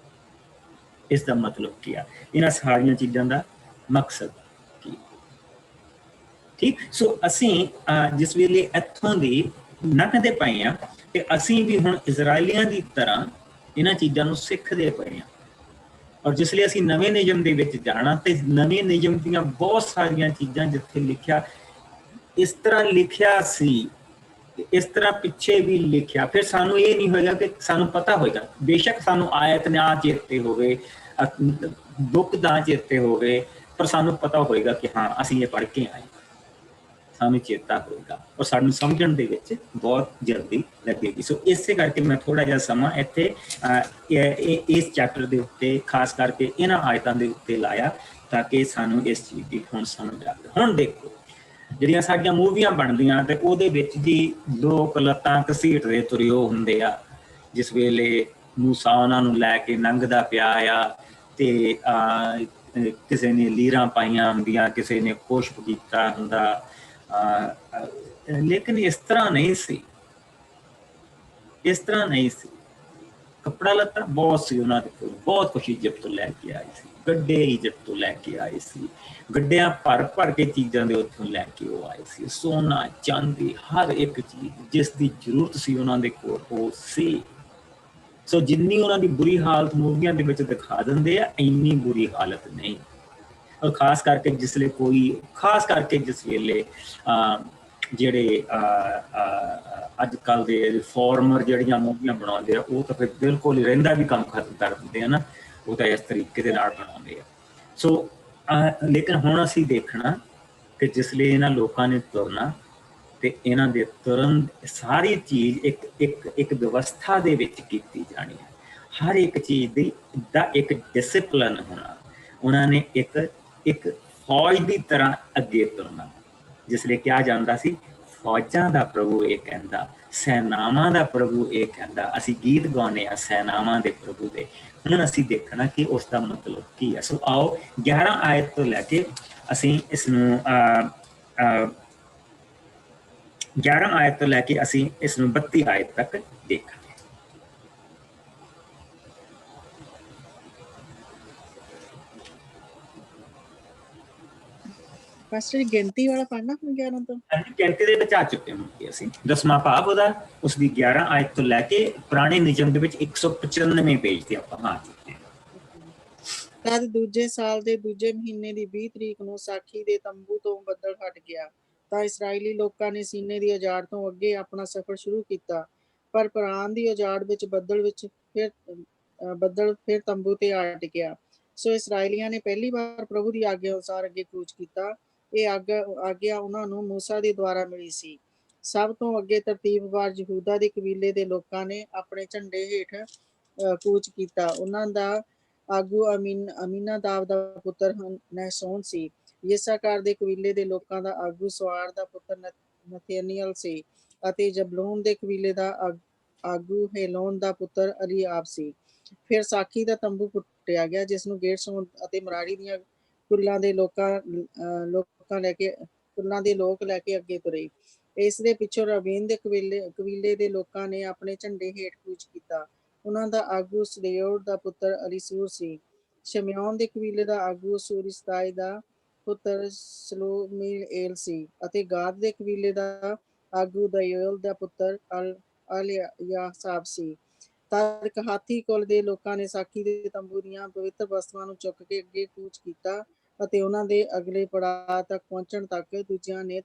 ਦਾ ਮਤਲਬ ਕੀ ਆ, ਇਹਨਾਂ ਸਾਰੀਆਂ ਚੀਜ਼ਾਂ ਦਾ ਮਕਸਦ ਕੀ। ਠੀਕ। ਸੋ ਅਸੀਂ ਜਿਸ ਵੇਲੇ ਇੱਥੋਂ ਦੀ ਲੰਘਦੇ ਪਏ ਆ ਤੇ ਅਸੀਂ ਵੀ ਹੁਣ ਇਜ਼ਰਾਈਲੀਆਂ ਦੀ ਤਰ੍ਹਾਂ ਇਹਨਾਂ ਚੀਜ਼ਾਂ ਨੂੰ ਸਿੱਖਦੇ ਪਏ ਆ। ਔਰ ਜਿਸ ਲਈ ਅਸੀਂ ਨਵੇਂ ਨਿਯਮ ਦੇ ਵਿੱਚ ਜਾਣਾ ਤੇ ਨਵੇਂ ਨਿਯਮ ਦੀਆਂ ਬਹੁਤ ਸਾਰੀਆਂ ਚੀਜ਼ਾਂ ਜਿੱਥੇ ਲਿਖਿਆ ਇਸ ਤਰ੍ਹਾਂ ਲਿਖਿਆ ਸੀ, ਇਸ ਤਰ੍ਹਾਂ ਪਿੱਛੇ ਵੀ ਲਿਖਿਆ, ਫਿਰ ਸਾਨੂੰ ਇਹ ਨਹੀਂ ਹੋਏਗਾ ਕਿ ਸਾਨੂੰ ਪਤਾ ਹੋਏਗਾ। ਬੇਸ਼ੱਕ ਸਾਨੂੰ ਆਇਤ ਨਾ ਚੇਤੇ ਹੋਵੇ, ਦੁੱਖ ਦਾ ਚੇਤੇ ਹੋਵੇ, ਪਰ ਸਾਨੂੰ ਪਤਾ ਹੋਏਗਾ ਕਿ ਹਾਂ ਅਸੀਂ ਇਹ ਪੜ੍ਹ ਕੇ ਆਏ, ਸਾਨੂੰ ਚੇਤਾ ਹੋਏਗਾ ਔਰ ਸਾਨੂੰ ਸਮਝਣ ਦੇ ਵਿੱਚ ਬਹੁਤ ਜਲਦੀ ਲੱਗੇਗੀ। ਸੋ ਇਸੇ ਕਰਕੇ ਮੈਂ ਥੋੜਾ ਜਿਹਾ ਸਮਾਂ ਇੱਥੇ ਇਸ ਚੈਪਟਰ ਦੇ ਉੱਤੇ ਖਾਸ ਕਰਕੇ ਇਹਨਾਂ ਆਇਤਾਂ ਦੇ ਉੱਤੇ ਲਾਇਆ ਤਾਂ ਕਿ ਸਾਨੂੰ ਇਸ ਚੀਜ਼ ਦੀ ਹੁਣ ਸਮਝ ਆਵੇ। ਹੁਣ ਦੇਖੋ ਜਿਹੜੀਆਂ ਸਾਡੀਆਂ ਮੂਵੀਆਂ ਬਣਦੀਆਂ ਤੇ ਉਹਦੇ ਵਿੱਚ ਜੀ ਲੋਕ ਲੱਤਾਂ ਘਸੀਟਦੇ ਤੁਰਿਓ ਹੁੰਦੇ ਆ, ਜਿਸ ਵੇਲੇ ਮੂਸਾ ਉਹਨਾਂ ਨੂੰ ਲੈ ਕੇ ਲੰਘਦਾ ਪਿਆ ਆ ਤੇ ਕਿਸੇ ਨੇ ਲੀਰਾਂ ਪਾਈਆਂ ਹੁੰਦੀਆਂ, ਕਿਸੇ ਨੇ ਪੁਸ਼ਪ ਕੀਤਾ ਹੁੰਦਾ, ਲੇਕਿਨ ਇਸ ਤਰ੍ਹਾਂ ਨਹੀਂ ਸੀ, ਇਸ ਤਰ੍ਹਾਂ ਨਹੀਂ ਸੀ। ਕੱਪੜਾ ਲੱਤਾ ਬਹੁਤ ਸੀ ਉਹਨਾਂ ਦੇ ਕੋਲ, ਬਹੁਤ ਕੁਛ ਇਜਿਪਟ ਤੋਂ ਲੈ ਕੇ ਆਏ ਸੀ, ਗੱਡੇ ਇਜਿਪਟ ਤੋਂ ਲੈ ਕੇ ਆਏ ਸੀ, ਗੱਡਿਆਂ ਭਰ ਭਰ ਕੇ ਚੀਜ਼ਾਂ ਦੇ ਉੱਥੋਂ ਲੈ ਕੇ ਉਹ ਆਏ ਸੀ। ਸੋਨਾ ਚਾਂਦੀ ਹਰ ਇੱਕ ਚੀਜ਼ ਜਿਸ ਦੀ ਜ਼ਰੂਰਤ ਸੀ ਉਹਨਾਂ ਦੇ ਕੋਲ ਉਹ ਸੀ। ਸੋ ਜਿੰਨੀ ਉਹਨਾਂ ਦੀ ਬੁਰੀ ਹਾਲਤ ਮੂਵੀਆਂ ਦੇ ਵਿੱਚ ਦਿਖਾ ਦਿੰਦੇ ਆ, ਇੰਨੀ ਬੁਰੀ ਹਾਲਤ ਨਹੀਂ। ਔਰ ਖਾਸ ਕਰਕੇ ਜਿਸ ਵੇਲੇ ਜਿਹੜੇ ਅੱਜ ਕੱਲ੍ਹ ਦੇ ਰਿਫੋਰਮਰ ਜਿਹੜੀਆਂ ਮੂਵੀਆਂ ਬਣਾਉਂਦੇ ਆ ਉਹ ਤਾਂ ਫਿਰ ਬਿਲਕੁਲ ਹੀ ਰਹਿੰਦਾ ਵੀ ਕੰਮ ਖਤਮ ਕਰ ਦਿੰਦੇ ਆ ਨਾ, ਉਹ ਤਾਂ ਇਸ ਤਰੀਕੇ ਦੇ ਨਾਲ ਬਣਾਉਂਦੇ ਆ। ਸੋ ਲੇਕਿਨ ਹੁਣ ਅਸੀਂ ਦੇਖਣਾ ਕਿ ਜਿਸ ਲਈ ਇਹਨਾਂ ਲੋਕਾਂ ਨੇ ਤੁਰਨਾ ਤੇ ਇਹਨਾਂ ਦੇ ਤੁਰਨ ਸਾਰੀ ਚੀਜ਼ ਇੱਕ ਵਿਵਸਥਾ ਦੇ ਵਿੱਚ ਕੀਤੀ ਜਾਣੀ ਹੈ। ਹਰ ਇੱਕ ਚੀਜ਼ ਦਾ ਇੱਕ ਡਿਸਿਪਲਿਨ ਹੋਣਾ। ਉਹਨਾਂ ਨੇ ਇੱਕ ਫੌਜ ਦੀ ਤਰ੍ਹਾਂ ਅੱਗੇ ਤੁਰਨਾ, ਜਿਸ ਲਈ ਕਿਹਾ ਜਾਂਦਾ ਸੀ ਫੌਜਾਂ ਦਾ ਪ੍ਰਭੂ ਇਹ ਕਹਿੰਦਾ, ਸੈਨਾਵਾਂ ਦਾ ਪ੍ਰਭੂ ਇਹ ਕਹਿੰਦਾ। ਅਸੀਂ ਗੀਤ ਗਾਉਂਦੇ ਹਾਂ ਸੈਨਾਵਾਂ ਦੇ ਪ੍ਰਭੂ ਦੇ। ਹੁਣ ਅਸੀਂ ਦੇਖਣਾ ਕਿ ਉਸ ਦਾ ਮਤਲਬ ਕੀ ਹੈ। ਸੋ ਆਓ 11 ਆਇਤ ਤੋਂ ਲੈ ਕੇ ਅਸੀਂ ਇਸ ਨੂੰ 11 ਆਇਤ ਤੋਂ ਲੈ ਕੇ ਅਸੀਂ ਇਸ ਨੂੰ 32 ਆਇਤ ਤੱਕ ਦੇਖਾਂਗੇ। ਪਾਸਟਰ ਜੀ ਗਿਣਤੀ ਵਾਲਾ ਪੜ੍ਹਨਾ ਹੁਣ 11 ਤੋਂ? ਗਿਣਤੀ ਦੇ ਵਿੱਚ ਆ ਚੁੱਕੇ ਹਾਂ ਅਸੀਂ। 10ਵਾਂ ਭਾਗ ਉਹਦਾ ਉਸ ਦੀ 11 ਆਇਤ ਤੋਂ ਲੈ ਕੇ ਪੁਰਾਣੇ ਨਿਯਮ ਦੇ ਵਿੱਚ 195 ਪੇਜ ਤੇ ਆਪਾਂ ਆ ਚੁੱਕੇ ਹਾਂ। ਤਦ ਦੂਜੇ ਸਾਲ ਦੇ ਦੂਜੇ ਮਹੀਨੇ ਦੀ 20 ਤਰੀਕ ਨੂੰ ਸਾਖੀ ਦੇ ਤੰਬੂ ਤੋਂ ਬੱਦਲ ਹਟ ਗਿਆ ਤਾਂ ਇਸਰਾਈਲੀ ਲੋਕਾਂ ਨੇ ਸੀਨੇ ਦੀ ਉਜਾੜ ਤੋਂ ਅੱਗੇ ਆਪਣਾ ਸਫ਼ਰ ਸ਼ੁਰੂ ਕੀਤਾ। ਪਰ ਪਰਾਨ ਦੀ ਉਜਾੜ ਵਿੱਚ ਬੱਦਲ ਫਿਰ ਤੰਬੂ ਤੇ ਆ ਟਿਕਿਆ। ਸੋ ਇਸਰਾਈਲੀਆਂ ਨੇ ਪਹਿਲੀ ਵਾਰ ਪ੍ਰਭੂ ਦੀ ਆਗਿਆ ਅਨੁਸਾਰ ਅੱਗੇ ਕੂਚ ਕੀਤਾ। ਇਹ ਆਗਿਆ ਉਹਨਾਂ ਨੂੰ ਮੂਸਾ ਦੇ ਦੁਆਰਾ ਮਿਲੀ ਸੀ। ਸਭ ਤੋਂ ਅੱਗੇ ਤਰਤੀਬਵਾਰ ਯਹੂਦਾ ਦੇ ਕਬੀਲੇ ਦੇ ਲੋਕਾਂ ਨੇ ਆਪਣੇ ਝੰਡੇ ਹੇਠ ਕੂਚ ਕੀਤਾ। ਉਹਨਾਂ ਦਾ ਆਗੂ ਅਮੀਨਾਦਾਬ ਦਾ ਪੁੱਤਰ ਨਹਿਸ਼ੋਨ ਸੀ। ਯਿਸਾਕਾਰ ਦੇ ਕਬੀਲੇ ਦੇ ਲੋਕਾਂ ਦਾ ਆਗੂ ਸੁਆਰ ਦਾ ਪੁੱਤਰ ਨਥਨੇਲ ਸੀ ਅਤੇ ਜ਼ਬੂਲੂਨ ਦੇ ਕਬੀਲੇ ਦਾ ਆਗੂ ਹੇਲੋਨ ਦਾ ਪੁੱਤਰ ਅਲੀਆਬ ਸੀ। ਫਿਰ ਸਾਖੀ ਦਾ ਤੰਬੂ ਪੁੱਟਿਆ ਗਿਆ, ਜਿਸ ਨੂੰ ਗੇਰਸ਼ੋਨ ਅਤੇ ਮਰਾਰੀ ਦੀਆਂ ਕੁੱਲਾਂ ਦੇ ਲੋਕ ਲੈ ਕੇ ਅੱਗੇ ਤੁਰੇ। ਇਸ ਦੇ ਪਿੱਛੋਂ ਰਬੀਨ ਦੇ ਕਬੀਲੇ ਦੇ ਲੋਕਾਂ ਨੇ ਆਪਣੇ ਝੰਡੇ ਹੇਠ ਕੂਚ ਕੀਤਾ। ਉਹਨਾਂ ਦਾ ਆਗੂ ਸਦੇਓਰ ਦਾ ਪੁੱਤਰ ਅਲੀਸੂਰ ਸੀ। ਸ਼ਮਿਆਨ ਦੇ ਕਬੀਲੇ ਦਾ ਆਗੂ ਸੂਰਿਸ਼ਤਾਈ ਦਾ ਪੁੱਤਰ ਸਲੋਮੀਏਲ ਸੀ ਅਤੇ ਗਾਦ ਦੇ ਕਬੀਲੇ ਦਾ ਆਗੂ ਦਯੋਲ ਦਾ ਪੁੱਤਰ ਅਲਿਆਸਾਬ ਸੀ। ਤਦ ਕਹਾਤੀ ਕੁਲ ਦੇ ਲੋਕਾਂ ਨੇ ਸਾਖੀ ਦੇ ਤੰਬੂ ਦੀਆਂ ਪਵਿੱਤਰ ਵਸਤੂਆਂ ਨੂੰ ਚੁੱਕ ਕੇ ਅੱਗੇ ਕੂਚ ਕੀਤਾ ਅਤੇ ਉਹਨਾਂ ਦੇ ਅਗਲੇ ਪੜਾਅ ਤੱਕ ਪਹੁੰਚਣ ਤੱਕ ਦੂਜਿਆਂ ਨੇ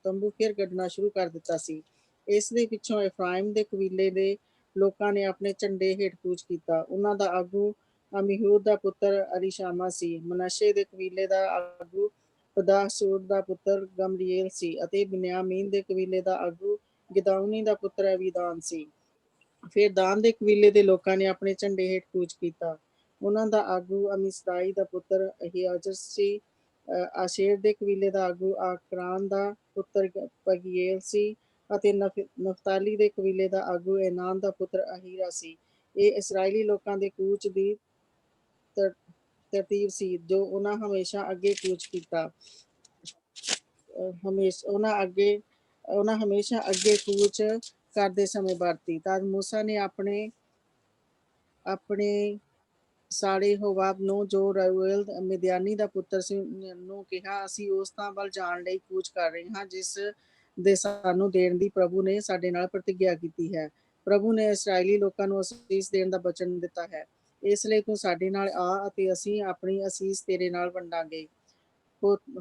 ਤੰਬੂ ਫਿਰ ਗੱਡਣਾ ਸ਼ੁਰੂ ਕਰ ਦਿੱਤਾ ਸੀ। ਇਸ ਦੇ ਪਿੱਛੋਂ ਇਫਰਾਇਮ ਦੇ ਕਬੀਲੇ ਦੇ ਲੋਕਾਂ ਨੇ ਆਪਣੇ ਝੰਡੇ ਹੇਠ ਕੂਚ ਕੀਤਾ। ਉਹਨਾਂ ਦਾ ਆਗੂ ਅਮੀਹੂਦ ਦਾ ਪੁੱਤਰ ਅਲੀਸ਼ਾਮਾ ਸੀ। ਮਨੱਸ਼ੇ ਦੇ ਕਬੀਲੇ ਦਾ ਆਗੂ ਪਦਾਸੂਰ ਦਾ ਪੁੱਤਰ ਗਮਲੀਏਲ ਸੀ ਅਤੇ ਬਿਨਿਆਮੀਨ ਦੇ ਕਬੀਲੇ ਦਾ ਆਗੂ ਗਿਦੌਨੀ ਦਾ ਪੁੱਤਰ ਅਬੀਦਾਨ ਸੀ। ਫਿਰ ਦਾਨ ਦੇ ਕਬੀਲੇ ਦੇ ਲੋਕਾਂ ਨੇ ਆਪਣੇ ਝੰਡੇ ਹੇਠ ਕੂਚ ਕੀਤਾ। ਉਹਨਾਂ ਦਾ ਆਗੂ ਅਮਿਸਦਾਈ ਦਾ ਪੁੱਤਰ ਅਹੀਆਜ਼ਰ ਸੀ। ਆਸ਼ੇਰ ਦੇ ਕਬੀਲੇ ਦਾ ਆਗੂ ਆਕਰਾਨ ਦਾ ਪੁੱਤਰ ਪਗੀਏਲ ਸੀ ਅਤੇ ਨਫਤਾਲੀ ਦੇ ਕਬੀਲੇ ਦਾ ਆਗੂ ਐਨਾਨ ਦਾ ਪੁੱਤਰ ਅਹੀਰਾ ਸੀ। ਇਹ ਇਸਰਾਈਲੀ ਲੋਕਾਂ ਦੇ ਕੂਚ ਦੀ ਤਰਤੀਬ ਸੀ ਜੋ ਉਹਨਾਂ ਹਮੇਸ਼ਾ ਅੱਗੇ ਕੂਚ ਕੀਤਾ। ਉਹਨਾਂ ਹਮੇਸ਼ਾ ਅੱਗੇ ਕੂਚ ਕਰਦੇ ਸਮੇਂ ਵਰਤੀ। ਤਦ ਮੂਸਾ ਨੇ ਆਪਣੇ ਸਾੜੇ ਹੋਵਾਬ ਨੂੰ ਜੋ ਰਊਏਲ ਮਿਦਿਆਨੀ ਦਾ ਪੁੱਤਰ ਸੀ ਨੂੰ ਕਿਹਾ, ਅਸੀਂ ਉਸ ਥਾਂ ਵੱਲ ਜਾਣ ਲਈ ਕੂਚ ਕਰ ਰਹੇ ਹਾਂ ਜਿਸ ਦੇ ਸਾਨੂੰ ਦੇਣ ਦੀ ਪ੍ਰਭੂ ਨੇ ਸਾਡੇ ਨਾਲ ਪ੍ਰਤਿਗਿਆ ਕੀਤੀ ਹੈ। ਪ੍ਰਭੂ ਨੇ ਇਸਰਾਏਲੀ ਲੋਕਾਂ ਨੂੰ ਅਸੀਸ ਦੇਣ ਦਾ ਬਚਨ ਦਿੱਤਾ ਹੈ, ਇਸ ਲਈ ਤੂੰ ਸਾਡੇ ਨਾਲ ਆ ਅਤੇ ਅਸੀਂ ਆਪਣੀ ਅਸੀਸ ਤੇਰੇ ਨਾਲ ਵੰਡਾਂਗੇ।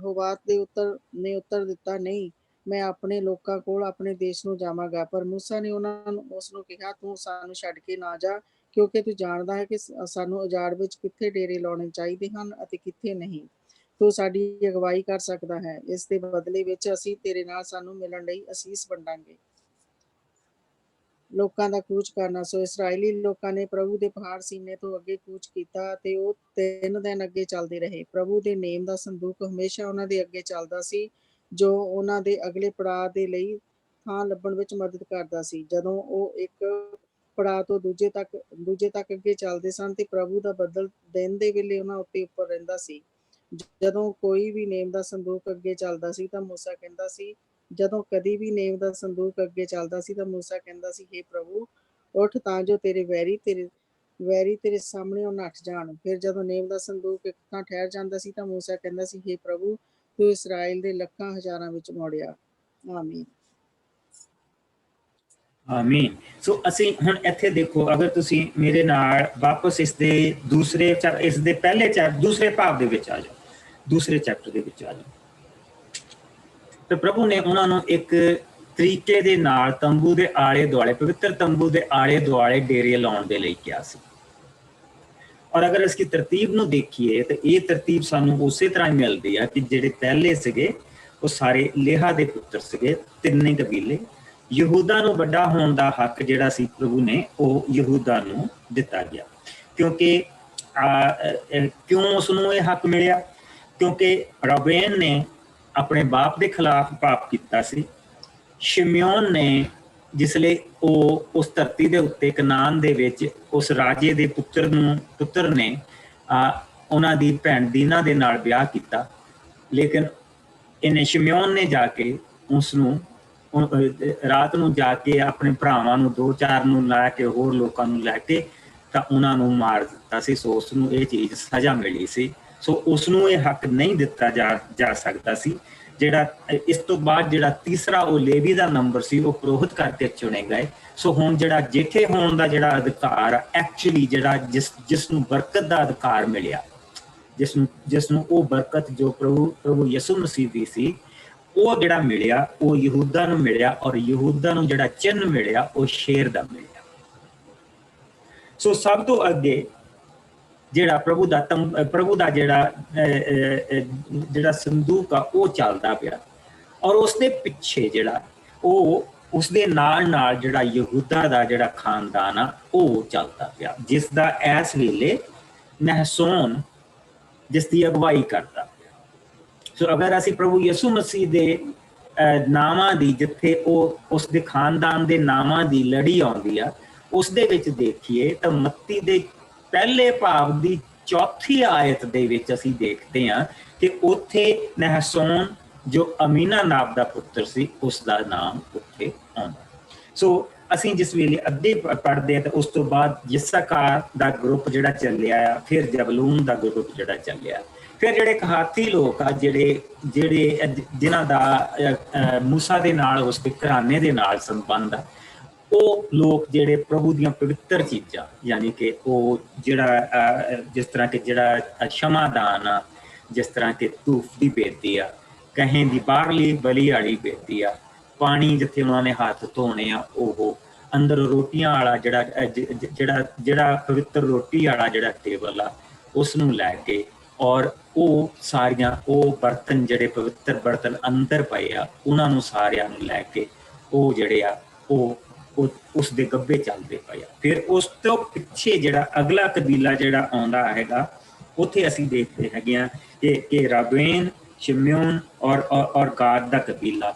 ਹੋਵਾਤ ਨੇ ਉੱਤਰ ਦਿੱਤਾ, ਨਹੀਂ, ਮੈਂ ਆਪਣੇ ਲੋਕਾਂ ਕੋਲ ਆਪਣੇ ਦੇਸ਼ ਨੂੰ ਜਾਵਾਂਗਾ। ਪਰ ਮੂਸਾ ਨੇ ਉਸ ਨੂੰ ਕਿਹਾ, ਤੂੰ ਸਾਨੂੰ ਛੱਡ ਕੇ ਨਾ ਜਾ, ਕਿਉਂਕਿ ਤੂੰ ਜਾਣਦਾ ਹੈ ਕਿ ਸਾਨੂੰ ਉਜਾੜ ਵਿੱਚ ਕਿੱਥੇ ਡੇਰੇ ਲਾਉਣੇ ਚਾਹੀਦੇ ਹਨ ਅਤੇ ਕਿੱਥੇ ਨਹੀਂ। ਤੂੰ ਸਾਡੀ ਅਗਵਾਈ ਕਰ ਸਕਦਾ ਹੈ, ਇਸ ਦੇ ਬਦਲੇ ਵਿੱਚ ਅਸੀਂ ਤੇਰੇ ਨਾਲ ਸਾਨੂੰ ਮਿਲਣ ਲਈ ਅਸੀਸ ਵੰਡਾਂਗੇ। ਲੋਕਾਂ ਦਾ ਕੂਚ ਕਰਨਾ। ਸੋ ਇਸਰਾਏਲੀ ਲੋਕਾਂ ਨੇ ਪ੍ਰਭੂ ਦੇ ਪਹਾੜ ਸੀਨੇ ਤੋਂ ਅੱਗੇ ਕੂਚ ਕੀਤਾ ਅਤੇ ਉਹ 3 ਦਿਨ ਅੱਗੇ ਚੱਲਦੇ ਰਹੇ। ਪ੍ਰਭੂ ਦੇ ਨੇਮ ਦਾ ਸੰਦੂਕ ਹਮੇਸ਼ਾ ਉਹਨਾਂ ਦੇ ਅੱਗੇ ਚੱਲਦਾ ਸੀ, ਜੋ ਉਹਨਾਂ ਦੇ ਅਗਲੇ ਪੜਾਅ ਦੇ ਲਈ ਥਾਂ ਲੱਭਣ ਵਿੱਚ ਮਦਦ ਕਰਦਾ ਸੀ। ਜਦੋਂ ਉਹ ਇੱਕ ਪੜਾਅ ਤੋਂ ਦੂਜੇ ਤੱਕ ਅੱਗੇ ਚੱਲਦੇ ਸਨ ਤੇ ਪ੍ਰਭੂ ਦਾ ਬੱਦਲ ਦਿਨ ਦੇ ਵੇਲੇ ਉਹਨਾਂ ਉੱਤੇ ਉੱਪਰ ਰਹਿੰਦਾ ਸੀ। ਜਦੋਂ ਕੋਈ ਵੀ ਨੇਮ ਦਾ ਸੰਦੂਕ ਅੱਗੇ ਚੱਲਦਾ ਸੀ ਤਾਂ ਮੂਸਾ ਕਹਿੰਦਾ ਸੀ ਜਦੋਂ ਕਦੀ ਵੀ ਨੇਮ ਦਾ ਸੰਦੂਕ ਅੱਗੇ ਚੱਲਦਾ ਸੀ ਤਾਂ ਮੂਸਾ ਕਹਿੰਦਾ ਸੀ, ਹੇ ਪ੍ਰਭੂ, ਉੱਠ ਤਾਂ ਜੋ ਤੇਰੇ ਵੈਰੀ ਤੇਰੇ ਸਾਹਮਣੇ ਉਹ ਨੱਠ ਜਾਣ। ਫਿਰ ਜਦੋਂ ਨੇਮ ਦਾ ਸੰਦੂਕ ਇੱਕ ਥਾਂ ਠਹਿਰ ਜਾਂਦਾ ਸੀ ਤਾਂ ਮੂਸਾ ਕਹਿੰਦਾ ਸੀ, ਹੇ ਪ੍ਰਭੂ, ਤੂੰ ਇਸਰਾਏਲ ਦੇ ਲੱਖਾਂ ਹਜ਼ਾਰਾਂ ਵਿੱਚ ਮੋੜਿਆ। ਆਮੀਨ। ਆਮੀਨ। ਸੋ ਅਸੀਂ ਹੁਣ ਇੱਥੇ ਦੇਖੋ, ਅਗਰ ਤੁਸੀਂ ਮੇਰੇ ਨਾਲ ਵਾਪਸ ਇਸ ਦੇ ਦੂਸਰੇ ਭਾਵ ਦੇ ਵਿੱਚ ਆ ਜਾਓ, ਦੂਸਰੇ ਚੈਪਟਰ ਦੇ ਵਿੱਚ ਆ ਜਾਓ। ਤੇ ਪ੍ਰਭੂ ਨੇ ਉਹਨਾਂ ਨੂੰ ਇੱਕ ਤਰੀਕੇ ਦੇ ਨਾਲ ਤੰਬੂ ਦੇ ਆਲੇ ਦੁਆਲੇ, ਪਵਿੱਤਰ ਤੰਬੂ ਦੇ ਆਲੇ ਦੁਆਲੇ ਡੇਰੇ ਲਾਉਣ ਦੇ ਲਈ ਕਿਹਾ ਸੀ। ਔਰ ਅਗਰ ਇਸ ਦੀ ਤਰਤੀਬ ਨੂੰ ਦੇਖੀਏ ਤਾਂ ਇਹ ਤਰਤੀਬ ਸਾਨੂੰ ਉਸੇ ਤਰ੍ਹਾਂ ਹੀ ਮਿਲਦੀ ਆ ਕਿ ਜਿਹੜੇ ਪਹਿਲੇ ਸੀਗੇ ਉਹ ਸਾਰੇ ਲੇਹਾ ਦੇ ਪੁੱਤਰ ਸੀਗੇ, 3 ਕਬੀਲੇ। ਯਹੂਦਾ ਨੂੰ ਵੱਡਾ ਹੋਣ ਦਾ ਹੱਕ ਜਿਹੜਾ ਸੀ ਪ੍ਰਭੂ ਨੇ ਉਹ ਯਹੂਦਾ ਨੂੰ ਦਿੱਤਾ ਗਿਆ। ਕਿਉਂ ਉਸਨੂੰ ਇਹ ਹੱਕ ਮਿਲਿਆ? ਕਿਉਂਕਿ ਰੂਬੇਨ ਨੇ ਆਪਣੇ ਬਾਪ ਦੇ ਖਿਲਾਫ ਪਾਪ ਕੀਤਾ ਸੀ। ਸ਼ਿਮਯੋਨ ਨੇ ਜਿਸ ਲਈ ਉਹ ਉਸ ਧਰਤੀ ਦੇ ਉੱਤੇ ਕਨਾਨ ਦੇ ਵਿੱਚ ਉਸ ਰਾਜੇ ਦੇ ਪੁੱਤਰ ਨੇ ਉਹਨਾਂ ਦੀ ਭੈਣ ਦੀਨਾ ਦੇ ਨਾਲ ਵਿਆਹ ਕੀਤਾ, ਲੇਕਿਨ ਇਹਨੇ ਸ਼ਿਮਯੋਨ ਨੇ ਜਾ ਕੇ ਉਸਨੂੰ ਰਾਤ ਨੂੰ ਜਾ ਕੇ ਆਪਣੇ ਭਰਾਵਾਂ ਨੂੰ 2-4 ਨੂੰ ਲੈ ਕੇ, ਹੋਰ ਲੋਕਾਂ ਨੂੰ ਲੈ ਕੇ ਤਾਂ ਉਹਨਾਂ ਨੂੰ ਮਾਰ ਦਿੱਤਾ ਸੀ। ਸੋ ਉਸਨੂੰ ਇਹ ਚੀਜ਼ ਸਜ਼ਾ ਮਿਲੀ ਸੀ। ਸੋ ਉਸਨੂੰ ਇਹ ਹੱਕ ਨਹੀਂ ਦਿੱਤਾ ਜਾ ਸਕਦਾ ਸੀ। ਜਿਹੜਾ ਇਸ ਤੋਂ ਬਾਅਦ ਜਿਹੜਾ ਤੀਸਰਾ ਉਹ ਲੇਵੀ ਦਾ ਨੰਬਰ ਸੀ, ਉਹ ਪੁਰੋਹਿਤ ਕਰਕੇ ਚੁਣੇ ਗਏ। ਸੋ ਹੁਣ ਜਿਹੜਾ ਜੇਠੇ ਹੋਣ ਦਾ ਜਿਹੜਾ ਅਧਿਕਾਰ ਐਕਚੁਅਲੀ ਜਿਹੜਾ ਜਿਸ ਨੂੰ ਬਰਕਤ ਦਾ ਅਧਿਕਾਰ ਮਿਲਿਆ, ਜਿਸ ਨੂੰ ਉਹ ਬਰਕਤ ਜੋ ਪ੍ਰਭੂ ਯਿਸੂ ਮਸੀਹ ਦੀ ਸੀ, ਉਹ ਜਿਹੜਾ ਮਿਲਿਆ ਉਹ ਯਹੂਦਾ ਨੂੰ ਮਿਲਿਆ। ਔਰ ਯਹੂਦਾ ਨੂੰ ਜਿਹੜਾ ਚਿੰਨ੍ਹ ਮਿਲਿਆ ਉਹ ਸ਼ੇਰ ਦਾ ਮਿਲਿਆ। ਸੋ ਸਭ ਤੋਂ ਅੱਗੇ ਜਿਹੜਾ ਪ੍ਰਭੂ ਦਾ ਜਿਹੜਾ ਸੰਦੂਕ ਆ ਉਹ ਚੱਲਦਾ ਪਿਆ, ਔਰ ਉਸਦੇ ਪਿੱਛੇ ਜਿਹੜਾ ਉਹ ਉਸਦੇ ਨਾਲ ਜਿਹੜਾ ਯਹੂਦਾ ਦਾ ਜਿਹੜਾ ਖਾਨਦਾਨ ਆ ਉਹ ਚੱਲਦਾ ਪਿਆ, ਜਿਸ ਦਾ ਇਸ ਵੇਲੇ ਨਹਸੋਨ ਜਿਸ ਦੀ ਅਗਵਾਈ ਕਰਦਾ ਪਿਆ। ਸੋ ਅਗਰ ਅਸੀਂ ਪ੍ਰਭੂ ਯਿਸੂ ਮਸੀਹ ਦੇ ਨਾਵਾਂ ਦੀ, ਜਿੱਥੇ ਉਹ ਉਸਦੇ ਖਾਨਦਾਨ ਦੇ ਨਾਵਾਂ ਦੀ ਲੜੀ ਆਉਂਦੀ ਆ, ਉਸਦੇ ਵਿੱਚ ਦੇਖੀਏ ਤਾਂ ਮੱਤੀ ਦੇ ਪਹਿਲੇ ਭਾਵ ਦੀ 4 ਆਇਤ ਦੇ ਵਿੱਚ ਅਸੀਂ ਦੇਖਦੇ ਹਾਂ ਕਿ ਉੱਥੇ ਨਹਸੋਨ ਜੋ ਅਮੀਨਾ ਨਾਬ ਦਾ ਪੁੱਤਰ ਸੀ, ਉਸ ਦਾ ਨਾਮ ਉੱਥੇ ਆਉਂਦਾ। ਸੋ ਅਸੀਂ ਜਿਸ ਵੇਲੇ ਅੱਗੇ ਪੜ੍ਹਦੇ ਹਾਂ ਤਾਂ ਉਸ ਤੋਂ ਬਾਅਦ ਯਿਸਕਾਰ ਦਾ ਗਰੁੱਪ ਜਿਹੜਾ ਚੱਲਿਆ ਆ, ਫਿਰ ਜ਼ਬੂਲੂਨ ਦਾ ਗਰੁੱਪ ਜਿਹੜਾ ਚੱਲਿਆ, ਫਿਰ ਜਿਹੜੇ ਕਹਾਤੀ ਲੋਕ ਆ ਜਿਨ੍ਹਾਂ ਦਾ ਮੂਸਾ ਦੇ ਨਾਲ, ਉਸਦੇ ਘਰਾਣੇ ਦੇ ਨਾਲ ਸੰਬੰਧ ਆ, ਉਹ ਲੋਕ ਜਿਹੜੇ ਪ੍ਰਭੂ ਦੀਆਂ ਪਵਿੱਤਰ ਚੀਜ਼ਾਂ, ਯਾਨੀ ਕਿ ਉਹ ਜਿਹੜਾ ਜਿਸ ਤਰ੍ਹਾਂ ਕਿ ਜਿਹੜਾ ਸ਼ਮਾਦਾਨ ਆ, ਜਿਸ ਤਰ੍ਹਾਂ ਕਿ ਧੂਫ ਦੀ ਬੇਦੀ ਆ, ਕਹੇ ਦੀ ਬਾਹਰਲੀ ਬਲੀ ਵਾਲੀ ਬੇਦੀ ਆ, ਪਾਣੀ ਜਿੱਥੇ ਉਹਨਾਂ ਨੇ ਹੱਥ ਧੋਣੇ ਆ, ਉਹ ਅੰਦਰ ਰੋਟੀਆਂ ਵਾਲਾ ਜਿਹੜਾ ਪਵਿੱਤਰ ਰੋਟੀ ਵਾਲਾ ਜਿਹੜਾ ਟੇਬਲ ਆ, ਉਸ ਨੂੰ ਲੈ ਕੇ, ਔਰ ਉਹ ਸਾਰੀਆਂ ਉਹ ਬਰਤਨ ਜਿਹੜੇ ਪਵਿੱਤਰ ਬਰਤਨ ਅੰਦਰ ਪਏ ਆ, ਉਹਨਾਂ ਨੂੰ ਸਾਰਿਆਂ ਨੂੰ ਲੈ ਕੇ ਉਹ ਜਿਹੜੇ ਆ ਉਹ ਉਸ ਦੇ ਗੱਭੇ ਚੱਲਦੇ ਪਏ ਆ। ਫਿਰ ਉਸ ਤੋਂ ਪਿੱਛੇ ਜਿਹੜਾ ਅਗਲਾ ਕਬੀਲਾ ਜਿਹੜਾ ਆਉਂਦਾ ਹੈਗਾ, ਉੱਥੇ ਅਸੀਂ ਦੇਖਦੇ ਹੈਗੇ ਆ ਕਿ ਰੂਬੇਨ, ਸ਼ਿਮਯੋਨ ਔਰ ਗਾਦ ਦਾ ਕਬੀਲਾ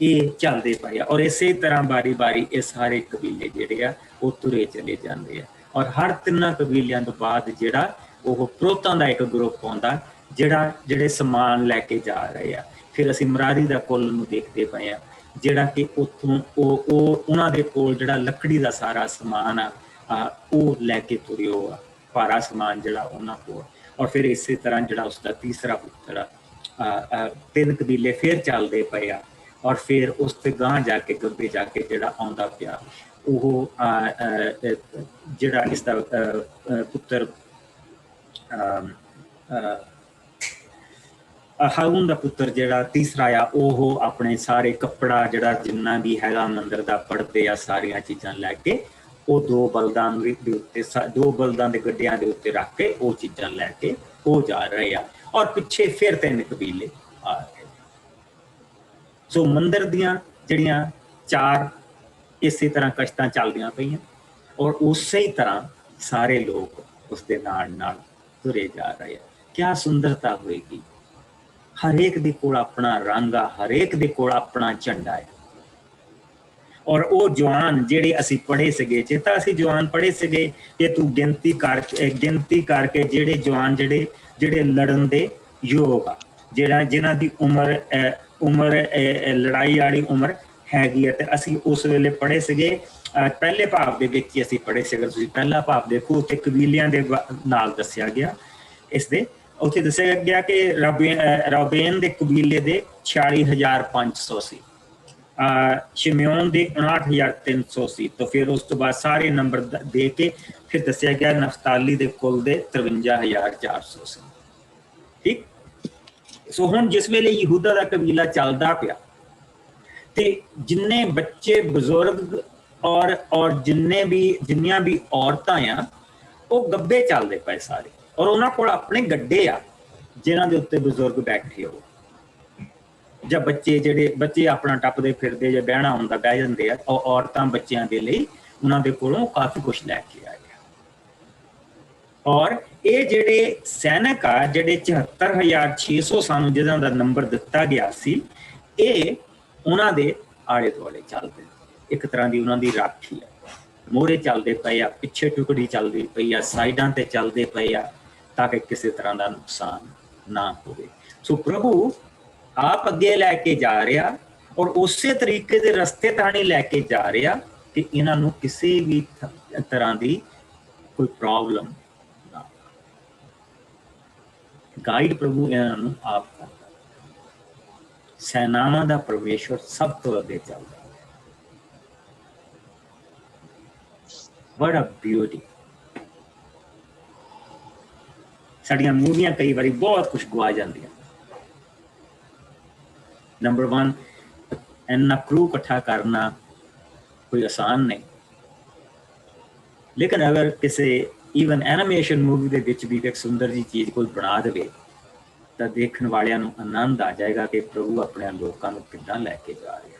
ਇਹ ਚੱਲਦੇ ਪਏ ਆ। ਔਰ ਇਸੇ ਤਰ੍ਹਾਂ ਬਾਰੀ ਇਹ ਸਾਰੇ ਕਬੀਲੇ ਜਿਹੜੇ ਆ ਉਹ ਤੁਰੇ ਚਲੇ ਜਾਂਦੇ ਆ। ਔਰ ਹਰ 3 ਕਬੀਲਿਆਂ ਤੋਂ ਬਾਅਦ ਜਿਹੜਾ ਉਹ ਪੁਰੋਤਾਂ ਦਾ ਇੱਕ ਗਰੁੱਪ ਆਉਂਦਾ ਜਿਹੜੇ ਸਮਾਨ ਲੈ ਕੇ ਜਾ ਰਹੇ ਆ। ਫਿਰ ਅਸੀਂ ਮਰਾਰੀ ਦਾ ਕੁੱਲ ਨੂੰ ਦੇਖਦੇ ਪਏ ਆ, ਜਿਹੜਾ ਕਿ ਉੱਥੋਂ ਉਹਨਾਂ ਦੇ ਕੋਲ ਜਿਹੜਾ ਲੱਕੜੀ ਦਾ ਸਾਰਾ ਸਮਾਨ ਆ ਉਹ ਲੈ ਕੇ ਤੁਰਿਓ ਆ। ਭਾਰਾ ਸਮਾਨ ਜਿਹੜਾ ਉਹਨਾਂ ਕੋਲ। ਔਰ ਫਿਰ ਇਸੇ ਤਰ੍ਹਾਂ ਜਿਹੜਾ ਉਸਦਾ ਤੀਸਰਾ ਪੁੱਤਰ 3 ਕਬੀਲੇ ਫਿਰ ਚੱਲਦੇ ਪਏ ਆ। ਔਰ ਫਿਰ ਉਸ ਤੇ ਗਾਂਹ ਜਾ ਕੇ ਗੱਬੇ ਜਾ ਕੇ ਜਿਹੜਾ ਆਉਂਦਾ ਪਿਆ ਉਹ ਜਿਹੜਾ ਇਸਦਾ ਪੁੱਤਰ ਹਾਰੂਨ ਦਾ ਪੁੱਤਰ ਜਿਹੜਾ ਤੀਸਰਾ ਆ, ਉਹ ਆਪਣੇ ਸਾਰੇ ਕੱਪੜਾ ਜਿਹੜਾ ਜਿੰਨਾ ਵੀ ਹੈਗਾ ਮੰਦਿਰ ਦਾ ਪੜਦੇ ਆ ਸਾਰੀਆਂ ਚੀਜ਼ਾਂ ਲੈ ਕੇ ਉਹ 2 ਬਲਦਾਂ ਦੇ ਉੱਤੇ 2 ਬਲਦਾਂ ਦੇ ਗੱਡਿਆਂ ਦੇ ਉੱਤੇ ਰੱਖ ਕੇ ਉਹ ਚੀਜ਼ਾਂ ਲੈ ਕੇ ਉਹ ਜਾ ਰਹੇ ਆ। ਔਰ ਪਿੱਛੇ ਫਿਰ 3 ਕਬੀਲੇ ਆ ਗਏ। ਸੋ ਮੰਦਿਰ ਦੀਆਂ ਜਿਹੜੀਆਂ 4 ਇਸੇ ਤਰ੍ਹਾਂ ਕਸ਼ਤਾਂ ਚੱਲਦੀਆਂ ਪਈਆਂ ਔਰ ਉਸੇ ਹੀ ਤਰ੍ਹਾਂ ਸਾਰੇ ਲੋਕ ਉਸਦੇ ਨਾਲ ਨਾਲ ਤੁਰੇ ਜਾ ਰਹੇ ਆ। ਕਿਆ ਸੁੰਦਰਤਾ ਹੋਏਗੀ। ਹਰੇਕ ਦੇ ਕੋਲ ਆਪਣਾ ਰੰਗ ਆ, ਹਰੇਕ ਦੇ ਕੋਲ ਆਪਣਾ ਝੰਡਾ ਹੈ। ਔਰ ਉਹ ਜਵਾਨ ਜਿਹੜੇ ਅਸੀਂ ਪੜ੍ਹੇ ਸੀਗੇ, ਚੇਤਾ ਅਸੀਂ ਜਵਾਨ ਪੜ੍ਹੇ ਸੀਗੇ ਕਿ ਤੂੰ ਗਿਣਤੀ ਕਰਕੇ ਜਿਹੜੇ ਜਵਾਨ ਜਿਹੜੇ ਲੜਨ ਦੇ ਯੋਗ ਆ, ਜਿਨ੍ਹਾਂ ਦੀ ਉਮਰ ਲੜਾਈ ਵਾਲੀ ਉਮਰ ਹੈਗੀ ਹੈ। ਤੇ ਅਸੀਂ ਉਸ ਵੇਲੇ ਪੜ੍ਹੇ ਸੀਗੇ ਪਹਿਲੇ ਭਾਵ ਦੇ ਵਿੱਚ ਹੀ ਅਸੀਂ ਪੜ੍ਹੇ ਸੀਗੇ। ਤੁਸੀਂ ਪਹਿਲਾ ਭਾਵ ਦੇਖੋ, ਉੱਥੇ ਕਬੀਲਿਆਂ ਦੇ ਨਾਲ ਦੱਸਿਆ ਗਿਆ। ਇਸਦੇ ਉੱਥੇ ਦੱਸਿਆ ਗਿਆ ਕਿ ਰੂਬੇਨ ਦੇ ਕਬੀਲੇ ਦੇ 46,500 ਸੀ, ਸ਼ਿਮਯੋਨ ਦੇ 59,300 ਸੀ। ਤਾਂ ਫਿਰ ਉਸ ਤੋਂ ਬਾਅਦ ਸਾਰੇ ਨੰਬਰ ਦੇ ਕੇ ਫਿਰ ਦੱਸਿਆ ਗਿਆ ਨਫਤਾਲੀ ਦੇ ਕੁੱਲ ਦੇ 53,400 ਸੀ। ਠੀਕ। ਸੋ ਹੁਣ ਜਿਸ ਵੇਲੇ ਯਹੂਦਾ ਦਾ ਕਬੀਲਾ ਚੱਲਦਾ ਪਿਆ ਤੇ ਜਿੰਨੇ ਬੱਚੇ ਬਜ਼ੁਰਗ ਔਰ ਜਿੰਨੀਆਂ ਵੀ ਔਰਤਾਂ ਆ ਉਹ ਗੱਬੇ ਚੱਲਦੇ ਪਏ ਸਾਰੇ। ਔਰ ਉਹਨਾਂ ਕੋਲ ਆਪਣੇ ਗੱਡੇ ਆ ਜਿਨ੍ਹਾਂ ਦੇ ਉੱਤੇ ਬਜ਼ੁਰਗ ਬੈਠੇ ਹੋ ਜਾਂ ਬੱਚੇ ਆਪਣਾ ਟੱਪਦੇ ਫਿਰਦੇ ਜਾਂ ਬਹਿਣਾ ਹੁੰਦਾ ਬਹਿ ਜਾਂਦੇ ਆ। ਔਰਤਾਂ ਬੱਚਿਆਂ ਦੇ ਲਈ ਉਹਨਾਂ ਦੇ ਕੋਲੋਂ ਕਾਫੀ ਕੁਛ ਲੈ ਕੇ ਆਏ ਆ। ਔਰ ਇਹ ਜਿਹੜੇ ਸੈਨਿਕ ਆ ਜਿਹੜੇ 74,600 ਸਾਨੂੰ ਜਿਹਨਾਂ ਦਾ ਨੰਬਰ ਦਿੱਤਾ ਗਿਆ ਸੀ, ਇਹ ਉਹਨਾਂ ਦੇ ਆਲੇ ਦੁਆਲੇ ਚੱਲਦੇ, ਇੱਕ ਤਰ੍ਹਾਂ ਦੀ ਉਹਨਾਂ ਦੀ ਰਾਖੀ ਆ। ਮੋਹਰੇ ਚੱਲਦੇ ਪਏ ਆ, ਪਿੱਛੇ ਟੁਕੜੀ ਚੱਲਦੀ ਪਈ ਆ, ਸਾਈਡਾਂ ਤੇ ਚੱਲਦੇ ਪਏ ਆ ਤਾਂ ਕਿ ਕਿਸੇ ਤਰ੍ਹਾਂ ਦਾ ਨੁਕਸਾਨ ਨਾ ਹੋਵੇ। ਸੋ ਪ੍ਰਭੂ ਆਪ ਅੱਗੇ ਲੈ ਕੇ ਜਾ ਰਿਹਾ ਔਰ ਉਸੇ ਤਰੀਕੇ ਦੇ ਰਸਤੇ ਤਾਣੀ ਲੈ ਕੇ ਜਾ ਰਿਹਾ ਕਿ ਇਹਨਾਂ ਨੂੰ ਕਿਸੇ ਵੀ ਤਰ੍ਹਾਂ ਦੀ ਕੋਈ ਪ੍ਰੋਬਲਮ ਨਾ। ਗਾਈਡ ਪ੍ਰਭੂ ਇਹਨਾਂ ਨੂੰ ਆਪ ਕਰਦਾ। ਸੈਨਾਵਾਂ ਦਾ ਪਰਮੇਸ਼ਵਰ ਸਭ ਤੋਂ ਅੱਗੇ ਚੱਲਦਾ। What a beauty। ਸਾਡੀਆਂ ਮੂਵੀਆਂ ਕਈ ਵਾਰੀ ਬਹੁਤ ਕੁਝ ਗਵਾ ਜਾਂਦੀਆਂ। ਨੰਬਰ 1, ਇੰਨਾ ਕਰੂ ਇਕੱਠਾ ਕਰਨਾ ਕੋਈ ਆਸਾਨ ਨਹੀਂ। ਲੇਕਿਨ ਅਗਰ ਕਿਸੇ ਈਵਨ ਐਨੀਮੇਸ਼ਨ ਮੂਵੀ ਦੇ ਵਿੱਚ ਵੀ ਇੱਕ ਸੁੰਦਰ ਜੀ ਚੀਜ਼ ਕੋਈ ਬਣਾ ਦੇਵੇ ਤਾਂ ਦੇਖਣ ਵਾਲਿਆਂ ਨੂੰ ਆਨੰਦ ਆ ਜਾਏਗਾ ਕਿ ਪ੍ਰਭੂ ਆਪਣੇ ਲੋਕਾਂ ਨੂੰ ਕਿੱਦਾਂ ਲੈ ਕੇ ਜਾ ਰਿਹਾ,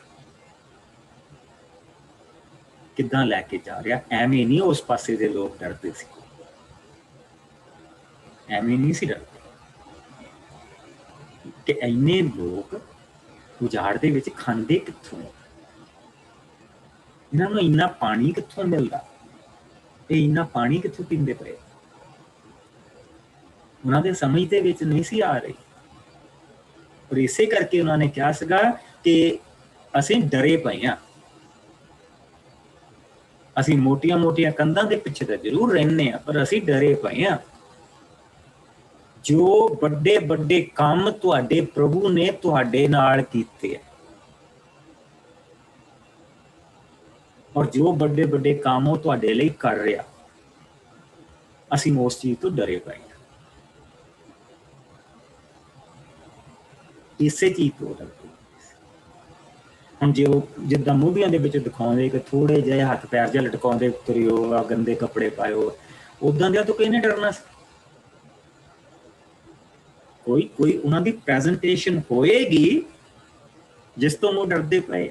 ਕਿੱਦਾਂ ਲੈ ਕੇ ਜਾ ਰਿਹਾ। ਐਵੇਂ ਨਹੀਂ ਉਸ ਪਾਸੇ ਦੇ ਲੋਕ ਡਰਦੇ ਸੀ, ਐਵੇਂ ਨਹੀਂ ਸੀ ਡਰਦੇ ਕਿ ਇੰਨੇ ਲੋਕ ਉਜਾੜ ਦੇ ਵਿੱਚ ਖਾਂਦੇ ਕਿੱਥੋਂ, ਇਹਨਾਂ ਨੂੰ ਇੰਨਾ ਪਾਣੀ ਕਿੱਥੋਂ ਮਿਲਦਾ, ਇਹ ਇੰਨਾ ਪਾਣੀ ਕਿੱਥੋਂ ਪੀਂਦੇ ਪਏ। ਉਹਨਾਂ ਦੇ ਸਮਝ ਦੇ ਵਿੱਚ ਨਹੀਂ ਸੀ ਆ ਰਹੀ। ਔਰ ਇਸੇ ਕਰਕੇ ਉਹਨਾਂ ਨੇ ਕਿਹਾ ਸੀਗਾ ਕਿ ਅਸੀਂ ਡਰੇ ਪਏ ਹਾਂ। ਅਸੀਂ ਮੋਟੀਆਂ ਕੰਧਾਂ ਦੇ ਪਿੱਛੇ ਤਾਂ ਜ਼ਰੂਰ ਰਹਿੰਦੇ ਹਾਂ ਪਰ ਅਸੀਂ ਡਰੇ ਪਏ ਹਾਂ। ਜੋ ਵੱਡੇ ਕੰਮ ਤੁਹਾਡੇ ਪ੍ਰਭੂ ਨੇ ਤੁਹਾਡੇ ਨਾਲ ਕੀਤੇ ਆ ਔਰ ਜੋ ਵੱਡੇ ਕੰਮ ਉਹ ਤੁਹਾਡੇ ਲਈ ਕਰ ਰਿਹਾ, ਅਸੀਂ ਉਸ ਚੀਜ਼ ਤੋਂ ਡਰੇ ਪਏ ਹਾਂ। ਇਸੇ ਚੀਜ਼ ਤੋਂ ਡਰਦੇ। ਹੁਣ ਜੇ ਉਹ ਜਿੱਦਾਂ ਮੂਵੀਆਂ ਦੇ ਵਿੱਚ ਦਿਖਾਉਂਦੇ ਕਿ ਥੋੜੇ ਜਿਹੇ ਹੱਥ ਪੈਰ ਜਿਹਾ ਲਟਕਾਉਂਦੇ ਤੁਰਿਓ ਆ, ਗੰਦੇ ਕੱਪੜੇ ਪਾਇਓ, ਉਦਾਂ ਦੇ ਤੋਂ ਕਿਹਨੇ ਡਰਨਾ ਸੀ। ਕੋਈ ਉਹਨਾਂ ਦੀ ਪ੍ਰੈਜੈਂਟੇਸ਼ਨ ਹੋਏਗੀ ਜਿਸ ਤੋਂ ਉਹ ਡਰਦੇ ਪਏ।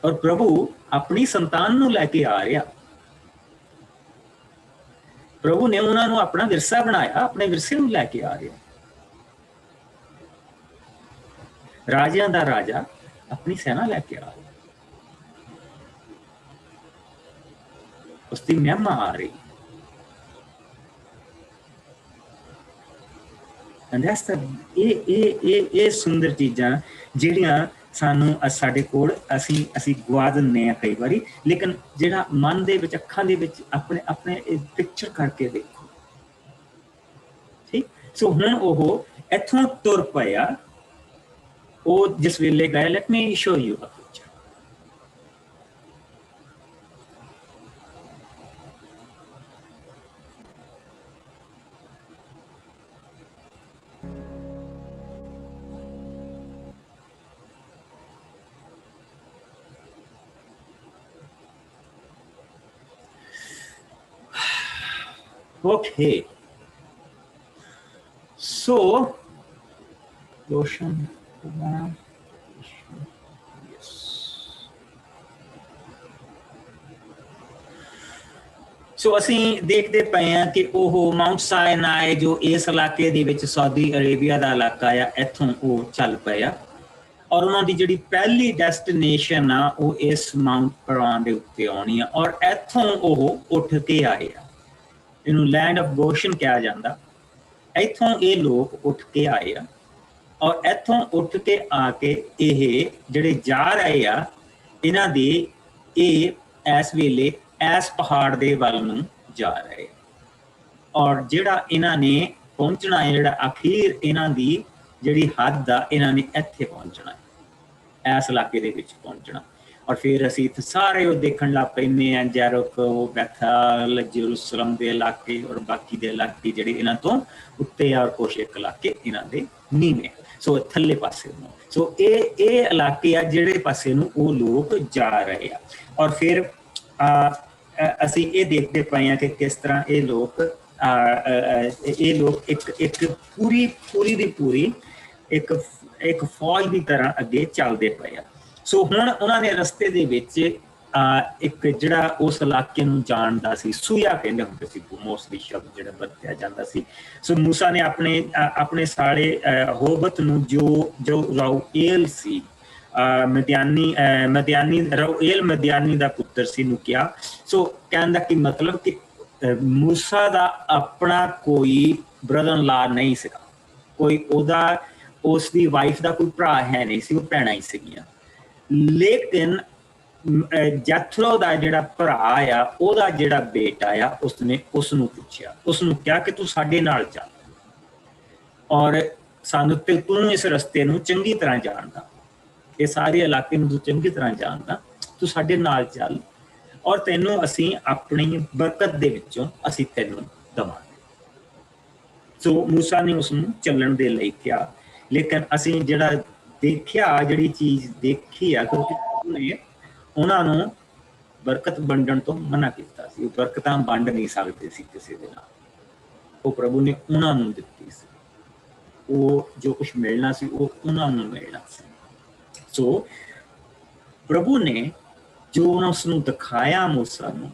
ਔਰ ਪ੍ਰਭੂ ਆਪਣੀ ਸੰਤਾਨ ਨੂੰ ਲੈ ਕੇ ਆ ਰਿਹਾ। ਪ੍ਰਭੂ ਨੇ ਉਹਨਾਂ ਨੂੰ ਆਪਣਾ ਵਿਰਸਾ ਬਣਾਇਆ, ਆਪਣੇ ਵਿਰਸੇ ਨੂੰ ਲੈ ਕੇ ਆ ਰਿਹਾ। ਰਾਜਿਆਂ ਦਾ ਰਾਜਾ ਆਪਣੀ ਸੈਨਾ ਲੈ ਕੇ ਆ ਰਿਹਾ, ਉਸਦੀ ਮਹਿਮਾ ਆ ਰਹੀ। ਇਹ ਸੁੰਦਰ ਚੀਜ਼ਾਂ ਜਿਹੜੀਆਂ ਸਾਨੂੰ ਸਾਡੇ ਕੋਲ ਅਸੀਂ ਗਵਾ ਦਿੰਦੇ ਹਾਂ ਕਈ ਵਾਰੀ, ਲੇਕਿਨ ਜਿਹੜਾ ਮਨ ਦੇ ਵਿੱਚ, ਅੱਖਾਂ ਦੇ ਵਿੱਚ ਆਪਣੇ ਪਿਕਚਰ ਕਰਕੇ ਦੇਖੋ, ਠੀਕ। ਸੋ ਹੁਣ ਉਹ ਇੱਥੋਂ ਤੁਰ ਪਿਆ, ਉਹ ਜਿਸ ਵੇਲੇ ਗਏ, let me show you a picture. Okay, so Roshan, yes. So ਅਸੀਂ ਦੇਖਦੇ ਪਏ ਹਾਂ ਕਿ ਉਹ ਮਾਊਂਟ ਸਾਇਨਾਈ ਜੋ ਇਸ ਇਲਾਕੇ ਦੇ ਵਿੱਚ ਸਾਊਦੀ ਅਰੇਬੀਆ ਦਾ ਇਲਾਕਾ ਆ, ਇੱਥੋਂ ਉਹ ਚੱਲ ਪਏ ਆ, ਔਰ ਉਹਨਾਂ ਦੀ ਜਿਹੜੀ ਪਹਿਲੀ ਡੈਸਟੀਨੇਸ਼ਨ ਆ ਉਹ ਇਸ ਮਾਊਂਟ ਪਰਾਨ ਦੇ ਉੱਤੇ ਆਉਣੀ ਆ, ਔਰ ਇੱਥੋਂ ਉਹ ਉੱਠ ਕੇ ਆਏ ਆ। ਇਹਨੂੰ ਲੈਂਡ ਆਫ ਗੋਸ਼ਨ ਕਿਹਾ ਜਾਂਦਾ। ਇੱਥੋਂ ਇਹ ਲੋਕ ਉੱਠ ਕੇ ਆਏ ਆ, ਔਰ ਇੱਥੋਂ ਉੱਠ ਕੇ ਆ ਕੇ ਇਹ ਜਿਹੜੇ ਜਾ ਰਹੇ ਆ, ਇਹਨਾਂ ਦੇ ਇਹ ਇਸ ਵੇਲੇ ਇਸ ਪਹਾੜ ਦੇ ਵੱਲ ਨੂੰ ਜਾ ਰਹੇ ਆ, ਔਰ ਜਿਹੜਾ ਇਹਨਾਂ ਨੇ ਪਹੁੰਚਣਾ ਹੈ, ਜਿਹੜਾ ਅਖੀਰ ਇਹਨਾਂ ਦੀ ਜਿਹੜੀ ਹੱਦ ਆ, ਇਹਨਾਂ ਨੇ ਇੱਥੇ ਪਹੁੰਚਣਾ ਹੈ, ਇਸ ਇਲਾਕੇ ਦੇ ਵਿੱਚ ਪਹੁੰਚਣਾ। ਔਰ ਫਿਰ ਅਸੀਂ ਇੱਥੇ ਸਾਰੇ ਉਹ ਦੇਖਣ ਲੱਗ ਪੈਂਦੇ ਹਾਂ, ਜੈਰੀਕੋ, ਬੈਥਲ, ਜੇਰੂਸਲਮ ਦੇ ਇਲਾਕੇ, ਔਰ ਬਾਕੀ ਦੇ ਇਲਾਕੇ ਜਿਹੜੇ ਇਹਨਾਂ ਤੋਂ ਉੱਤੇ ਆ, ਔਰ ਕੁਛ ਇੱਕ ਇਲਾਕੇ ਇਹਨਾਂ ਦੇ ਨੀਵੇਂ, ਸੋ ਥੱਲੇ ਪਾਸੇ ਨੂੰ। ਸੋ ਇਹ ਇਲਾਕੇ ਆ ਜਿਹੜੇ ਪਾਸੇ ਨੂੰ ਉਹ ਲੋਕ ਜਾ ਰਹੇ ਆ। ਔਰ ਫਿਰ ਅਸੀਂ ਇਹ ਦੇਖਦੇ ਪਏ ਹਾਂ ਕਿ ਕਿਸ ਤਰ੍ਹਾਂ ਇਹ ਲੋਕ ਇੱਕ ਪੂਰੀ ਦੀ ਪੂਰੀ ਇੱਕ ਫੌਜ ਦੀ ਤਰ੍ਹਾਂ ਅੱਗੇ ਚੱਲਦੇ ਪਏ ਆ। ਸੋ ਹੁਣ ਉਹਨਾਂ ਦੇ ਰਸਤੇ ਦੇ ਵਿੱਚ ਇੱਕ ਜਿਹੜਾ ਉਸ ਇਲਾਕੇ ਨੂੰ ਜਾਣਦਾ ਸੀ, ਸੂਆ ਕਹਿੰਦੇ ਹੁੰਦੇ ਸੀ ਮੋਸਟਲੀ ਸ਼ਬਦ ਜਿਹੜਾ ਵਰਤਿਆ ਜਾਂਦਾ ਸੀ। ਸੋ ਮੂਸਾ ਨੇ ਆਪਣੇ ਸਾਲੇ ਹੋਬਤ ਨੂੰ ਜੋ ਰਾਊਏਲ ਸੀ, ਮਦਿਆਨੀ ਦਾ ਪੁੱਤਰ ਸੀ, ਨੂੰ ਕਿਹਾ। ਸੋ ਕਹਿਣ ਦਾ ਕੀ ਮਤਲਬ ਕਿ ਮੂਸਾ ਦਾ ਆਪਣਾ ਕੋਈ ਬ੍ਰਦਰ ਇਨ ਲਾ ਨਹੀਂ ਸੀਗਾ, ਕੋਈ ਉਸ ਦੀ ਵਾਈਫ ਦਾ ਕੋਈ ਭਰਾ ਹੈ ਨਹੀਂ ਸੀ, ਉਹ ਭੈਣਾਂ ਹੀ ਸੀਗੀਆਂ। ਲੇਕਿਨ ਜੈਥਰੋ ਦਾ ਜਿਹੜਾ ਭਰਾ ਆ, ਉਹਦਾ ਜਿਹੜਾ ਬੇਟਾ ਆ, ਉਸਨੇ ਉਸਨੂੰ ਪੁੱਛਿਆ, ਉਸਨੂੰ ਕਿਹਾ ਕਿ ਤੂੰ ਸਾਡੇ ਨਾਲ ਚੱਲ, ਔਰ ਸਾਨੂੰ ਤੇ ਤੂੰ ਇਸ ਰਸਤੇ ਨੂੰ ਚੰਗੀ ਤਰ੍ਹਾਂ ਜਾਣਦਾ, ਇਹ ਸਾਰੇ ਇਲਾਕੇ ਨੂੰ ਤੂੰ ਚੰਗੀ ਤਰ੍ਹਾਂ ਜਾਣਦਾ, ਤੂੰ ਸਾਡੇ ਨਾਲ ਚੱਲ, ਔਰ ਤੈਨੂੰ ਅਸੀਂ ਆਪਣੀ ਬਰਕਤ ਦੇ ਵਿੱਚੋਂ ਅਸੀਂ ਤੈਨੂੰ ਦੇਵਾਂਗੇ। ਸੋ ਮੂਸਾ ਨੇ ਉਸਨੂੰ ਚੱਲਣ ਦੇ ਲਈ ਕਿਹਾ। ਲੇਕਿਨ ਅਸੀਂ ਜਿਹੜਾ ਦੇਖਿਆ, ਜਿਹੜੀ ਚੀਜ਼ ਦੇਖੀ ਆ, ਕਿਉਂਕਿ ਉਹਨੇ ਉਹਨਾਂ ਨੂੰ ਬਰਕਤ ਵੰਡਣ ਤੋਂ ਮਨਾ ਕੀਤਾ ਸੀ। ਉਹ ਬਰਕਤਾਂ ਵੰਡ ਨਹੀਂ ਸਕਦੇ ਸੀ ਕਿਸੇ ਦੇ ਨਾਲ, ਉਹ ਪ੍ਰਭੂ ਨੇ ਉਹਨਾਂ ਨੂੰ ਦਿੱਤੀ ਸੀ। ਉਹ ਜੋ ਕੁਛ ਮਿਲਣਾ ਸੀ ਉਹ ਉਹਨਾਂ ਨੂੰ ਮਿਲਣਾ ਸੀ। ਸੋ ਪ੍ਰਭੂ ਨੇ ਜੋ ਉਸਨੂੰ ਦਿਖਾਇਆ ਮੂਸਾ ਨੂੰ,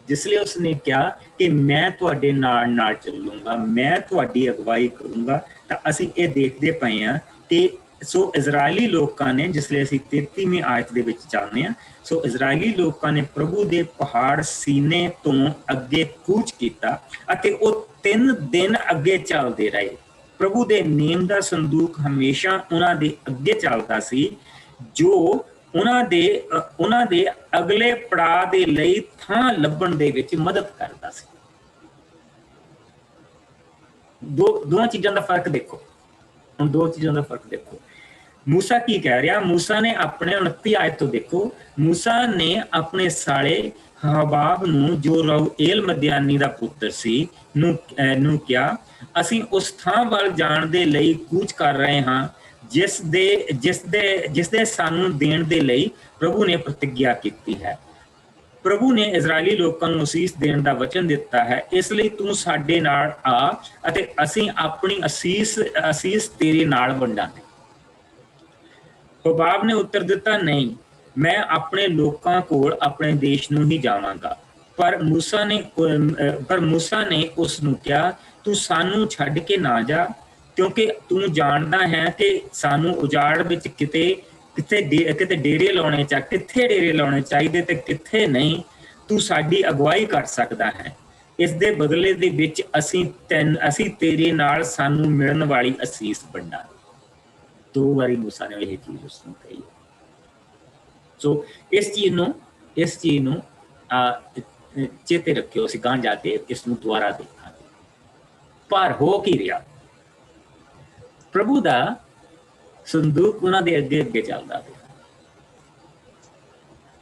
ਜਿਸ ਲਈ ਉਸਨੇ ਕਿਹਾ ਕਿ ਮੈਂ ਤੁਹਾਡੇ ਨਾਲ ਚੱਲੂੰਗਾ, ਮੈਂ ਤੁਹਾਡੀ ਅਗਵਾਈ ਕਰੂੰਗਾ, ਤਾਂ ਅਸੀਂ ਇਹ ਦੇਖਦੇ ਪਏ ਹਾਂ ਕਿ ਸੋ ਇਜ਼ਰਾਈਲੀ ਲੋਕਾਂ ਨੇ, ਜਿਸ ਲਈ ਅਸੀਂ 33ਵੀਂ ਆਇਤ ਦੇ ਵਿੱਚ ਚੱਲਦੇ ਹਾਂ, ਸੋ ਇਜ਼ਰਾਈਲੀ ਲੋਕਾਂ ਨੇ ਪ੍ਰਭੂ ਦੇ ਪਹਾੜ ਸੀਨੇ ਤੋਂ ਅੱਗੇ ਕੂਚ ਕੀਤਾ ਅਤੇ ਉਹ 3 ਦਿਨ ਅੱਗੇ ਚੱਲਦੇ ਰਹੇ। ਪ੍ਰਭੂ ਦੇ ਨੇਮ ਦਾ ਸੰਦੂਕ ਹਮੇਸ਼ਾ ਉਹਨਾਂ ਦੇ ਅੱਗੇ ਚੱਲਦਾ ਸੀ, ਜੋ ਉਹਨਾਂ ਦੇ ਅਗਲੇ ਪੜਾਅ ਦੇ ਲਈ ਥਾਂ ਲੱਭਣ ਦੇ ਵਿੱਚ ਮਦਦ ਕਰਦਾ ਸੀ। ਦੋਹਾਂ ਚੀਜ਼ਾਂ ਦਾ ਫਰਕ ਦੇਖੋ। ਹੁਣ ਦੋ ਚੀਜ਼ਾਂ ਦਾ ਫਰਕ ਦੇਖੋ। ਮੂਸਾ ਕੀ ਕਹਿ ਰਿਹਾ? ਮੂਸਾ ਨੇ ਆਪਣੇ 29 ਆਇਤ ਤੋਂ ਦੇਖੋ, ਮੂਸਾ ਨੇ ਆਪਣੇ ਸਾਲੇ ਹਬਾਬ ਨੂੰ, ਜੋ ਰਾਊਏਲ ਮਦਿਆਨੀ ਦਾ ਪੁੱਤਰ ਸੀ, ਨੂੰ ਕਿਹਾ, ਅਸੀਂ ਉਸ ਥਾਂ ਵੱਲ ਜਾਣ ਦੇ ਲਈ ਕੂਚ ਕਰ ਰਹੇ ਹਾਂ ਜਿਸ ਦੇ ਸਾਨੂੰ ਦੇਣ ਦੇ ਲਈ ਪ੍ਰਭੂ ਨੇ ਪ੍ਰਤਿਗਿਆ ਕੀਤੀ ਹੈ। ਪ੍ਰਭੂ ਨੇ ਇਜ਼ਰਾਈਲੀ ਲੋਕਾਂ ਨੂੰ ਅਸੀਸ ਦੇਣ ਦਾ ਵਚਨ ਦਿੱਤਾ ਹੈ, ਇਸ ਲਈ ਤੂੰ ਸਾਡੇ ਨਾਲ ਆ ਅਤੇ ਅਸੀਂ ਆਪਣੀ ਅਸੀਸ ਤੇਰੇ ਨਾਲ ਵੰਡਾਂਗੇ। ਹਬਾਬ ਨੇ ਉੱਤਰ ਦਿੱਤਾ, ਨਹੀਂ, ਮੈਂ ਆਪਣੇ ਲੋਕਾਂ ਕੋਲ ਆਪਣੇ ਦੇਸ਼ ਨੂੰ ਹੀ ਜਾਵਾਂਗਾ। ਪਰ ਮੂਸਾ ਨੇ ਉਸ ਨੂੰ ਕਿਹਾ, ਤੂੰ ਸਾਨੂੰ ਛੱਡ ਕੇ ਨਾ ਜਾ, ਕਿਉਂਕਿ ਤੂੰ ਜਾਣਦਾ ਹੈ ਕਿ ਸਾਨੂੰ ਉਜਾੜ ਵਿੱਚ ਕਿੱਥੇ ਡੇਰੇ ਲਾਉਣੇ ਚਾਹੀਦੇ ਤੇ ਕਿੱਥੇ ਨਹੀਂ। ਤੂੰ ਸਾਡੀ ਅਗਵਾਈ ਕਰ ਸਕਦਾ ਹੈ। ਇਸ ਦੇ ਬਦਲੇ ਦੇ ਵਿੱਚ ਅਸੀਂ ਤੇਰੇ ਨਾਲ ਸਾਨੂੰ ਮਿਲਣ ਵਾਲੀ ਅਸੀਸ ਵੰਡਾਂਗੇ। 2 ਵਾਰੀ ਮੂਸਾ ਨੇ ਇਹ ਚੀਜ਼ ਉਸਨੂੰ ਕਹੀ। ਸੋ ਇਸ ਚੀਜ਼ ਨੂੰ ਚੇਤੇ ਰੱਖਿਓ, ਅਸੀਂ ਗਾਂ ਜਾ ਕੇ ਇਸ ਨੂੰ ਦੁਬਾਰਾ ਦੇਖਾਂਗੇ। ਪਰ ਹੋ ਕੀ ਰਿਹਾ, ਪ੍ਰਭੂ ਦਾ ਸੰਦੂਕ ਉਹਨਾਂ ਦੇ ਅੱਗੇ ਅੱਗੇ ਚੱਲਦਾ ਪਿਆ,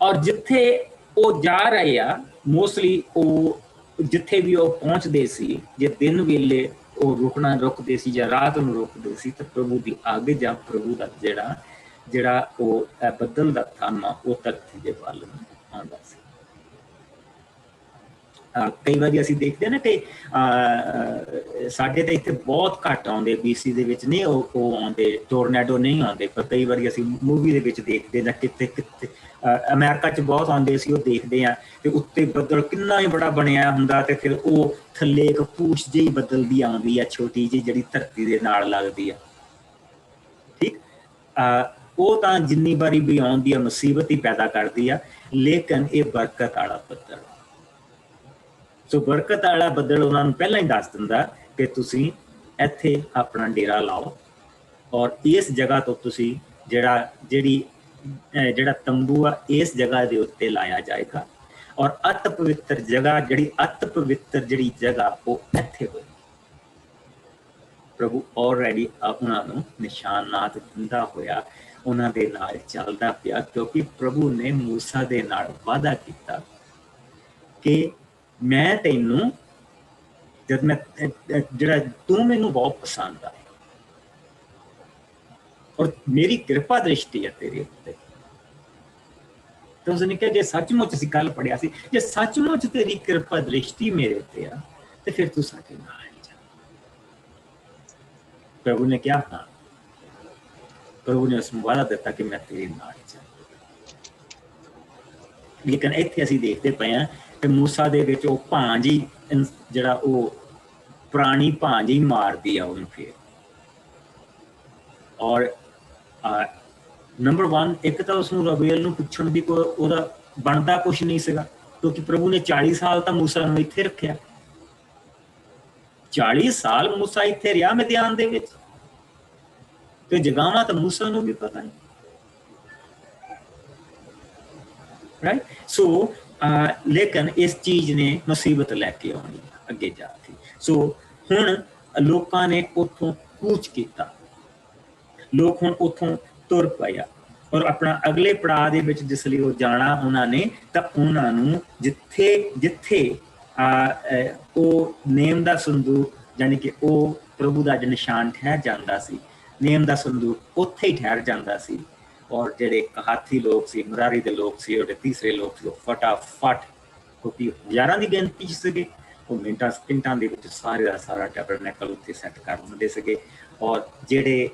ਔਰ ਜਿੱਥੇ ਉਹ ਜਾ ਰਹੇ ਆ ਮੋਸਟਲੀ ਉਹ ਜਿੱਥੇ ਵੀ ਉਹ ਪਹੁੰਚਦੇ ਸੀ, ਜੇ ਦਿਨ ਵੇਲੇ ਉਹ ਰੁਕਦੇ ਸੀ ਜਾਂ ਰਾਤ ਨੂੰ ਰੁਕਦੇ ਸੀ, ਤਾਂ ਪ੍ਰਭੂ ਦੀ ਅੱਗ ਜਾਂ ਪ੍ਰਭੂ ਦਾ ਜਿਹੜਾ ਉਹ ਬੱਦਲ ਦਾ ਥਾਮਾ ਉਹ ਧਰਤੀ ਦੇ ਵੱਲ ਨੂੰ ਆਉਂਦਾ ਸੀ। ਕਈ ਵਾਰੀ ਅਸੀਂ ਦੇਖਦੇ ਨਾ ਕਿ ਸਾਡੇ ਤਾਂ ਇੱਥੇ ਬਹੁਤ ਘੱਟ ਆਉਂਦੇ, BC ਦੇ ਵਿੱਚ ਨਹੀਂ ਉਹ ਆਉਂਦੇ, ਟੋਰਨੈਡੋ ਨਹੀਂ ਆਉਂਦੇ, ਪਰ ਕਈ ਵਾਰੀ ਅਸੀਂ ਮੂਵੀ ਦੇ ਵਿੱਚ ਦੇਖਦੇ ਜਾਂ ਕਿਤੇ ਅਮਰੀਕਾ 'ਚ ਬਹੁਤ ਆਉਂਦੇ ਸੀ, ਉਹ ਦੇਖਦੇ ਆ ਤੇ ਉੱਤੇ ਬੱਦਲ ਕਿੰਨਾ ਹੀ ਬੜਾ ਬਣਿਆ ਹੁੰਦਾ, ਤੇ ਫਿਰ ਉਹ ਥੱਲੇ ਇੱਕ ਪੂਛ ਜਿਹੀ ਬੱਦਲ ਦੀ ਆਉਂਦੀ ਆ, ਛੋਟੀ ਜਿਹੀ, ਜਿਹੜੀ ਧਰਤੀ ਦੇ ਨਾਲ ਲੱਗਦੀ ਆ। ਠੀਕ, ਉਹ ਤਾਂ ਜਿੰਨੀ ਵਾਰੀ ਵੀ ਆਉਂਦੀ ਆ ਮੁਸੀਬਤ ਹੀ ਪੈਦਾ ਕਰਦੀ ਆ, ਲੇਕਿਨ ਇਹ ਬਰਕਤ ਵਾਲਾ ਬੱਦਲ। ਸੋ ਬਰਕਤ ਵਾਲਾ ਬੱਦਲ ਉਹਨਾਂ ਨੂੰ ਪਹਿਲਾਂ ਹੀ ਦੱਸ ਦਿੰਦਾ ਕਿ ਤੁਸੀਂ ਇੱਥੇ ਆਪਣਾ ਡੇਰਾ ਲਾਓ, ਔਰ ਇਸ ਜਗ੍ਹਾ ਤੋਂ ਤੁਸੀਂ ਜਿਹੜਾ ਤੰਬੂ ਆ ਇਸ ਜਗ੍ਹਾ ਦੇ ਉੱਤੇ ਲਾਇਆ ਜਾਏਗਾ, ਔਰ ਅਤ ਪਵਿੱਤਰ ਜਗ੍ਹਾ ਉਹ ਇੱਥੇ ਹੋਈ। ਪ੍ਰਭੂ ਆਲਰੇਡੀ ਉਹਨਾਂ ਨੂੰ ਨਿਸ਼ਾਨਾਤ ਦਿੰਦਾ ਹੋਇਆ ਉਹਨਾਂ ਦੇ ਨਾਲ ਚੱਲਦਾ ਪਿਆ, ਕਿਉਂਕਿ ਪ੍ਰਭੂ ਨੇ ਮੂਸਾ ਦੇ ਨਾਲ ਵਾਅਦਾ ਕੀਤਾ ਕਿ ਮੈਂ ਤੈਨੂੰ ਜਿਹੜਾ ਤੂੰ ਮੈਨੂੰ ਬਹੁਤ ਪਸੰਦ ਆ, ਔਰ ਮੇਰੀ ਕਿਰਪਾ ਦ੍ਰਿਸ਼ਟੀ ਹੈ ਤੇਰੇ ਉੱਤੇ। ਤਾਂ ਉਸਨੇ ਕਿਹਾ ਜੇ ਸੱਚਮੁੱਚ ਅਸੀਂ ਕੱਲ ਪੜਿਆ ਸੀ, ਜੇ ਸੱਚਮੁੱਚ ਤੇਰੀ ਕਿਰਪਾ ਦ੍ਰਿਸ਼ਟੀ ਮੇਰੇ ਉੱਤੇ ਆ ਤੇ ਫਿਰ ਤੂੰ ਸਾਡੇ ਨਾਲ ਜਾ। ਪ੍ਰਭੂ ਨੇ ਕਿਹਾ ਹਾਂ, ਪ੍ਰਭੂ ਨੇ ਉਸ ਨੂੰ ਵਾਅਦਾ ਦਿੱਤਾ ਕਿ ਮੈਂ ਤੇਰੇ ਨਾਲ ਜਾ। ਲੇਕਿਨ ਇੱਥੇ ਅਸੀਂ ਦੇਖਦੇ ਪਏ ਹਾਂ ਕਿ ਮੂਸਾ ਦੇ ਵਿੱਚ ਉਹ ਭਾਂਜੀ ਜਿਹੜਾ ਉਹ ਪੁਰਾਣੀ ਭਾਂਜੀ ਮਾਰਦੀ ਆ ਉਹਨੂੰ ਫਿਰ। ਔਰ ਨੰਬਰ 1, ਇੱਕ ਤਾਂ ਉਸਨੂੰ ਰਬੇਲ ਨੂੰ ਪੁੱਛਣ ਦੀ ਕੋਈ ਉਹਦਾ ਬਣਦਾ ਕੁਛ ਨਹੀਂ ਸੀਗਾ, ਕਿਉਂਕਿ ਪ੍ਰਭੂ ਨੇ 40 ਸਾਲ ਤਾਂ ਮੂਸਾ ਨੂੰ ਇੱਥੇ ਰੱਖਿਆ। 40 ਸਾਲ ਮੂਸਾ ਇੱਥੇ ਰਿਹਾ ਮਿਦਿਆਨ ਦੇ ਵਿੱਚ, ਤੇ ਜਗ੍ਹਾਵਾਂ ਤਾਂ ਮੂਸਾ ਨੂੰ ਵੀ ਪਤਾ ਨਹੀਂ, ਰਾਈਟ। ਸੋ ਲੇਕਿਨ ਇਸ ਚੀਜ਼ ਨੇ ਮੁਸੀਬਤ ਲੈ ਕੇ ਆਉਣੀ ਅੱਗੇ ਜਾ ਕੇ। ਸੋ ਹੁਣ ਲੋਕਾਂ ਨੇ ਉੱਥੋਂ ਕੂਚ ਕੀਤਾ, ਲੋਕ ਹੁਣ ਉੱਥੋਂ ਤੁਰ ਪਏ, ਔਰ ਆਪਣਾ ਅਗਲੇ ਪੜਾਅ ਦੇ ਵਿੱਚ ਜਿਸ ਲਈ ਉਹ ਜਾਣਾ ਉਹਨਾਂ ਨੇ, ਤਾਂ ਉਹਨਾਂ ਨੂੰ ਜਿੱਥੇ ਉਹ ਨੇਮ ਦਾ ਸੰਦੂਕ, ਯਾਨੀ ਕਿ ਉਹ ਪ੍ਰਭੂ ਦਾ ਨਿਸ਼ਾਨ ਠਹਿਰ ਜਾਂਦਾ ਸੀ, ਨੇਮ ਦਾ ਸੰਦੂਕ ਉੱਥੇ ਹੀ ਠਹਿਰ ਜਾਂਦਾ ਸੀ। ਔਰ ਜਿਹੜੇ ਕਹਾਤੀ ਲੋਕ ਸੀ, ਮਰਾਰੀ ਦੇ ਲੋਕ ਸੀ, ਉਹਦੇ ਤੀਸਰੇ ਲੋਕ ਸੀ, ਉਹ ਫਟਾਫਟ, ਕਿਉਂਕਿ ਹਜ਼ਾਰਾਂ ਦੀ ਗਿਣਤੀ 'ਚ ਸੀਗੇ, ਉਹ ਮਿੰਟਾਂ ਸਕਿੰਟਾਂ ਦੇ ਵਿੱਚ ਸਾਰੇ ਦਾ ਸਾਰਾ ਟੈਬਰਨੈਕਲ ਉੱਤੇ ਸੈੱਟ ਕਰ ਦਿੰਦੇ ਸੀਗੇ। ਔਰ ਜਿਹੜੇ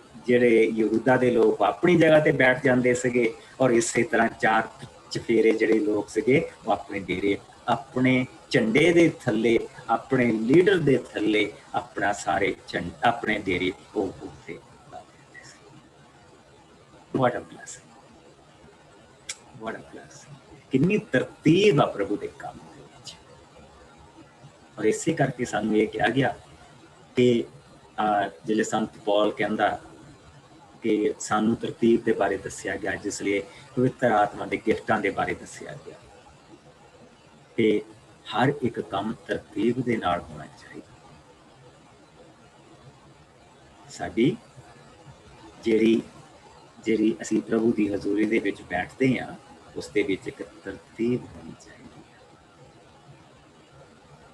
ਯਹੂਦਾ ਦੇ ਲੋਕ ਆਪਣੀ ਜਗ੍ਹਾ ਤੇ ਬੈਠ ਜਾਂਦੇ ਸੀਗੇ, ਔਰ ਇਸੇ ਤਰ੍ਹਾਂ 4 ਚਫੇਰੇ ਜਿਹੜੇ ਲੋਕ ਸੀਗੇ ਉਹ ਆਪਣੇ ਡੇਰੇ, ਆਪਣੇ ਝੰਡੇ ਦੇ ਥੱਲੇ, ਆਪਣੇ ਲੀਡਰ ਦੇ ਥੱਲੇ ਆਪਣਾ ਆਪਣੇ ਡੇਰੇ ਉਹ ਉੱਤੇ। What a blessing, what a blessing। ਕਿੰਨੀ ਤਰਤੀਬ ਆ ਪ੍ਰਭੂ ਦੇ ਕੰਮ ਦੇ ਵਿੱਚ। ਔਰ ਇਸੇ ਕਰਕੇ ਸਾਨੂੰ ਇਹ ਕਿਹਾ ਗਿਆ ਕਿ ਜਿਹੜੇ ਸੰਤ ਪੌਲ ਕਹਿੰਦਾ ਕਿ ਸਾਨੂੰ ਤਰਤੀਬ ਦੇ ਬਾਰੇ ਦੱਸਿਆ ਗਿਆ, ਜਿਸ ਲਈ ਪਵਿੱਤਰ ਆਤਮਾ ਦੇ ਗਿਫਟਾਂ ਦੇ ਬਾਰੇ ਦੱਸਿਆ ਗਿਆ ਕਿ ਹਰ ਇੱਕ ਕੰਮ ਤਰਤੀਬ ਦੇ ਨਾਲ ਹੋਣਾ ਚਾਹੀਦਾ। ਸਾਡੀ ਜਿਹੜੀ ਅਸੀਂ ਪ੍ਰਭੂ ਦੀ ਹਜ਼ੂਰੀ ਦੇ ਵਿੱਚ ਬੈਠਦੇ ਹਾਂ, ਉਸ ਦੇ ਵਿੱਚ ਇੱਕ ਤਰਤੀਬ ਹੋਣੀ ਚਾਹੀਦੀ ਹੈ।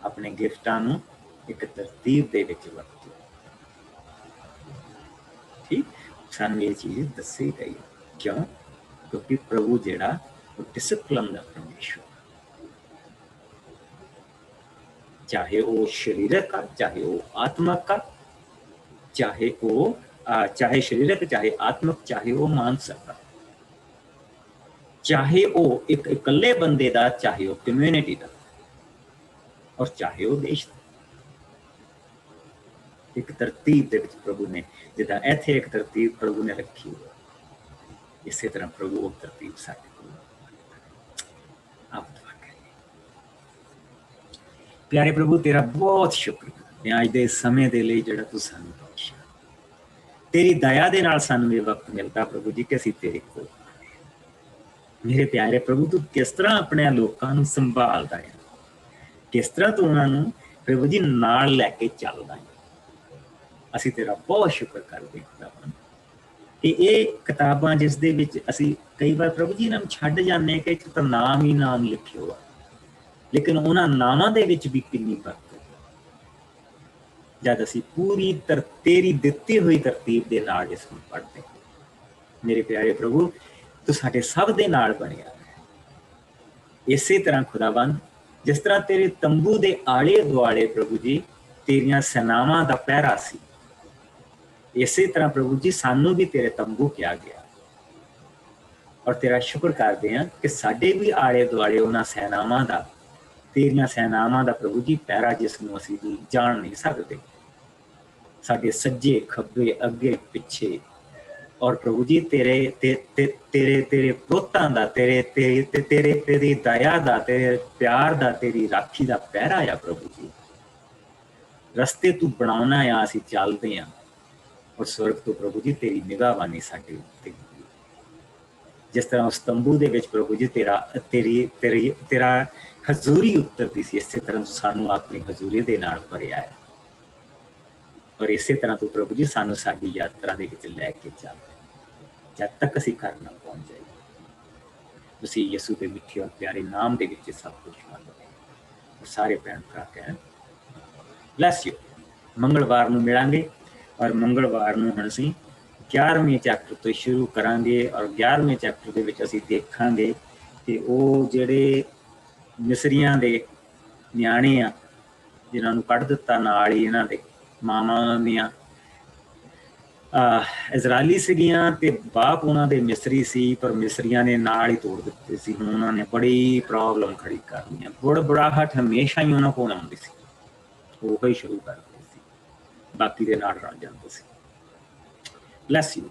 ਆਪਣੇ ਗਿਫਟਾਂ ਨੂੰ ਇੱਕ ਤਰਤੀਬ ਦੇ ਵਿੱਚ ਵਰਤੋ। ਠੀਕ, ਸਾਨੂੰ ਇਹ ਚੀਜ਼ ਦੱਸੀ ਗਈ। ਕਿਉਂ? ਕਿਉਂਕਿ ਪ੍ਰਭੂ ਜਿਹੜਾ ਉਹ ਡਿਸਪਲਿਨ ਦਾ ਪਰਮੇਸ਼ਵਰ, ਚਾਹੇ ਉਹ ਸਰੀਰਕ ਆ, ਚਾਹੇ ਉਹ ਆਤਮਕ ਆ, ਚਾਹੇ ਸਰੀਰਕ, ਚਾਹੇ ਆਤਮਕ, ਚਾਹੇ ਉਹ ਮਾਨਸਿਕ, ਚਾਹੇ ਉਹ ਇੱਕ ਇਕੱਲੇ ਬੰਦੇ ਦਾ, ਚਾਹੇ ਉਹ ਕਮਿਊਨਿਟੀ ਦਾ, ਔਰ ਚਾਹੇ ਉਹ ਦੇਸ਼ ਦਾ। ਇੱਕ ਤਰਤੀਬ ਦੇ ਵਿੱਚ ਪ੍ਰਭੂ ਨੇ, ਜਿੱਦਾਂ ਇੱਥੇ ਇੱਕ ਤਰਤੀਬ ਪ੍ਰਭੂ ਨੇ ਰੱਖੀ, ਇਸੇ ਤਰ੍ਹਾਂ ਪ੍ਰਭੂ ਉਹ ਤਰਤੀਬ ਸਾਡੇ ਕੋਲ ਆਪ ਦੁਆ ਕਰੀਏ। ਪਿਆਰੇ ਪ੍ਰਭੂ, ਤੇਰਾ ਬਹੁਤ ਸ਼ੁਕਰ ਅੱਜ ਦੇ ਸਮੇਂ ਦੇ ਲਈ ਜਿਹੜਾ ਤੂੰ ਸਾਨੂੰ ਬਖਸ਼ਿਆ। ਤੇਰੀ ਦਇਆ ਦੇ ਨਾਲ ਸਾਨੂੰ ਇਹ ਵਕਤ ਮਿਲਦਾ ਪ੍ਰਭੂ ਜੀ ਕਿ ਅਸੀਂ ਤੇਰੇ ਕੋਲ, ਮੇਰੇ ਪਿਆਰੇ ਪ੍ਰਭੂ ਤੂੰ ਕਿਸ ਤਰ੍ਹਾਂ ਆਪਣੇ ਲੋਕਾਂ ਨੂੰ ਸੰਭਾਲਦਾ ਹੈ, ਕਿਸ ਤਰ੍ਹਾਂ ਤੂੰ ਉਹਨਾਂ ਨੂੰ ਪ੍ਰਭੂ ਜੀ ਨਾਲ ਲੈ ਕੇ ਚੱਲਦਾ ਹੈ। ਅਸੀਂ ਤੇਰਾ ਬਹੁਤ ਸ਼ੁਕਰ ਕਰਦੇ ਹਾਂ ਕਿ ਇਹ ਕਿਤਾਬਾਂ ਜਿਸ ਦੇ ਵਿੱਚ ਅਸੀਂ ਕਈ ਵਾਰ ਪ੍ਰਭੂ ਜੀ ਇਹਨਾਂ ਨੂੰ ਛੱਡ ਜਾਂਦੇ ਕਿ ਇੱਕ ਤਾਂ ਨਾਮ ਹੀ ਨਾਮ ਲਿਖਿਓ ਆ, ਲੇਕਿਨ ਉਹਨਾਂ ਨਾਮਾਂ ਦੇ ਵਿੱਚ ਵੀ ਕਿੰਨੀ ਬਰਕਤ ਜਦ ਅਸੀਂ ਪੂਰੀ ਤੇਰੀ ਦਿੱਤੀ ਹੋਈ ਤਰਤੀਬ ਦੇ ਨਾਲ ਇਸ ਨੂੰ ਪੜ੍ਹਦੇ। ਮੇਰੇ ਪਿਆਰੇ ਪ੍ਰਭੂ ਤੂੰ ਸਾਡੇ ਸਭ ਦੇ ਨਾਲ ਬਣਿਆ। ਇਸੇ ਤਰ੍ਹਾਂ ਖੁਦਾਵੰਦ ਜਿਸ ਤਰ੍ਹਾਂ ਤੇਰੇ ਤੰਬੂ ਦੇ ਆਲੇ ਦੁਆਲੇ ਪ੍ਰਭੂ ਜੀ ਤੇਰੀਆਂ ਸੈਨਾਵਾਂ ਦਾ ਪਹਿਰਾ ਸੀ, ਇਸੇ ਤਰ੍ਹਾਂ ਪ੍ਰਭੂ ਜੀ ਸਾਨੂੰ ਵੀ ਤੇਰੇ ਤੰਬੂ ਕਿਹਾ ਗਿਆ। ਔਰ ਤੇਰਾ ਸ਼ੁਕਰ ਕਰਦੇ ਹਾਂ ਕਿ ਸਾਡੇ ਵੀ ਆਲੇ ਦੁਆਲੇ ਉਹਨਾਂ ਸੈਨਾਵਾਂ ਦਾ, ਤੇਰੀਆਂ ਸੈਨਾਵਾਂ ਦਾ ਪ੍ਰਭੂ ਜੀ ਪਹਿਰਾ ਜਿਸ ਨੂੰ ਅਸੀਂ ਵੀ ਜਾਣ ਨਹੀਂ ਸਕਦੇ। ਸਾਡੇ ਸੱਜੇ ਖੱਬੇ ਅੱਗੇ ਪਿੱਛੇ, ਔਰ ਪ੍ਰਭੂ ਜੀ ਤੇਰੇ ਪੁੱਤਾਂ ਦਾ, ਤੇਰੀ ਦਇਆ ਦਾ, ਤੇਰੇ ਪਿਆਰ ਦਾ, ਤੇਰੀ ਰਾਖੀ ਦਾ ਪਹਿਰਾ ਆ ਪ੍ਰਭੂ ਜੀ। ਰਸਤੇ ਤੂੰ ਬਣਾਉਣਾ ਆ, ਅਸੀਂ ਚੱਲਦੇ ਹਾਂ ਔਰ ਸਵਰਗ ਤੋਂ ਪ੍ਰਭੂ ਜੀ ਤੇਰੀ ਨਿਗਾਹਬਾਨੀ ਸਾਡੇ ਉੱਤੇ। ਜਿਸ ਤਰ੍ਹਾਂ ਉਸ ਤੰਬੂ ਦੇ ਵਿੱਚ ਪ੍ਰਭੂ ਜੀ ਤੇਰਾ ਹਜ਼ੂਰੀ ਉਤਰਦੀ ਸੀ, ਇਸੇ ਤਰ੍ਹਾਂ ਸਾਨੂੰ ਆਪਣੀ ਹਜ਼ੂਰੀ ਦੇ ਨਾਲ ਭਰਿਆ ਹੈ। ਔਰ ਇਸੇ ਤਰ੍ਹਾਂ ਤੂੰ ਪ੍ਰਭੂ ਜੀ ਸਾਨੂੰ ਸਾਡੀ ਯਾਤਰਾ ਦੇ ਵਿੱਚ ਲੈ ਕੇ ਚੱਲ, ਜਦ ਤੱਕ ਅਸੀਂ ਘਰ ਨਾ ਪਹੁੰਚ ਜਾਈਏ। ਤੁਸੀਂ ਯਿਸੂ ਦੇ ਮਿੱਠੇ ਔਰ ਪਿਆਰੇ ਨਾਮ ਦੇ ਵਿੱਚ ਸਭ ਕੁਝ ਮੰਗੋ। ਸਾਰੇ ਭੈਣ ਭਰਾ ਕਹਿਣ ਬਲੈਸ ਯੂ। ਮੰਗਲਵਾਰ ਨੂੰ ਮਿਲਾਂਗੇ ਔਰ ਮੰਗਲਵਾਰ ਨੂੰ ਹੁਣ ਅਸੀਂ 11ਵੇਂ ਚੈਪਟਰ ਤੋਂ ਸ਼ੁਰੂ ਕਰਾਂਗੇ। ਔਰ 11ਵੇਂ ਚੈਪਟਰ ਦੇ ਵਿੱਚ ਅਸੀਂ ਦੇਖਾਂਗੇ ਕਿ ਉਹ ਜਿਹੜੇ ਮਿਸਰੀਆਂ ਦੇ ਨਿਆਣੇ ਆ ਜਿਨ੍ਹਾਂ ਨੂੰ ਕੱਢ ਦਿੱਤਾ, ਨਾਲ ਹੀ ਇਹਨਾਂ ਦੇ ਮਾਵਾਂ ਦੀਆਂ ਇਜ਼ਰਾਈਲੀ ਸੀਗੀਆਂ ਤੇ ਬਾਪ ਉਹਨਾਂ ਦੇ ਮਿਸਰੀ ਸੀ, ਪਰ ਮਿਸਰੀਆਂ ਨੇ ਨਾਲ ਹੀ ਤੋੜ ਦਿੱਤੇ ਸੀ। ਹੁਣ ਉਹਨਾਂ ਨੇ ਬੜੀ ਪ੍ਰੋਬਲਮ ਖੜੀ ਕਰਨੀ ਆ। ਬੁੜਬੁੜਾਹਟ ਹਮੇਸ਼ਾ ਹੀ ਉਹਨਾਂ ਕੋਲ ਆਉਂਦੀ ਸੀ, ਉਹ ਹੀ ਸ਼ੁਰੂ ਕਰਦੇ ਸੀ, ਬਾਕੀ ਦੇ ਨਾਲ ਰਲ ਜਾਂਦੇ ਸੀ। Bless you.